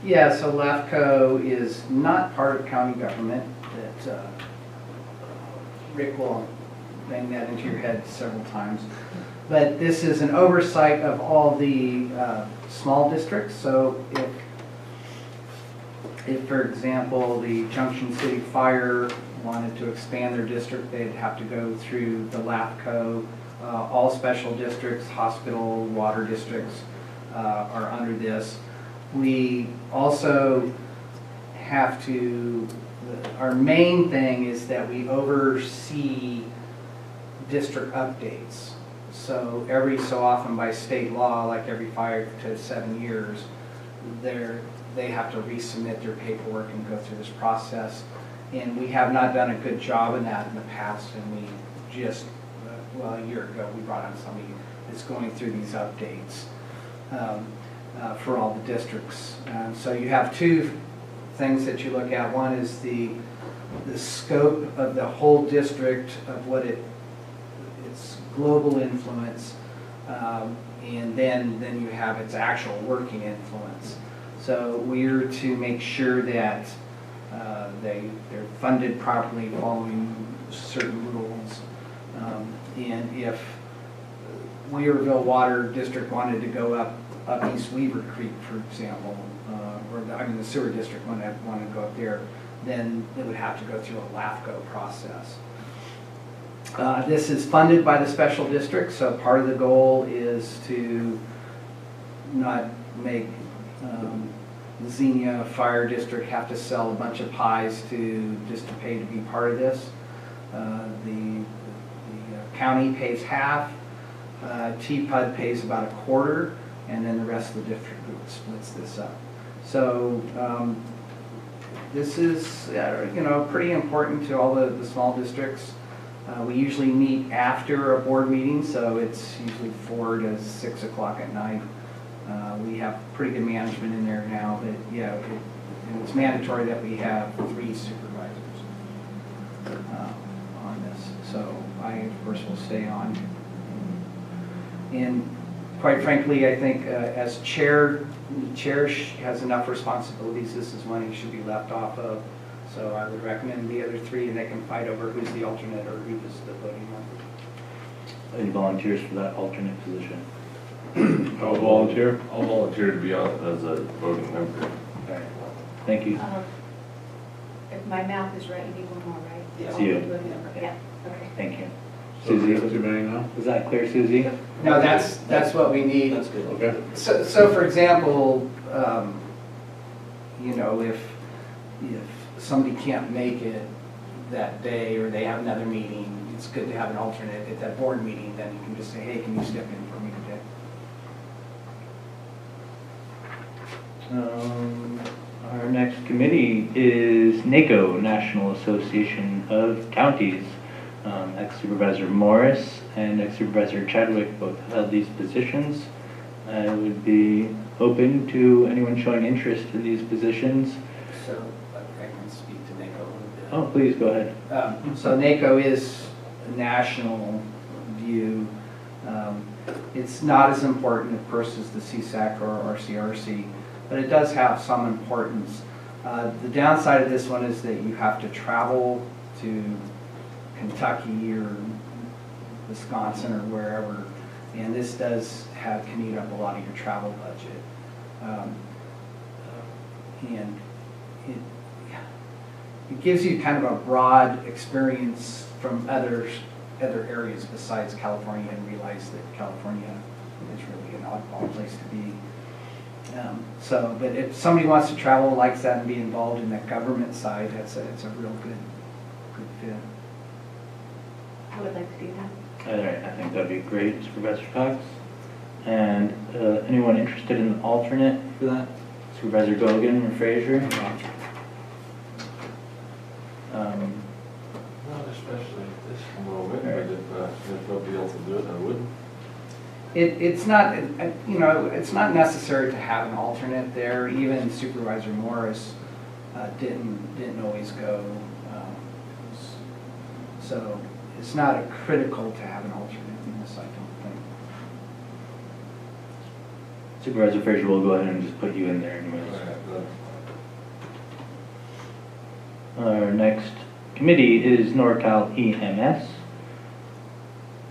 Yeah, so LAFCO is not part of county government. That Rick will bang that into your head several times. But this is an oversight of all the small districts. So if, for example, the Junction City Fire wanted to expand their district, they'd have to go through the LAFCO. All special districts, hospital, water districts are under this. We also have to, our main thing is that we oversee district updates. So every so often by state law, like every 5 to 7 years, they have to resubmit their paperwork and go through this process. And we have not done a good job in that in the past, and we just, well, a year ago, we brought on somebody that's going through these updates for all the districts. So you have two things that you look at. One is the scope of the whole district, of what its global influence, and then you have its actual working influence. So we're to make sure that they're funded properly, following certain rules. And if Weaverville Water District wanted to go up East Weaver Creek, for example, or the sewer district wanted to go up there, then it would have to go through a LAFCO process. This is funded by the special district, so part of the goal is to not make the Xenia Fire District have to sell a bunch of pies just to pay to be part of this. The county pays half, TPUD pays about a quarter, and then the rest of the district group splits this up. So this is pretty important to all the small districts. We usually meet after a board meeting, so it's usually 4 to 6 o'clock at night. We have pretty good management in there now, but yeah, it's mandatory that we have 3 supervisors on this. So I, of course, will stay on. And quite frankly, I think as chair has enough responsibilities. This is one he should be left off of. So I would recommend the other 3, and they can fight over who's the alternate or who is the voting member. Any volunteers for that alternate position? I'll volunteer. I'll volunteer to be on as a voting member. All right. Thank you. If my math is right, you need one more, right? It's you. Yeah, okay. Thank you. So Susie, too many now? is that clear, Susie? No, that's what we need. That's good. Okay. So for example, if somebody can't make it that day, or they have another meeting, it's good to have an alternate at that board meeting. Then you can just say, hey, can you step in for me today? Our next committee is NACO, National Association of Counties. Ex-Supervisor Morris and ex-Supervisor Chadwick both held these positions. I would be open to anyone showing interest in these positions. So I can speak to NACO a little bit. Oh, please go ahead. So NACO is a national view. It's not as important, of course, as the CSAC or RCRC, but it does have some importance. The downside of this one is that you have to travel to Kentucky or Wisconsin or wherever, and this can eat up a lot of your travel budget. And it gives you kind of a broad experience from other areas besides California, and realize that California is really an oddball place to be. But if somebody wants to travel, likes that, and be involved in that government side, it's a real good fit. I would like to do that. All right, I think that'd be great, Supervisor Cox. And anyone interested in the alternate for that? Supervisor Gogan or Frazier? Not especially this one, but if nobody else will do it, I would. It's not, you know, it's not necessary to have an alternate there. Even Supervisor Morris didn't always go. So it's not critical to have an alternate in this, I don't think. Supervisor Frazier will go ahead and just put you in there anyways. Our next committee is NorCal EMS.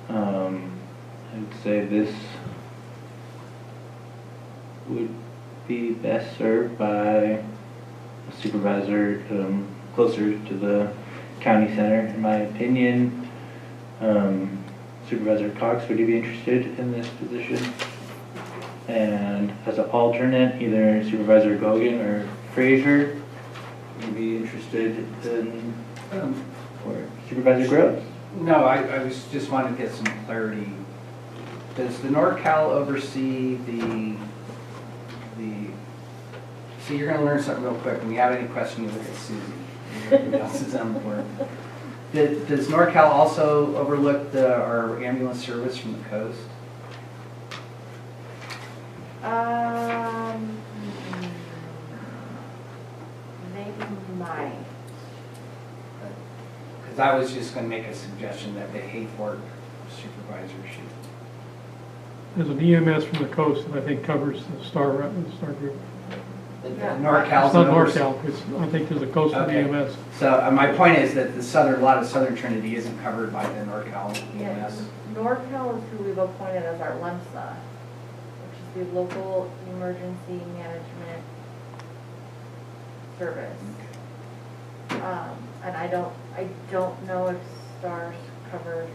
I would say this would be best served by a supervisor closer to the county center, in my opinion. Supervisor Cox, would you be interested in this position? And as an alternate, either Supervisor Gogan or Frazier, would you be interested in, or Supervisor Groves? No, I was just wanting to get some clarity. Does the NorCal oversee see, you're gonna learn something real quick. When you have any question, you look at Susie. Everybody else is on board. Does NorCal also overlook our ambulance service from the coast? They might. Because I was just gonna make a suggestion that the Hayfork supervisor should. There's an EMS from the coast that I think covers the Star Group. NorCal's It's not NorCal, I think there's a coastal Okay. EMS. So my point is that a lot of Southern Trinity isn't covered by the NorCal Yes, EMS. NorCal is who we've appointed as our LEMSA, which is the Local Emergency Management Service. And I don't know if STARS covers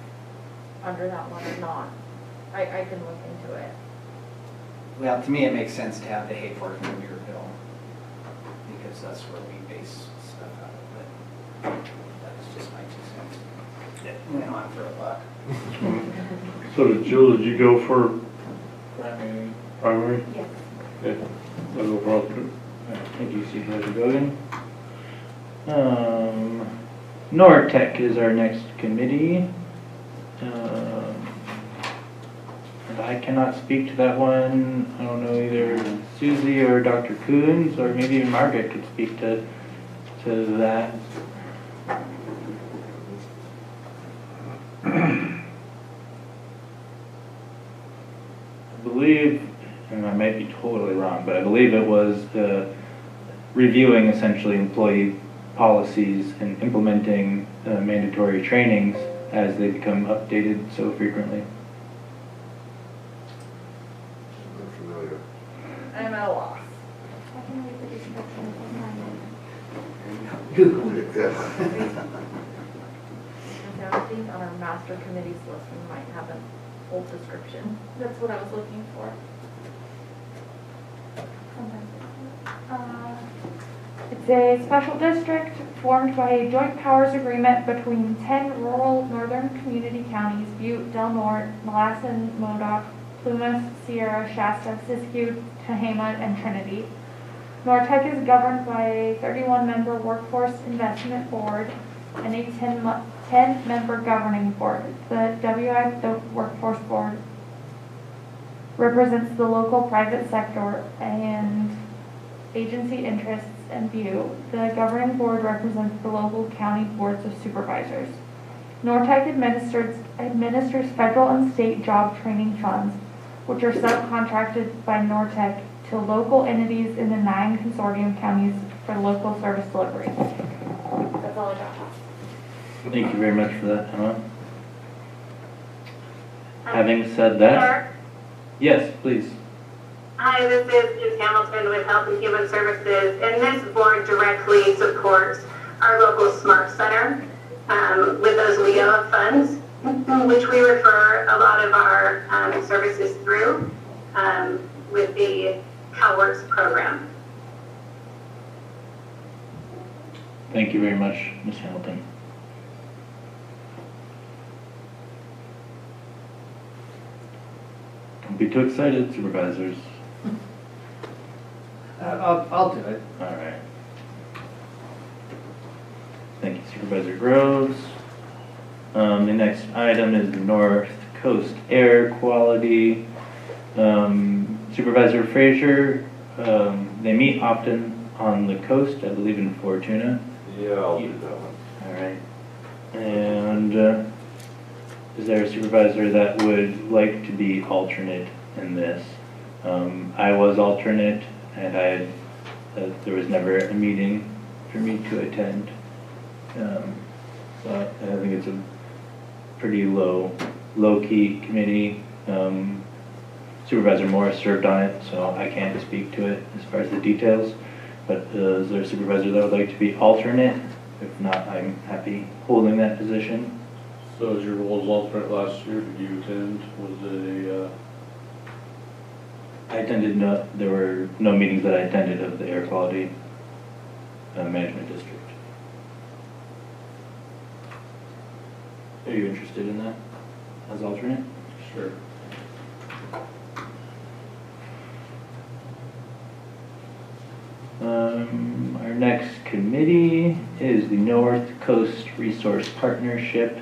under that one or not. I can look into it. Well, to me, it makes sense to have the Hayfork in Weaverville, because that's where we base stuff out of, but that's just my 2 cents. It went on for a buck. So Jill, did you go for Primary. primary? Yes. Okay, I'll go for alternate. Thank you, Supervisor Gogan. NORTEC is our next committee. And I cannot speak to that one. I don't know, either Susie or Dr. Coons, or maybe even Margaret could speak to that. I believe, and I might be totally wrong, but I believe it was reviewing essentially employee policies and implementing mandatory trainings as they become updated so frequently. I'm familiar. I'm at a loss. I can read the description online. And I think on our master committees list, we might have an old description. That's what I was looking for. It's a special district formed by a joint powers agreement between 10 rural northern community counties: Butte, Del Norte, Molassen, Modoc, Plumas, Sierra, Shasta, Siskiyou, Tehama, and Trinity. NORTEC is governed by a 31-member workforce investment board and a 10-member governing board. The the workforce board, represents the local private sector and agency interests and Butte. The governing board represents the local county boards of supervisors. NORTEC administers federal and state job training funds, which are subcontracted by NORTEC to local entities in the 9 consortium counties for local service delivery. That's all I got. Thank you very much for that, Emma. Having said that, yes, please. Hi, this is Liz Hamilton with Health and Human Services, and this board directly supports our local SMART Center with those LEO funds, which we refer a lot of our services through with the CalWorks program. Thank you very much, Ms. Hamilton. Don't be too excited, supervisors. I'll do it. All right. Thank you, Supervisor Groves. The next item is North Coast Air Quality. Supervisor Frazier, they meet often on the coast, I believe in Fortuna. Yeah, I'll do that one. All right. And is there a supervisor that would like to be alternate in this? I was alternate, and there was never a meeting for me to attend. But I think it's a pretty low-key committee. Supervisor Morris served on it, so I can't speak to it as far as the details. But is there a supervisor that would like to be alternate? If not, I'm happy holding that position. So as your role as alternate last year, did you attend? Was it I attended there were no meetings that I attended of the Air Quality Management District. Are you interested in that as alternate? Sure. Our next committee is the North Coast Resource Partnership.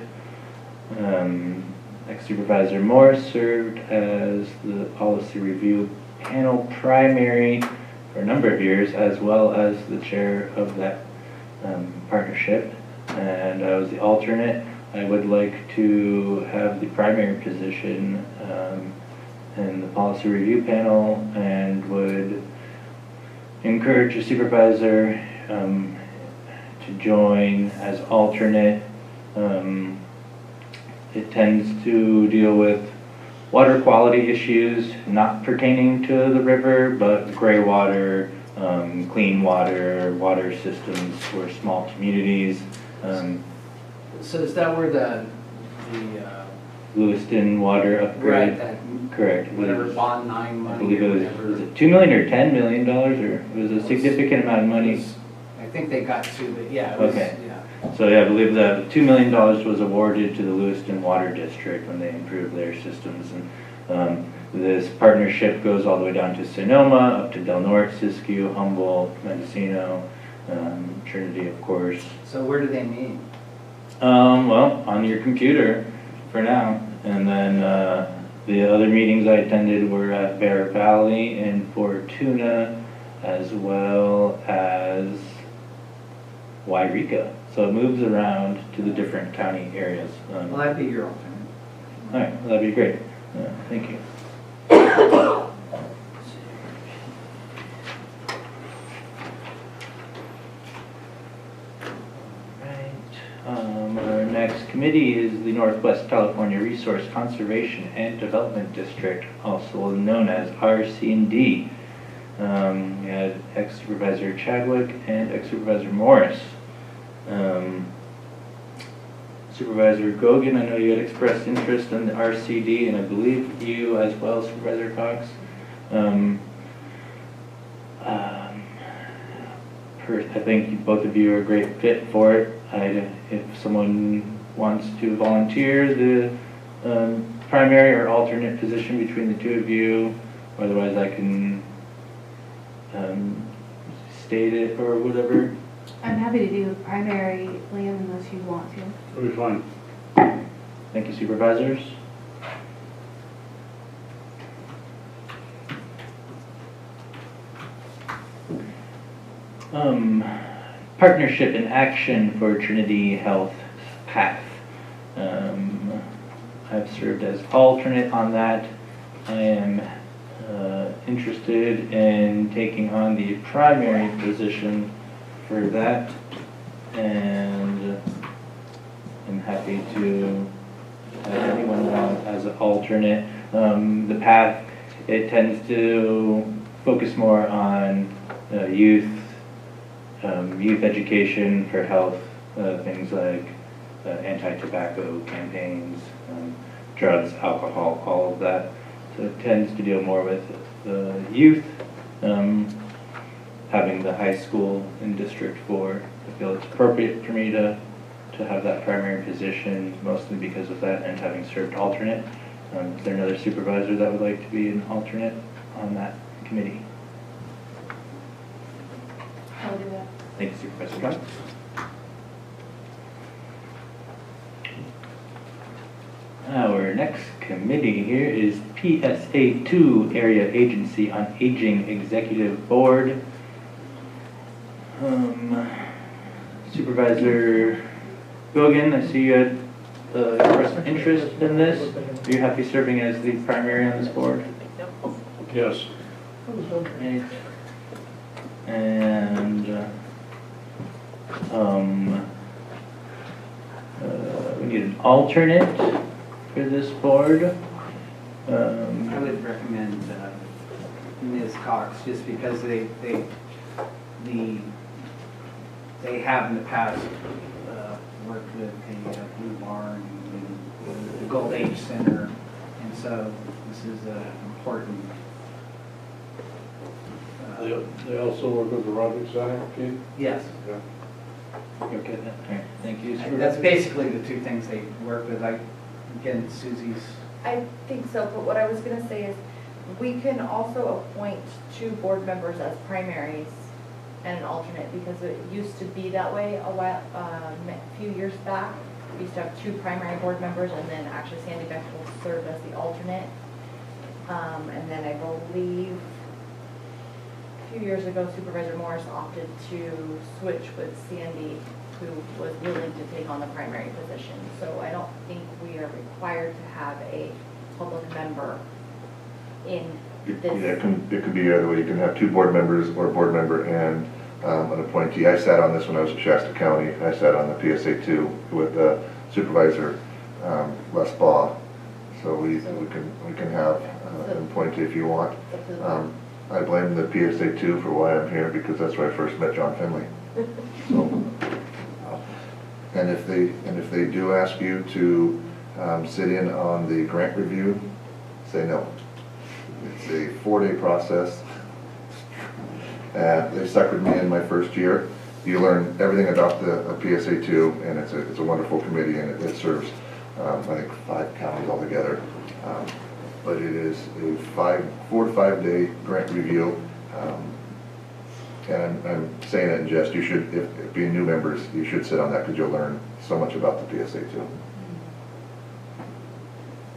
Ex-Supervisor Morris served as the Policy Review Panel Primary for a number of years, as well as the chair of that partnership. And I was the alternate. I would like to have the primary position in the Policy Review Panel, and would encourage a supervisor to join as alternate. It tends to deal with water quality issues not pertaining to the river, but gray water, clean water, water systems for small communities. So is that where the Lewiston water upgrade? right, that Correct. whatever bond 9 I money believe or it whatever? was it $2 million or $10 million, or it was a significant amount of money. I think they got to, but yeah, it was, Okay. yeah. So yeah, I believe that $2 million was awarded to the Lewiston Water District when they improved their systems. And this partnership goes all the way down to Sonoma, up to Del Norte, Siskiyou, Humboldt, Mendocino, Trinity, of course. So where do they meet? Well, on your computer for now. And then the other meetings I attended were at Bear Valley and Fortuna, as well as Wairika. So it moves around to the different county areas. Well, that'd be your alternate. All right, well, that'd be great. Thank you. Our next committee is the Northwest California Resource Conservation and Development District, also known as RC&D. We had ex-Supervisor Chadwick and ex-Supervisor Morris. Supervisor Gogan, I know you had expressed interest in the RCD, and I believe you as well, Supervisor Cox. I think both of you are a great fit for it. If someone wants to volunteer the primary or alternate position between the two of you, otherwise I can state it or whatever. I'm happy to do primary, Liam, unless you want to. It'll be fine. Thank you, supervisors. Partnership in Action for Trinity Health Path. I've served as alternate on that. I am interested in taking on the primary position for that, and I'm happy to have anyone on as an alternate. The path, it tends to focus more on youth education for health, things like anti-tobacco campaigns, drugs, alcohol, all of that. So it tends to deal more with the youth. Having the high school in District 4, I feel it's appropriate for me to have that primary position, mostly because of that, and having served alternate. Is there another supervisor that would like to be an alternate on that committee? I'll do that. Thank you, Supervisor Cox. Our next committee here is PSA2 Area Agency on Aging Executive Board. Supervisor Gogan, I see you had expressed interest in this. Are you happy serving as the primary on this board? Yes. Right. And we need an alternate for this board. I would recommend Ms. Cox, just because they have in the past worked with the Blue Barn and the Gold Age Center, and so this is important. They also work with the Roderick Center, Keith? Yes. Yeah. Okay, all right, thank you. That's basically the two things they work with. Again, Susie's. I think so, but what I was gonna say is, we can also appoint 2 board members as primaries and an alternate, because it used to be that way a few years back. We used to have 2 primary board members, and then actually Sandy Bechtel served as the alternate. And then I believe a few years ago, Supervisor Morris opted to switch with Sandy, who was willing to take on the primary position. So I don't think we are required to have a public member in this. Yeah, it could be either way. You can have 2 board members or a board member and an appointee. I sat on this when I was at Shasta County. I sat on the PSA2 with Supervisor Les Baugh. So we can have an appointee if you want. I blame the PSA2 for why I'm here, because that's where I first met John Finley. So, and if they do ask you to sit in on the grant review, say no. It's a 4-day process. They suckered me in my first year. You learn everything about the PSA2, and it's a wonderful committee, and it serves I think 5 counties altogether. But it is a 4 to 5 day grant review. And I'm saying it in jest. You should, if being new members, you should sit on that, because you'll learn so much about the PSA2.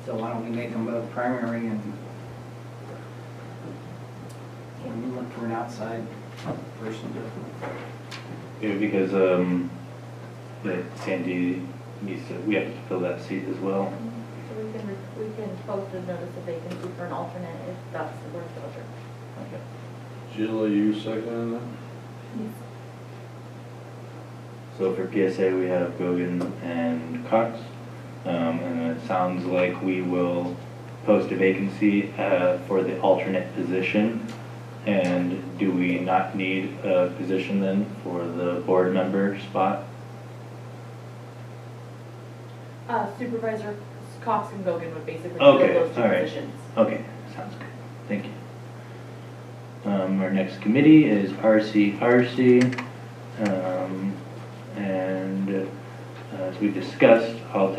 So why don't we make them both primary and look for an outside person to. Yeah, because Sandy needs to, we have to fill that seat as well. So we can post a notice of vacancy for an alternate if that's the board's pleasure. Okay. Jill, are you second that? Yes. So for PSA, we have Gogan and Cox. And it sounds like we will post a vacancy for the alternate position. And do we not need a position then for the board member spot? Supervisor Cox and Gogan would basically Okay, fill those 2 all right. positions. Okay, sounds good. Thank you. Our next committee is RCRC. And as we discussed, I'll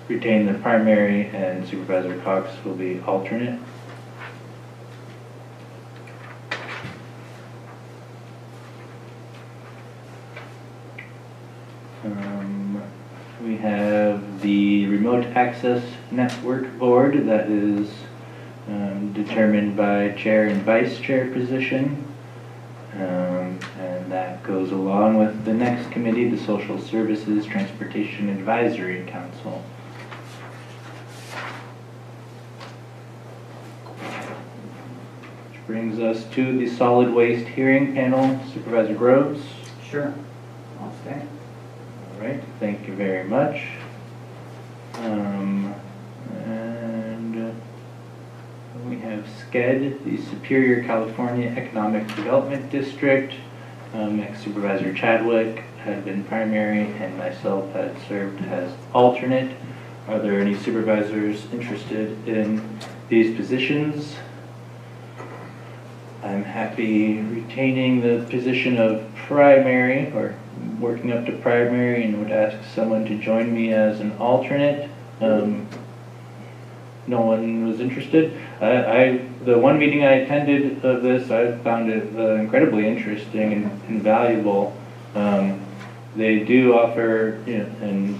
retain the primary, and Supervisor Cox will be alternate. We have the Remote Access Network Board that is determined by chair and vice chair position. And that goes along with the next committee, the Social Services Transportation Advisory Council. Which brings us to the Solid Waste Hearing Panel. Supervisor Groves? Sure, I'll stay. All right, thank you very much. And we have SCED, the Superior California Economic Development District. Ex-Supervisor Chadwick had been primary, and myself had served as alternate. Are there any supervisors interested in these positions? I'm happy retaining the position of primary, or working up to primary, and would ask someone to join me as an alternate. No one was interested. The one meeting I attended of this, I found it incredibly interesting and valuable. They do offer, and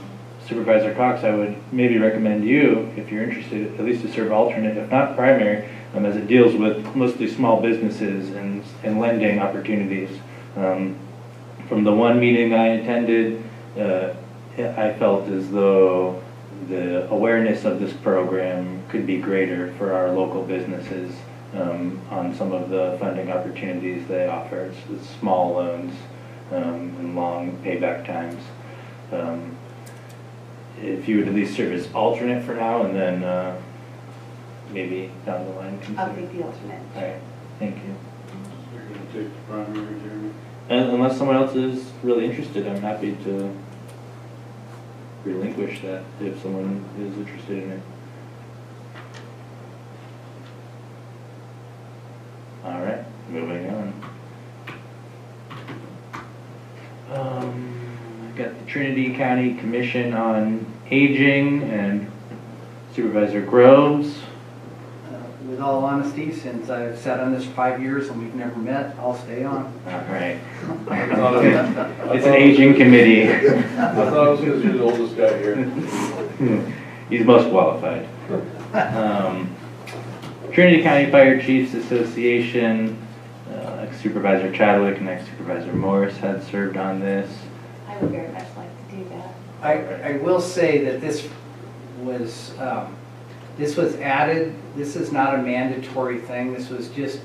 Supervisor Cox, I would maybe recommend you, if you're interested, at least to serve alternate, if not primary, as it deals with mostly small businesses and lending opportunities. From the one meeting I attended, I felt as though the awareness of this program could be greater for our local businesses on some of the funding opportunities they offer. It's small loans and long payback times. If you would at least serve as alternate for now, and then maybe down the line consider. I'll take the alternate. All right, thank you. You're going to take the primary, Jeremy? And unless someone else is really interested, I'm happy to relinquish that if someone is interested in it. All right, moving on. I've got the Trinity County Commission on Aging and Supervisor Groves. With all honesty, since I've sat on this for 5 years and we've never met, I'll stay on. All right. It's an aging committee. I thought it was because you're the oldest guy here. He's most qualified. Trinity County Fire Chiefs Association, ex-Supervisor Chadwick and ex-Supervisor Morris had served on this. I would very much like to do that. I will say that this was added. This is not a mandatory thing. This was just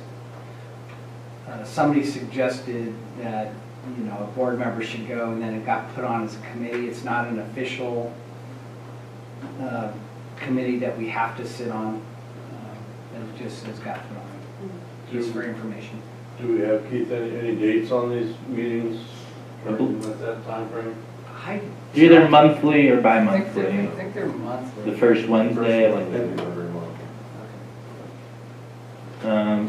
somebody suggested that a board member should go, and then it got put on as a committee. It's not an official committee that we have to sit on. It just has got put on. Just for information. Do we have, Keith, any dates on these meetings with that time frame? Either monthly or bi-monthly. I think they're monthly. The first Wednesday. Every month.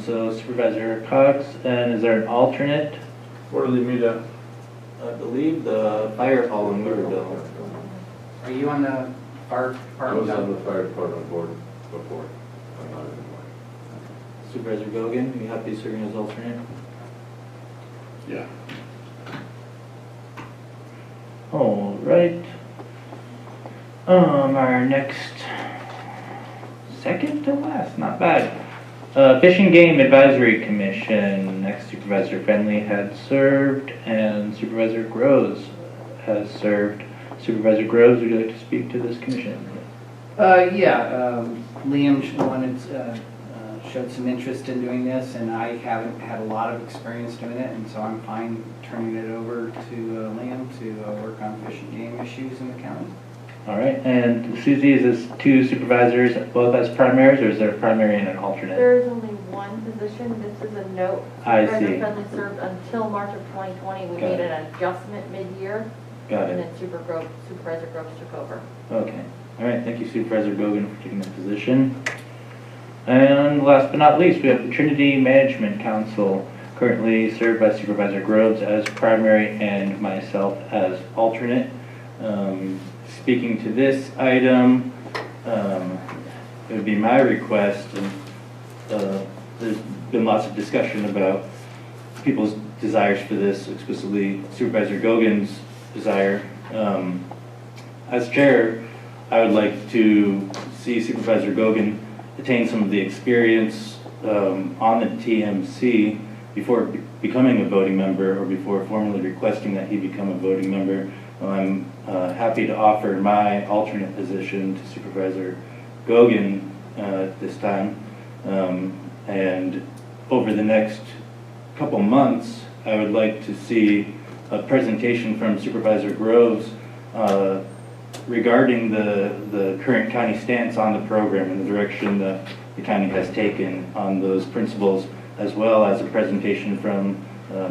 So Supervisor Cox, and is there an alternate? Where do they meet at? I believe the fire hall in Weaverville. Are you on the fire I was department? on the fire department board before. I'm not anymore. Supervisor Gogan, are you happy serving as alternate? Yeah. All right. Our next, second to last, not bad. Fish and Game Advisory Commission, next Supervisor Fenley had served and Supervisor Groves has served. Supervisor Groves, would you like to speak to this commission? Liam showed some interest in doing this, and I haven't had a lot of experience doing it, and so I'm fine turning it over to Liam to work on fish and game issues in the county. All right, and Susie, is this two supervisors both as primaries, or is there a primary and an alternate? There's only one position. This is a note. I Supervisor see. Fenley served until March of 2020. We Got made it. an adjustment mid-year. Got And it. then Supervisor Groves took over. Okay. All right, thank you Supervisor Gogan for taking that position. And last but not least, we have the Trinity Management Council, currently served by Supervisor Groves as primary and myself as alternate. Speaking to this item, it would be my request, and there's been lots of discussion about people's desires for this, explicitly Supervisor Gogan's desire. As chair, I would like to see Supervisor Gogan attain some of the experience on the TMC before becoming a voting member or before formally requesting that he become a voting member. I'm happy to offer my alternate position to Supervisor Gogan at this time. And over the next couple months, I would like to see a presentation from Supervisor Groves regarding the current county stance on the program and the direction that the county has taken on those principles, as well as a presentation from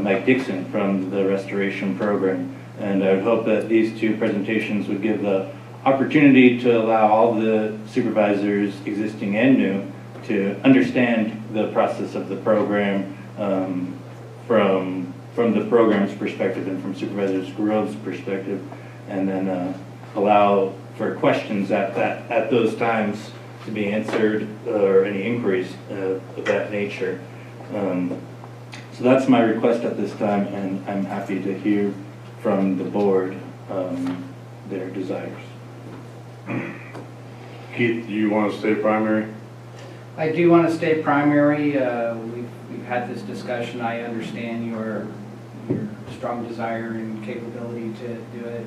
Mike Dixon from the restoration program. And I would hope that these two presentations would give the opportunity to allow all the supervisors, existing and new, to understand the process of the program from the program's perspective and from Supervisor Groves' perspective, and then allow for questions at those times to be answered, or any inquiries of that nature. So that's my request at this time, and I'm happy to hear from the board their desires. Keith, do you want to stay primary? I do want to stay primary. We've had this discussion. I understand your strong desire and capability to do it.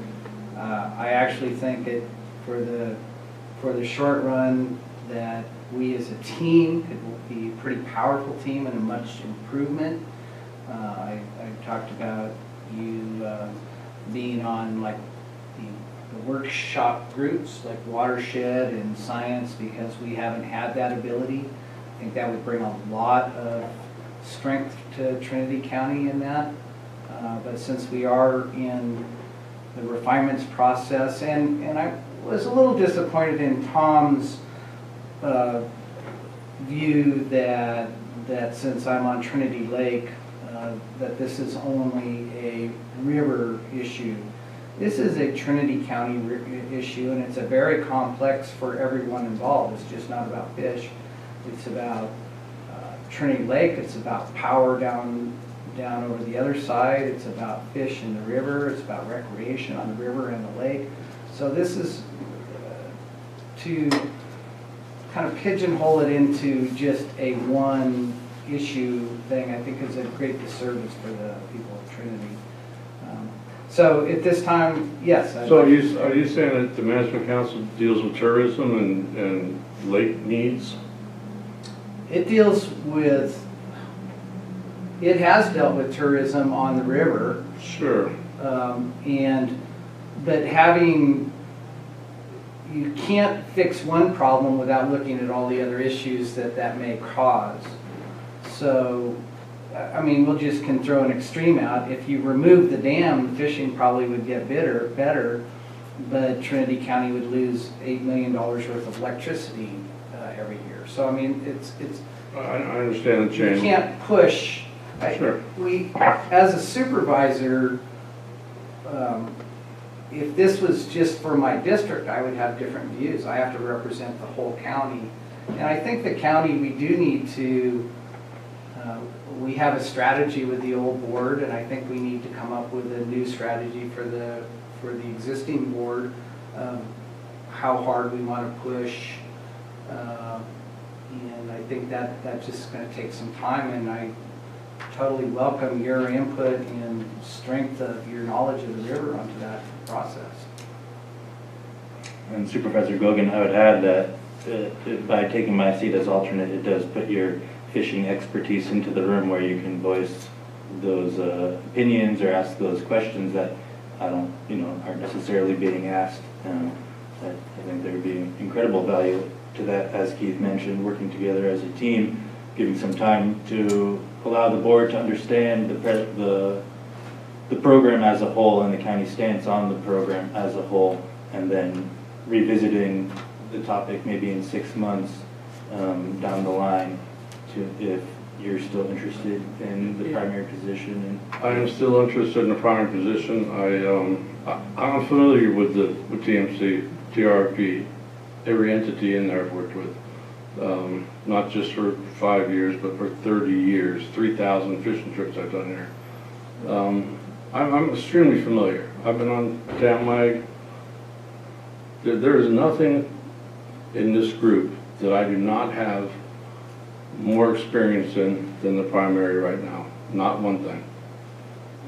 I actually think that for the short run, that we as a team could be a pretty powerful team and a much improvement. I talked about you being on like the workshop groups like watershed and science, because we haven't had that ability. I think that would bring a lot of strength to Trinity County in that. But since we are in the refinements process, and I was a little disappointed in Tom's view that since I'm on Trinity Lake, that this is only a river issue. This is a Trinity County issue, and it's a very complex for everyone involved. It's just not about fish. It's about Trinity Lake. It's about power down over the other side. It's about fish in the river. It's about recreation on the river and the lake. So this is to kind of pigeonhole it into just a one issue thing, I think is a great disservice for the people of Trinity. So at this time, yes. So are you saying that the Management Council deals with tourism and lake needs? It deals with, it has dealt with tourism on the river. Sure. But you can't fix one problem without looking at all the other issues that may cause. So, I mean, can throw an extreme out. If you remove the dam, fishing probably would get better, but Trinity County would lose $8 million worth of electricity every year. So, I mean, it's. I understand the change. You can't push. Sure. As a supervisor, if this was just for my district, I would have different views. I have to represent the whole county. And I think the county, we do need to, we have a strategy with the old board, and I think we need to come up with a new strategy for the existing board, how hard we want to push. And I think that's just going to take some time, and I totally welcome your input and strength of your knowledge of the river onto that process. And Supervisor Gogan, I would add that by taking my seat as alternate, it does put your fishing expertise into the room where you can voice those opinions or ask those questions that aren't necessarily being asked. I think there would be incredible value to that, as Keith mentioned, working together as a team, giving some time to allow the board to understand the program as a whole and the county stance on the program as a whole, and then revisiting the topic maybe in 6 months down the line if you're still interested in the primary position. I am still interested in the primary position. I'm familiar with TMC, TRP, every entity in there I've worked with. Not just for 5 years, but for 30 years, 3,000 fishing trips I've done there. I'm extremely familiar. I've been on Tamlag. There is nothing in this group that I do not have more experience in than the primary right now. Not one thing.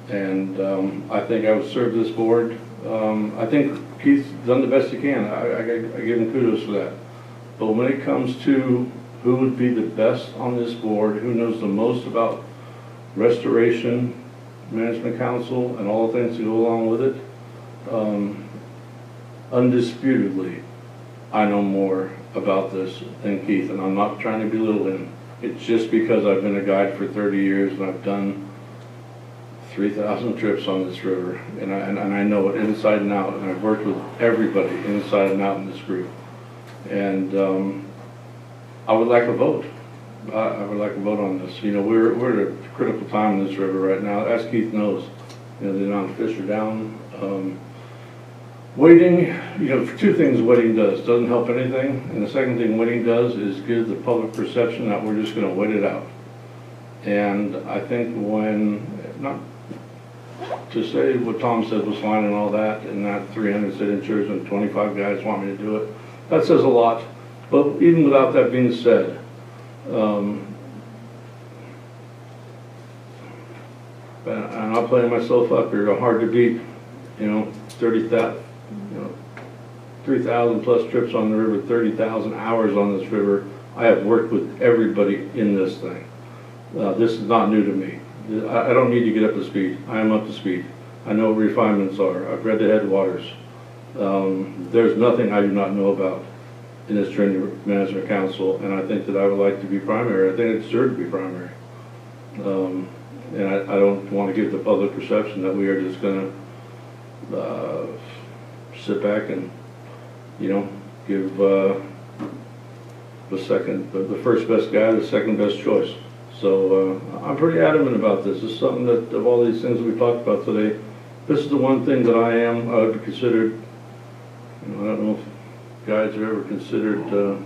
And I think I would serve this board. I think Keith's done the best he can. I give him kudos for that. But when it comes to who would be the best on this board, who knows the most about restoration, management council, and all the things that go along with it, undisputedly, I know more about this than Keith, and I'm not trying to belittle him. It's just because I've been a guide for 30 years and I've done 3,000 trips on this river, and I know it inside and out, and I've worked with everybody inside and out in this group. And I would like a vote. I would like a vote on this. We're at a critical time in this river right now. As Keith knows, the amount of fish are down. Waiting, for two things waiting does. Doesn't help anything. And the second thing waiting does is give the public perception that we're just going to wait it out. And I think to say what Tom said was fine and all that, and not 300 signatures and 25 guys want me to do it, that says a lot. But even without that being said, I'm not playing myself up here, I'm hard to beat, 30,000, 3,000 plus trips on the river, 30,000 hours on this river. I have worked with everybody in this thing. This is not new to me. I don't need to get up to speed. I am up to speed. I know what refinements are. I've read the headwaters. There's nothing I do not know about in this Trinity Management Council, and I think that I would like to be primary. I think it deserves to be primary. And I don't want to give the public perception that we are just going to sit back and, give the first best guy the second best choice. So I'm pretty adamant about this. This is something that, of all these things we talked about today, this is the one thing that I would be considered, I don't know if guys are ever considered the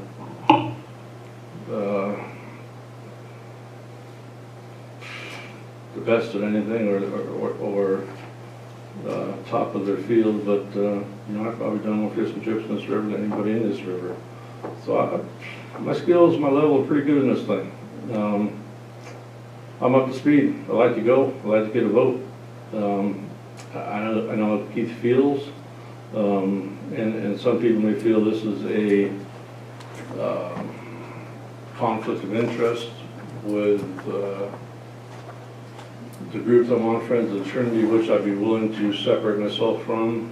best at anything or top of their field, but I've probably done more fishing trips in this river than anybody in this river. So my skills, my level are pretty good in this thing. I'm up to speed. I like to go. I like to get a vote. I know how Keith feels, and some people may feel this is a conflict of interest with the group I'm on, Friends of Trinity, which I'd be willing to separate myself from.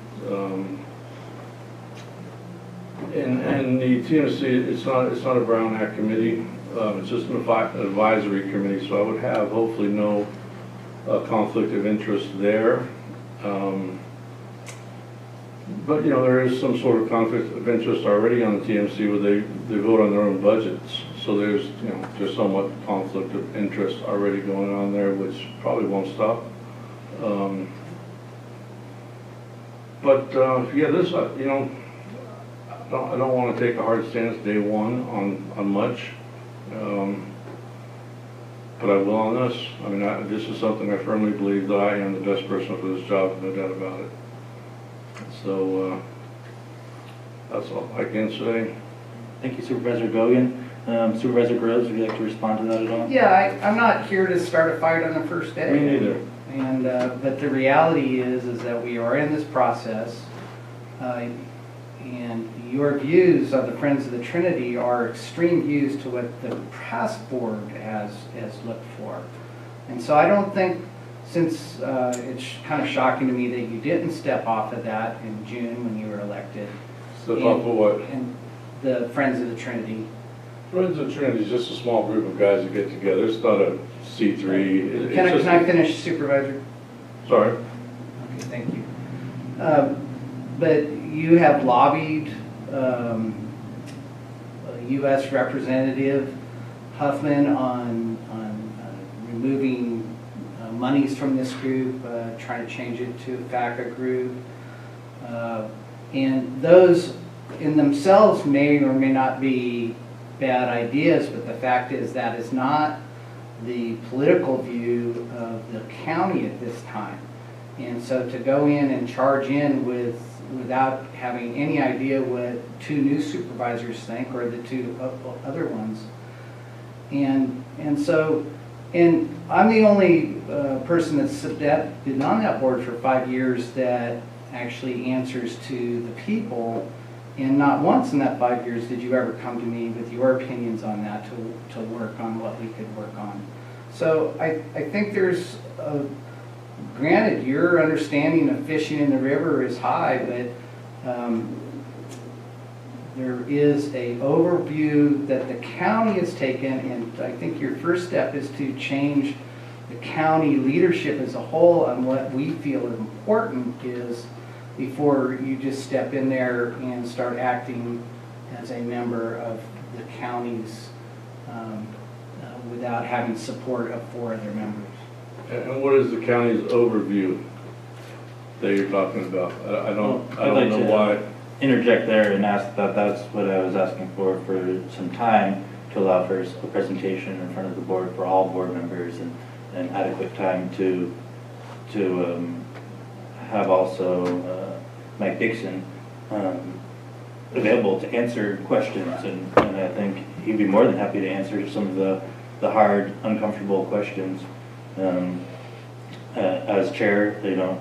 And the TMC, it's not a Brown Act committee. It's just an advisory committee, so I would have hopefully no conflict of interest there. But there is some sort of conflict of interest already on the TMC where they vote on their own budgets. So there's somewhat conflict of interest already going on there, which probably won't stop. This I don't want to take a hard stance day one on much. But I will on this. I mean, this is something I firmly believe that I am the best person for this job, no doubt about it. So that's all I can say. Thank you, Supervisor Gogan. Supervisor Groves, would you like to respond to that at all? Yeah, I'm not here to start a fight on the first day. Me neither. And but the reality is that we are in this process, and your views of the Friends of the Trinity are extreme views to what the past board has looked for. And so I don't think, since it's kind of shocking to me that you didn't step off of that in June when you were elected. Step off of what? And the Friends of the Trinity. Friends of Trinity is just a small group of guys that get together. It's not a C3. Can I finish, Supervisor? Sorry. Okay, thank you. But you have lobbied U.S. Representative Huffman on removing monies from this group, trying to change it to a FACA group. And those in themselves may or may not be bad ideas, but the fact is that is not the political view of the county at this time. And so to go in and charge in without having any idea what two new supervisors think or the two other ones. And I'm the only person that's been on that board for 5 years that actually answers to the people. And not once in that 5 years did you ever come to me with your opinions on that to work on what we could work on. So I think there's, granted, your understanding of fishing in the river is high, but there is a overview that the county has taken, and I think your first step is to change the county leadership as a whole on what we feel is important is before you just step in there and start acting as a member of the counties without having support of 4 other members. And what is the county's overview that you're talking about? I don't know why. Interject there and ask that's what I was asking for some time to allow for a presentation in front of the board for all board members and adequate time to have also Mike Dixon available to answer questions, and I think he'd be more than happy to answer some of the hard, uncomfortable questions. As chair,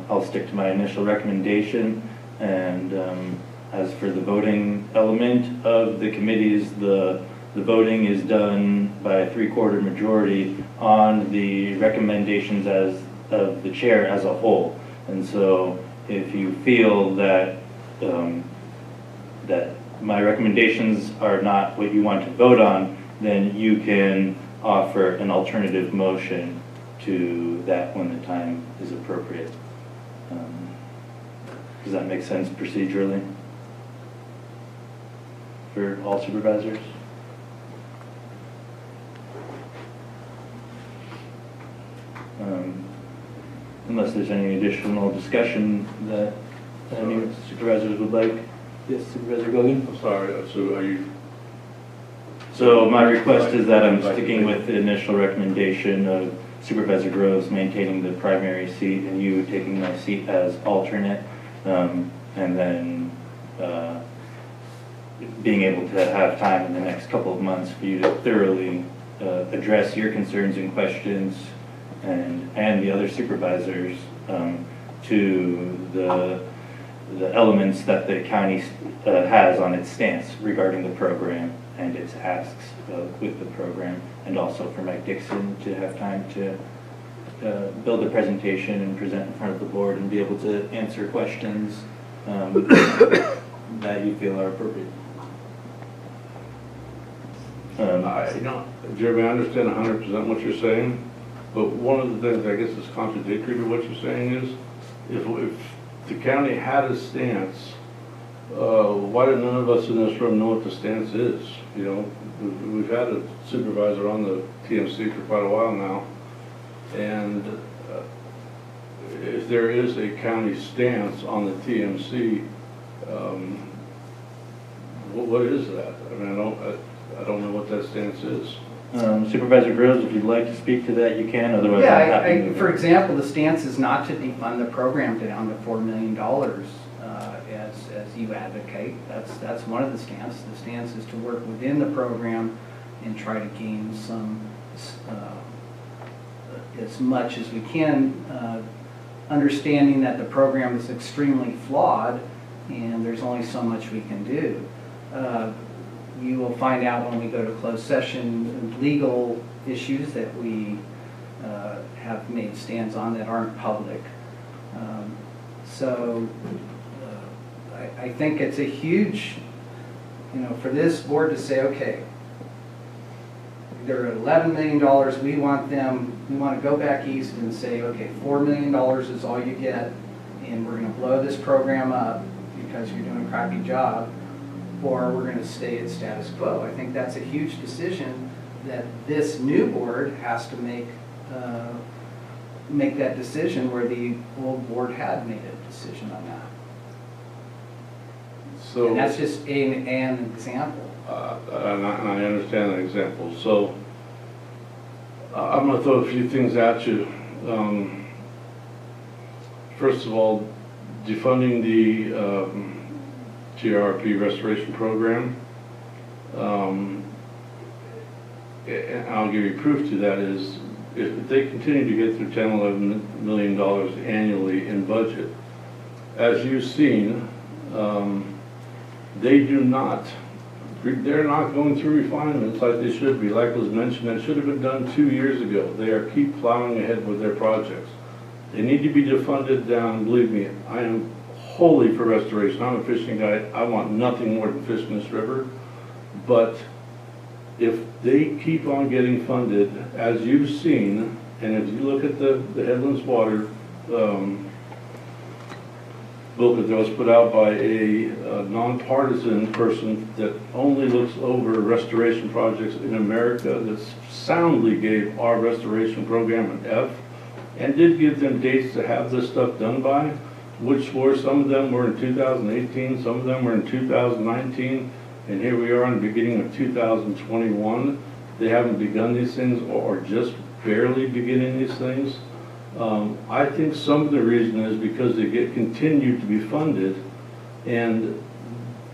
I'll stick to my initial recommendation, and as for the voting element of the committees, the voting is done by a 3/4 majority on the recommendations of the chair as a whole. And so if you feel that that my recommendations are not what you want to vote on, then you can offer an alternative motion to that when the time is appropriate. Does that make sense procedurally for all supervisors? Unless there's any additional discussion that any supervisors would like. Yes, Supervisor Gogan? I'm sorry, so are you? So my request is that I'm sticking with the initial recommendation of Supervisor Groves maintaining the primary seat and you taking my seat as alternate, and then being able to have time in the next couple of months for you to thoroughly address your concerns and questions and the other supervisors to the elements that the county has on its stance regarding the program and its asks with the program, and also for Mike Dixon to have time to build a presentation and present in front of the board and be able to answer questions that you feel are appropriate. Jeremy, I understand 100% what you're saying, but one of the things I guess is contradictory to what you're saying is, if the county had a stance, why did none of us in this room know what the stance is? We've had a supervisor on the TMC for quite a while now, and if there is a county stance on the TMC, what is that? I mean, I don't know what that stance is. Supervisor Groves, if you'd like to speak to that, you can. Otherwise, I'm happy to move for on. example, the stance is not to defund the program down to $4 million, as you advocate. That's one of the stance. The stance is to work within the program and try to gain some, as much as we can, understanding that the program is extremely flawed and there's only so much we can do. You will find out when we go to closed session legal issues that we have made stands on that aren't public. I think it's a huge, for this board to say, okay, they're at $11 million, we want to go back east and say, okay, $4 million is all you get, and we're going to blow this program up because you're doing a crappy job, or we're going to stay at status quo. I think that's a huge decision that this new board has to make that decision where the old board had made a decision on that. So, and that's just an example. And I understand that example. So I'm going to throw a few things at you. First of all, defunding the TRP restoration program. And I'll give you proof to that is if they continue to get through $10–11 million annually in budget, as you've seen, they're not going through refinements like they should be. Like was mentioned, that should have been done 2 years ago. They are keep plowing ahead with their projects. They need to be defunded down. Believe me, I am wholly for restoration. I'm a fishing guy. I want nothing more than fish in this river. But if they keep on getting funded, as you've seen, and if you look at the Headlands Water book that was put out by a nonpartisan person that only looks over restoration projects in America, that soundly gave our restoration program an F, and did give them dates to have this stuff done by, which were, some of them were in 2018, some of them were in 2019, and here we are in the beginning of 2021. They haven't begun these things or just barely beginning these things. I think some of the reason is because they get continued to be funded, and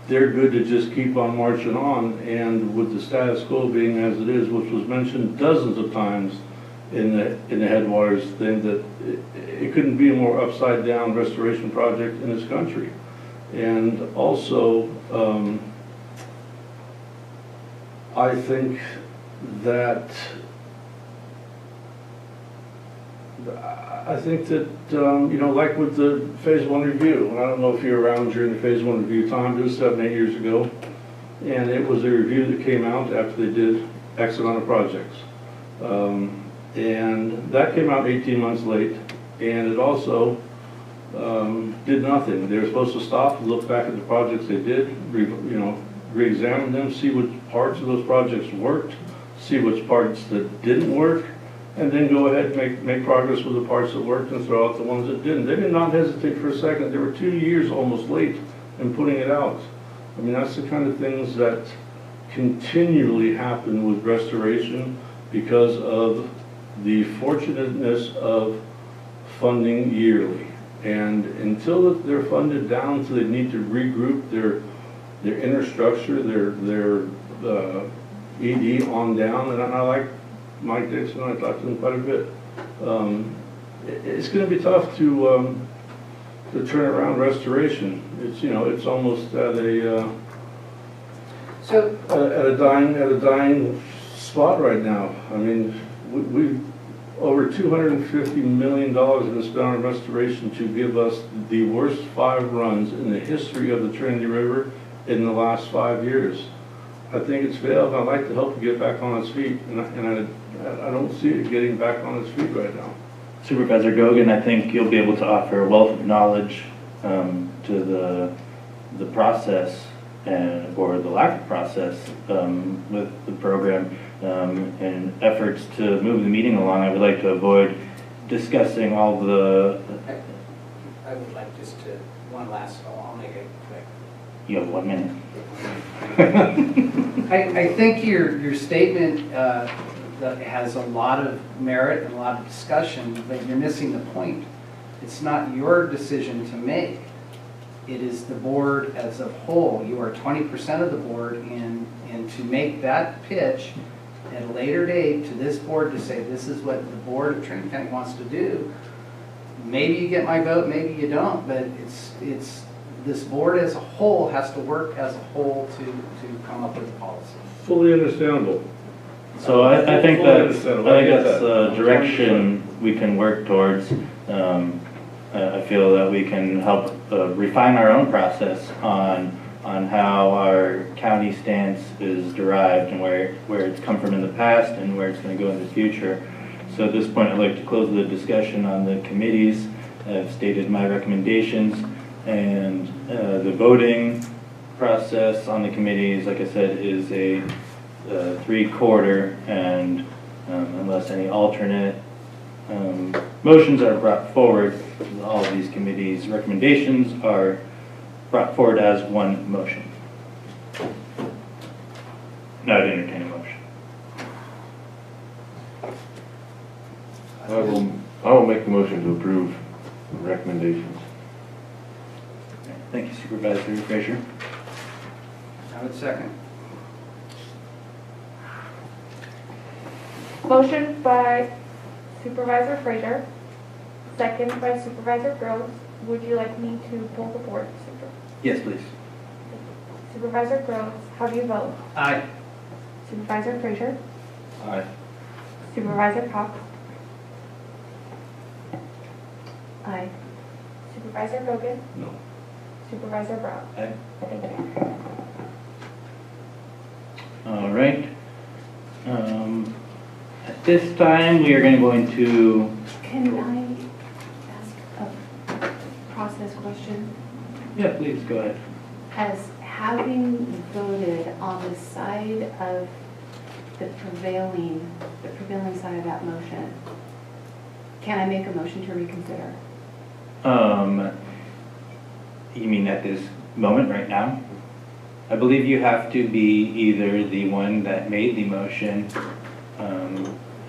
they're good to just keep on marching on, and with the status quo being as it is, which was mentioned dozens of times in the Headwaters thing, that it couldn't be a more upside down restoration project in this country. And also, I think that you know, like with the Phase 1 review, and I don't know if you're around during the Phase 1 review time, it was 7-8 years ago, and it was a review that came out after they did X amount of projects. And that came out 18 months late, and it also did nothing. They were supposed to stop and look back at the projects they did, re-examine them, see which parts of those projects worked, see which parts that didn't work, and then go ahead and make progress with the parts that worked and throw out the ones that didn't. They did not hesitate for a second. They were 2 years almost late in putting it out. I mean, that's the kind of things that continually happen with restoration because of the fortunateness of funding yearly. And until they're funded down to they need to regroup their inner structure, their ED on down, and I like Mike Dixon, I talked to him quite a bit. It's going to be tough to turn around restoration. It's, you know, it's almost at a dying spot right now. I mean, we over $250 million has been spent on restoration to give us the worst 5 runs in the history of the Trinity River in the last 5 years. I think it's failed. I'd like to help it get back on its feet, and I don't see it getting back on its feet right now. Supervisor Gogan, I think you'll be able to offer a wealth of knowledge to the process or the lack of process with the program and efforts to move the meeting along. I would like to avoid discussing all the... I would like just to, one last, I'll make it quick. You have 1 minute. I think your statement that has a lot of merit and a lot of discussion, but you're missing the point. It's not your decision to make. It is the board as a whole. You are 20% of the board, and to make that pitch at a later date to this board to say this is what the board of Trinity County wants to do. Maybe you get my vote, maybe you don't, but it's this board as a whole has to work as a whole to come up with a policy. Fully understandable. So I think that's the direction we can work towards. I feel that we can help refine our own process on how our county stance is derived and where it's come from in the past and where it's going to go in the future. So at this point, I'd like to close the discussion on the committees. I've stated my recommendations, and the voting process on the committees, like I said, is a 3/4, and unless any alternate motions are brought forward, all of these committees' recommendations are brought forward as one motion. Now I'd entertain a motion. I will make a motion to approve the recommendations. Thank you, Supervisor Frazier. I would second. Motion by Supervisor Frazier, second by Supervisor Groves. Would you like me to pull the board, Super? Yes, please. Supervisor Groves, how do you vote? Aye. Supervisor Frazier? Aye. Supervisor Cox? Aye. Supervisor Gogan? No. Supervisor Brown? Aye. Thank you. All right. At this time, we are going to... Can I ask a process question? Yeah, please, go ahead. As having voted on the side of the prevailing side of that motion, can I make a motion to reconsider? You mean at this moment right now? I believe you have to be either the one that made the motion.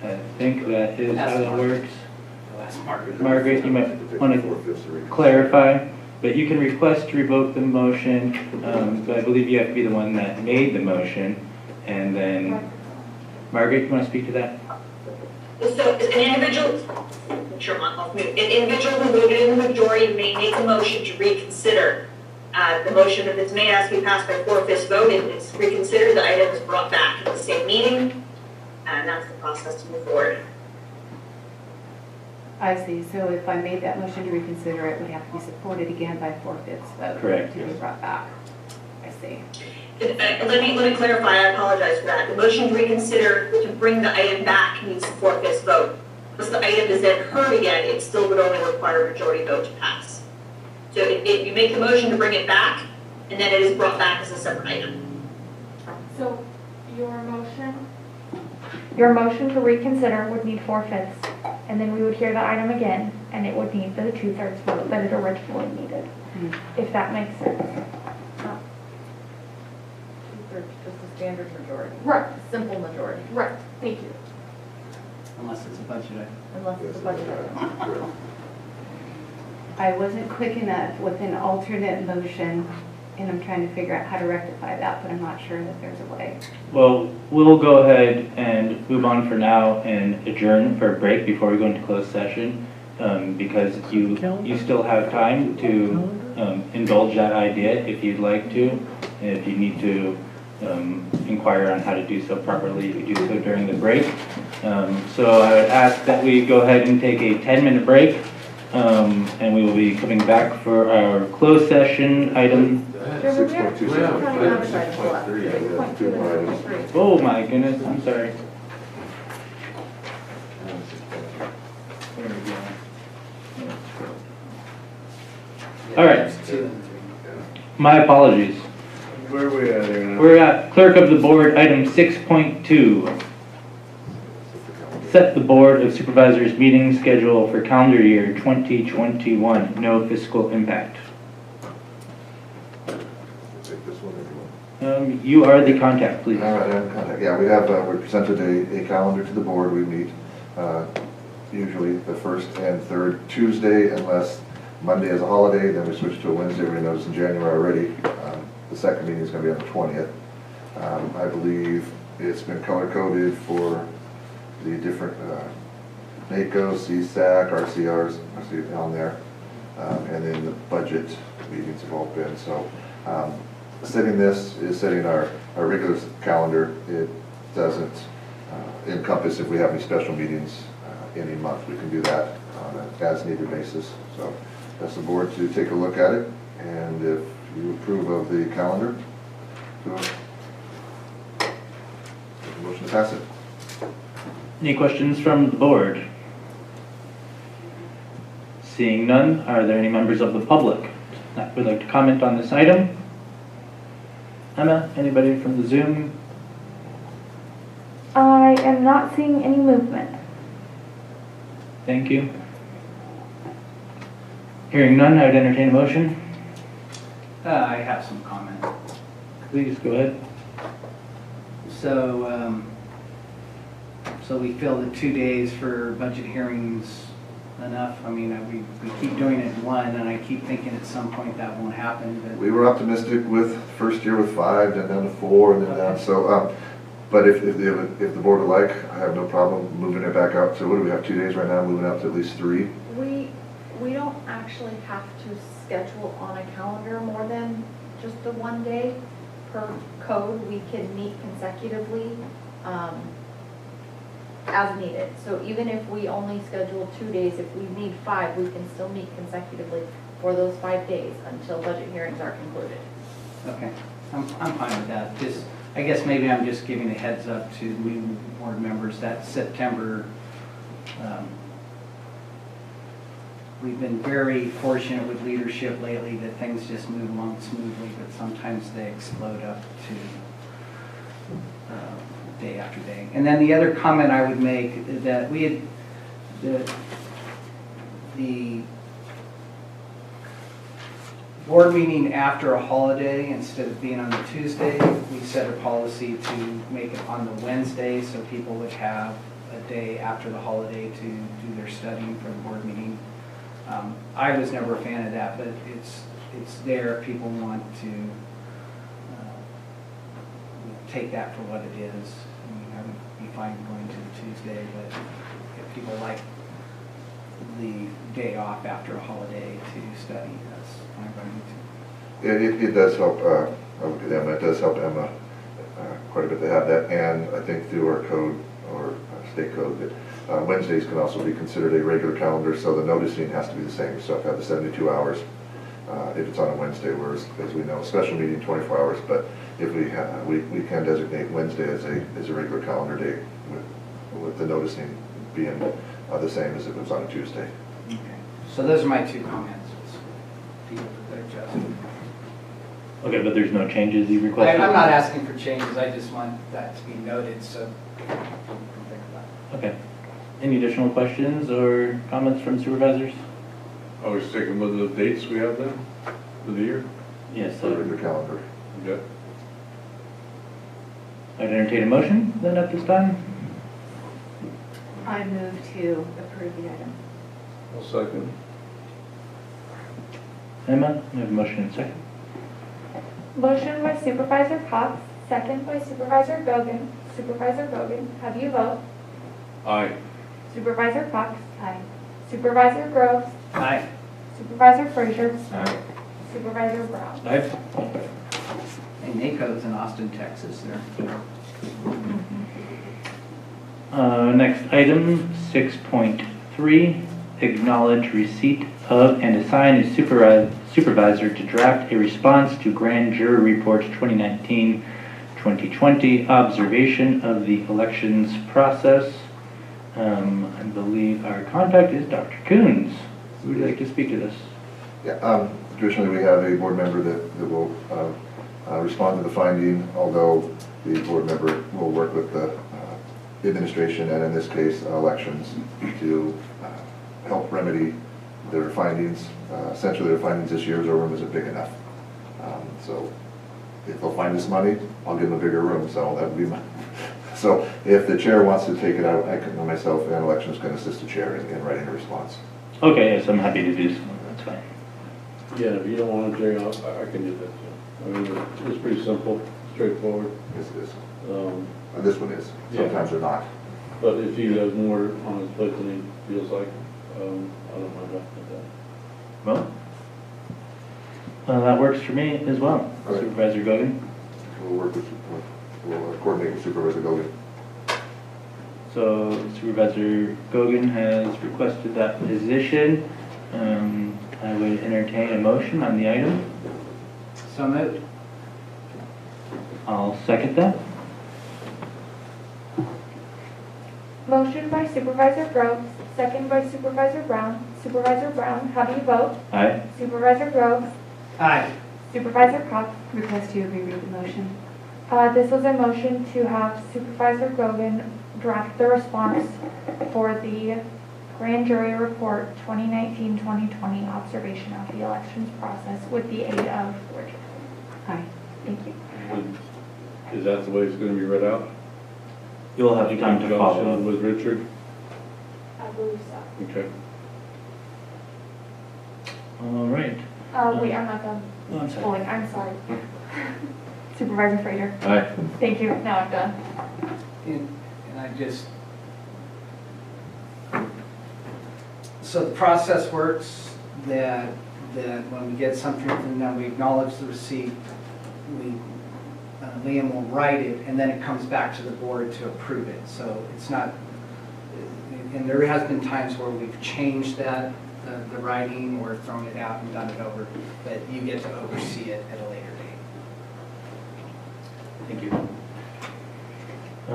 I think that is how that works. Margaret, you might want to clarify, but you can request to revoke the motion, but I believe you have to be the one that made the motion, and then, Margaret, you want to speak to that? So an individual, sure, I'm off mute. An individual who voted in the majority may make a motion to reconsider. The motion, if it's made, has to be passed by 4/5 vote. If it's reconsidered, the item is brought back at the same meeting, and that's the process to move forward. I see, so if I made that motion to reconsider, it would have to be supported again by 4/5 vote. Correct, To be yes. brought back. I see. Let me clarify, I apologize for that. The motion to reconsider to bring the item back needs 4/5 vote. Once the item is then heard again, it still would only require a majority vote to pass. So if you make the motion to bring it back, and then it is brought back as a separate item. So your motion to reconsider would need 4/5, and then we would hear the item again, and it would need the 2/3 vote that it originally needed, if that makes sense. Just a standard majority. Right. Simple majority, Right, thank you. Unless it's a budget item. unless it's a budget item. I wasn't quick enough with an alternate motion, and I'm trying to figure out how to rectify that, but I'm not sure that there's a way. Well, we'll go ahead and move on for now and adjourn for a break before we go into closed session, because you still have time to indulge that idea if you'd like to. And if you need to inquire on how to do so properly, you can do so during the break. So I would ask that we go ahead and take a 10-minute break, and we will be coming back for our closed session item. 6.2, 6.3. Oh my goodness, I'm sorry. All right, my apologies. Where are we at here now? We're at Clerk of the Board, item 6.2. Set the Board of Supervisors meeting schedule for calendar year 2021, no fiscal impact. Take this one if you want. You are the contact, please. All right, and contact. Yeah, we have, we presented a calendar to the board. We meet usually the first and third Tuesday, unless Monday is a holiday, then we switch to a Wednesday. We noticed in January already. The second meeting is going to be on the 20th. I believe it's been color-coded for the different NACO, CSAC, RCRs, I see it on there, and then the budget meetings have all been. So setting this is setting our regular calendar. It doesn't encompass if we have any special meetings any month. We can do that on an as-needed basis. So that's the board to take a look at it, and if you approve of the calendar, so make a motion to pass it. Any questions from the board? Seeing none, are there any members of the public that would like to comment on this item? Emma, anybody from the Zoom? I am not seeing any movement. Thank you. Hearing none, I would entertain a motion. I have some comment. Please go ahead. So, so we feel the 2 days for budget hearings enough? I mean, we keep doing it in one, and I keep thinking at some point that won't happen, but. We were optimistic with first year with 5, then down to 4, and then down. So, but if the board would like, I have no problem moving it back out. So what do we have, 2 days right now, moving out to at least 3? We don't actually have to schedule on a calendar more than just the 1 day per code. We can meet consecutively as needed. So even if we only schedule 2 days, if we need 5, we can still meet consecutively for those 5 days until budget hearings are concluded. Okay, I'm fine with that. Just, I guess maybe I'm just giving a heads up to new board members that September, we've been very fortunate with leadership lately that things just move along smoothly, but sometimes they explode up to day after day. And then the other comment I would make is that we had, the board meeting after a holiday, instead of being on the Tuesday, we set a policy to make it on the Wednesday so people would have a day after the holiday to do their studying for the board meeting. I was never a fan of that, but it's there if people want to take that for what it is. I mean, I would be fine going to the Tuesday, but if people like the day off after a holiday to study, that's fine by me too. It does help, I look at Emma, it does help Emma quite a bit to have that, and I think through our code, or state code, that Wednesdays can also be considered a regular calendar, so the noticing has to be the same. So if you have the 72 hours, if it's on a Wednesday, whereas, as we know, special meeting 24 hours, but if we can designate Wednesday as a regular calendar day, with the noticing being the same as if it was on a Tuesday. Okay. So those are my two comments. People that adjust. Okay, but there's no changes you I'm requested? not asking for changes, I just want that to be noted, so people can think about it. Okay. Any additional questions or comments from supervisors? I was sticking with the dates we have then, for the year? Yes. The regular calendar. Okay. I'd entertain a motion then at this time. I move to approve the item. I'll second. Emma, we have a motion and second. Motion by Supervisor Cox, second by Supervisor Gogan. Supervisor Gogan, how do you vote? Aye. Supervisor Cox? Aye. Supervisor Groves? Aye. Supervisor Frazier? Aye. Supervisor Brown? Aye. And NACO's in Austin, Texas, there. Next item, 6.3, acknowledge receipt of and assign a supervisor to draft a response to grand jury reports 2019-2020, observation of the elections process. I believe our contact is Dr. Coons. Who would like to speak to this? Yeah, traditionally we have a board member that will respond to the finding, although the board member will work with the administration and in this case elections to help remedy their findings. Essentially their findings this year is our room isn't big enough. So if they'll find us money, I'll give them a bigger room, so that would be my... So if the chair wants to take it out, I can, myself and elections can assist the chair in writing a response. Okay, yes, I'm happy to do so. That's fine. Yeah, if you don't want to, Jay, I can do that too. I mean, it's pretty simple, straightforward. Yes, it is. Um, This one is. Sometimes they're not. But if he has more on his plate than he feels like, I don't mind helping with Well, that works for me as well. Okay. Supervisor Gogan. We'll work with, we'll coordinate with Supervisor Gogan. So Supervisor Gogan has requested that position. I would entertain a motion on the item. So moved. I'll second that. Motion by Supervisor Groves, second by Supervisor Brown. Supervisor Brown, how do you vote? Aye. Supervisor Groves? Aye. Supervisor Cox? Request you reread the motion. This was a motion to have Supervisor Gogan draft the response for the grand jury report 2019-2020 observation of the elections process with the aid of Richard. Aye. Thank you. that. Is that the way it's going to be read out? You'll have time to follow Conjunction up. with Richard? I believe so. Okay. All right. Wait, I'm not done. Oh, I'm sorry. Polling, I'm sorry. Supervisor Frazier? Aye. Thank you, now I'm done. And I just, so the process works that when we get something from them, we acknowledge the receipt, Liam will write it, and then it comes back to the board to approve it. So it's not, and there has been times where we've changed that, the writing, or thrown it out and done it over, but you get to oversee it at a later date. Thank you. I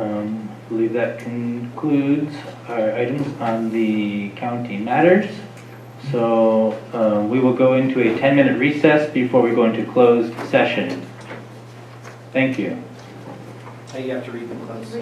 believe that concludes our items on the county matters. So we will go into a 10-minute recess before we go into closed session. Thank you. You have to read the closed.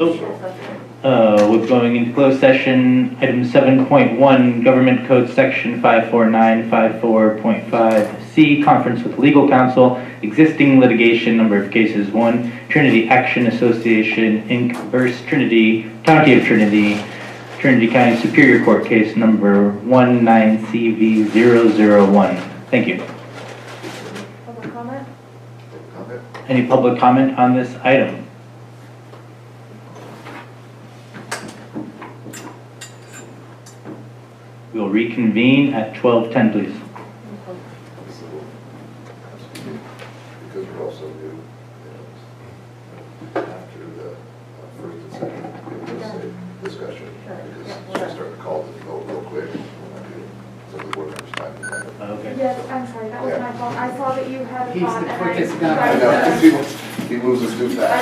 We're going into closed session, item 7.1, Government Code Section 54954.5C, conference with legal counsel, existing litigation, number of cases 1, Trinity Action Association, Inc. versus Trinity, County of Trinity, Trinity County Superior Court case number 19CV001. Thank you. Public comment? Comment? Any public comment on this item? We'll reconvene at 12:10, please. Because we're also new, and after the first and second, we'll just say discussion, because we're starting to call the vote real quick. We're not doing some of the board members' time. Okay. Yes, I'm sorry, that was my fault. I saw that you had a He's thought the and I quickest tried guy. to- He moves us too fast.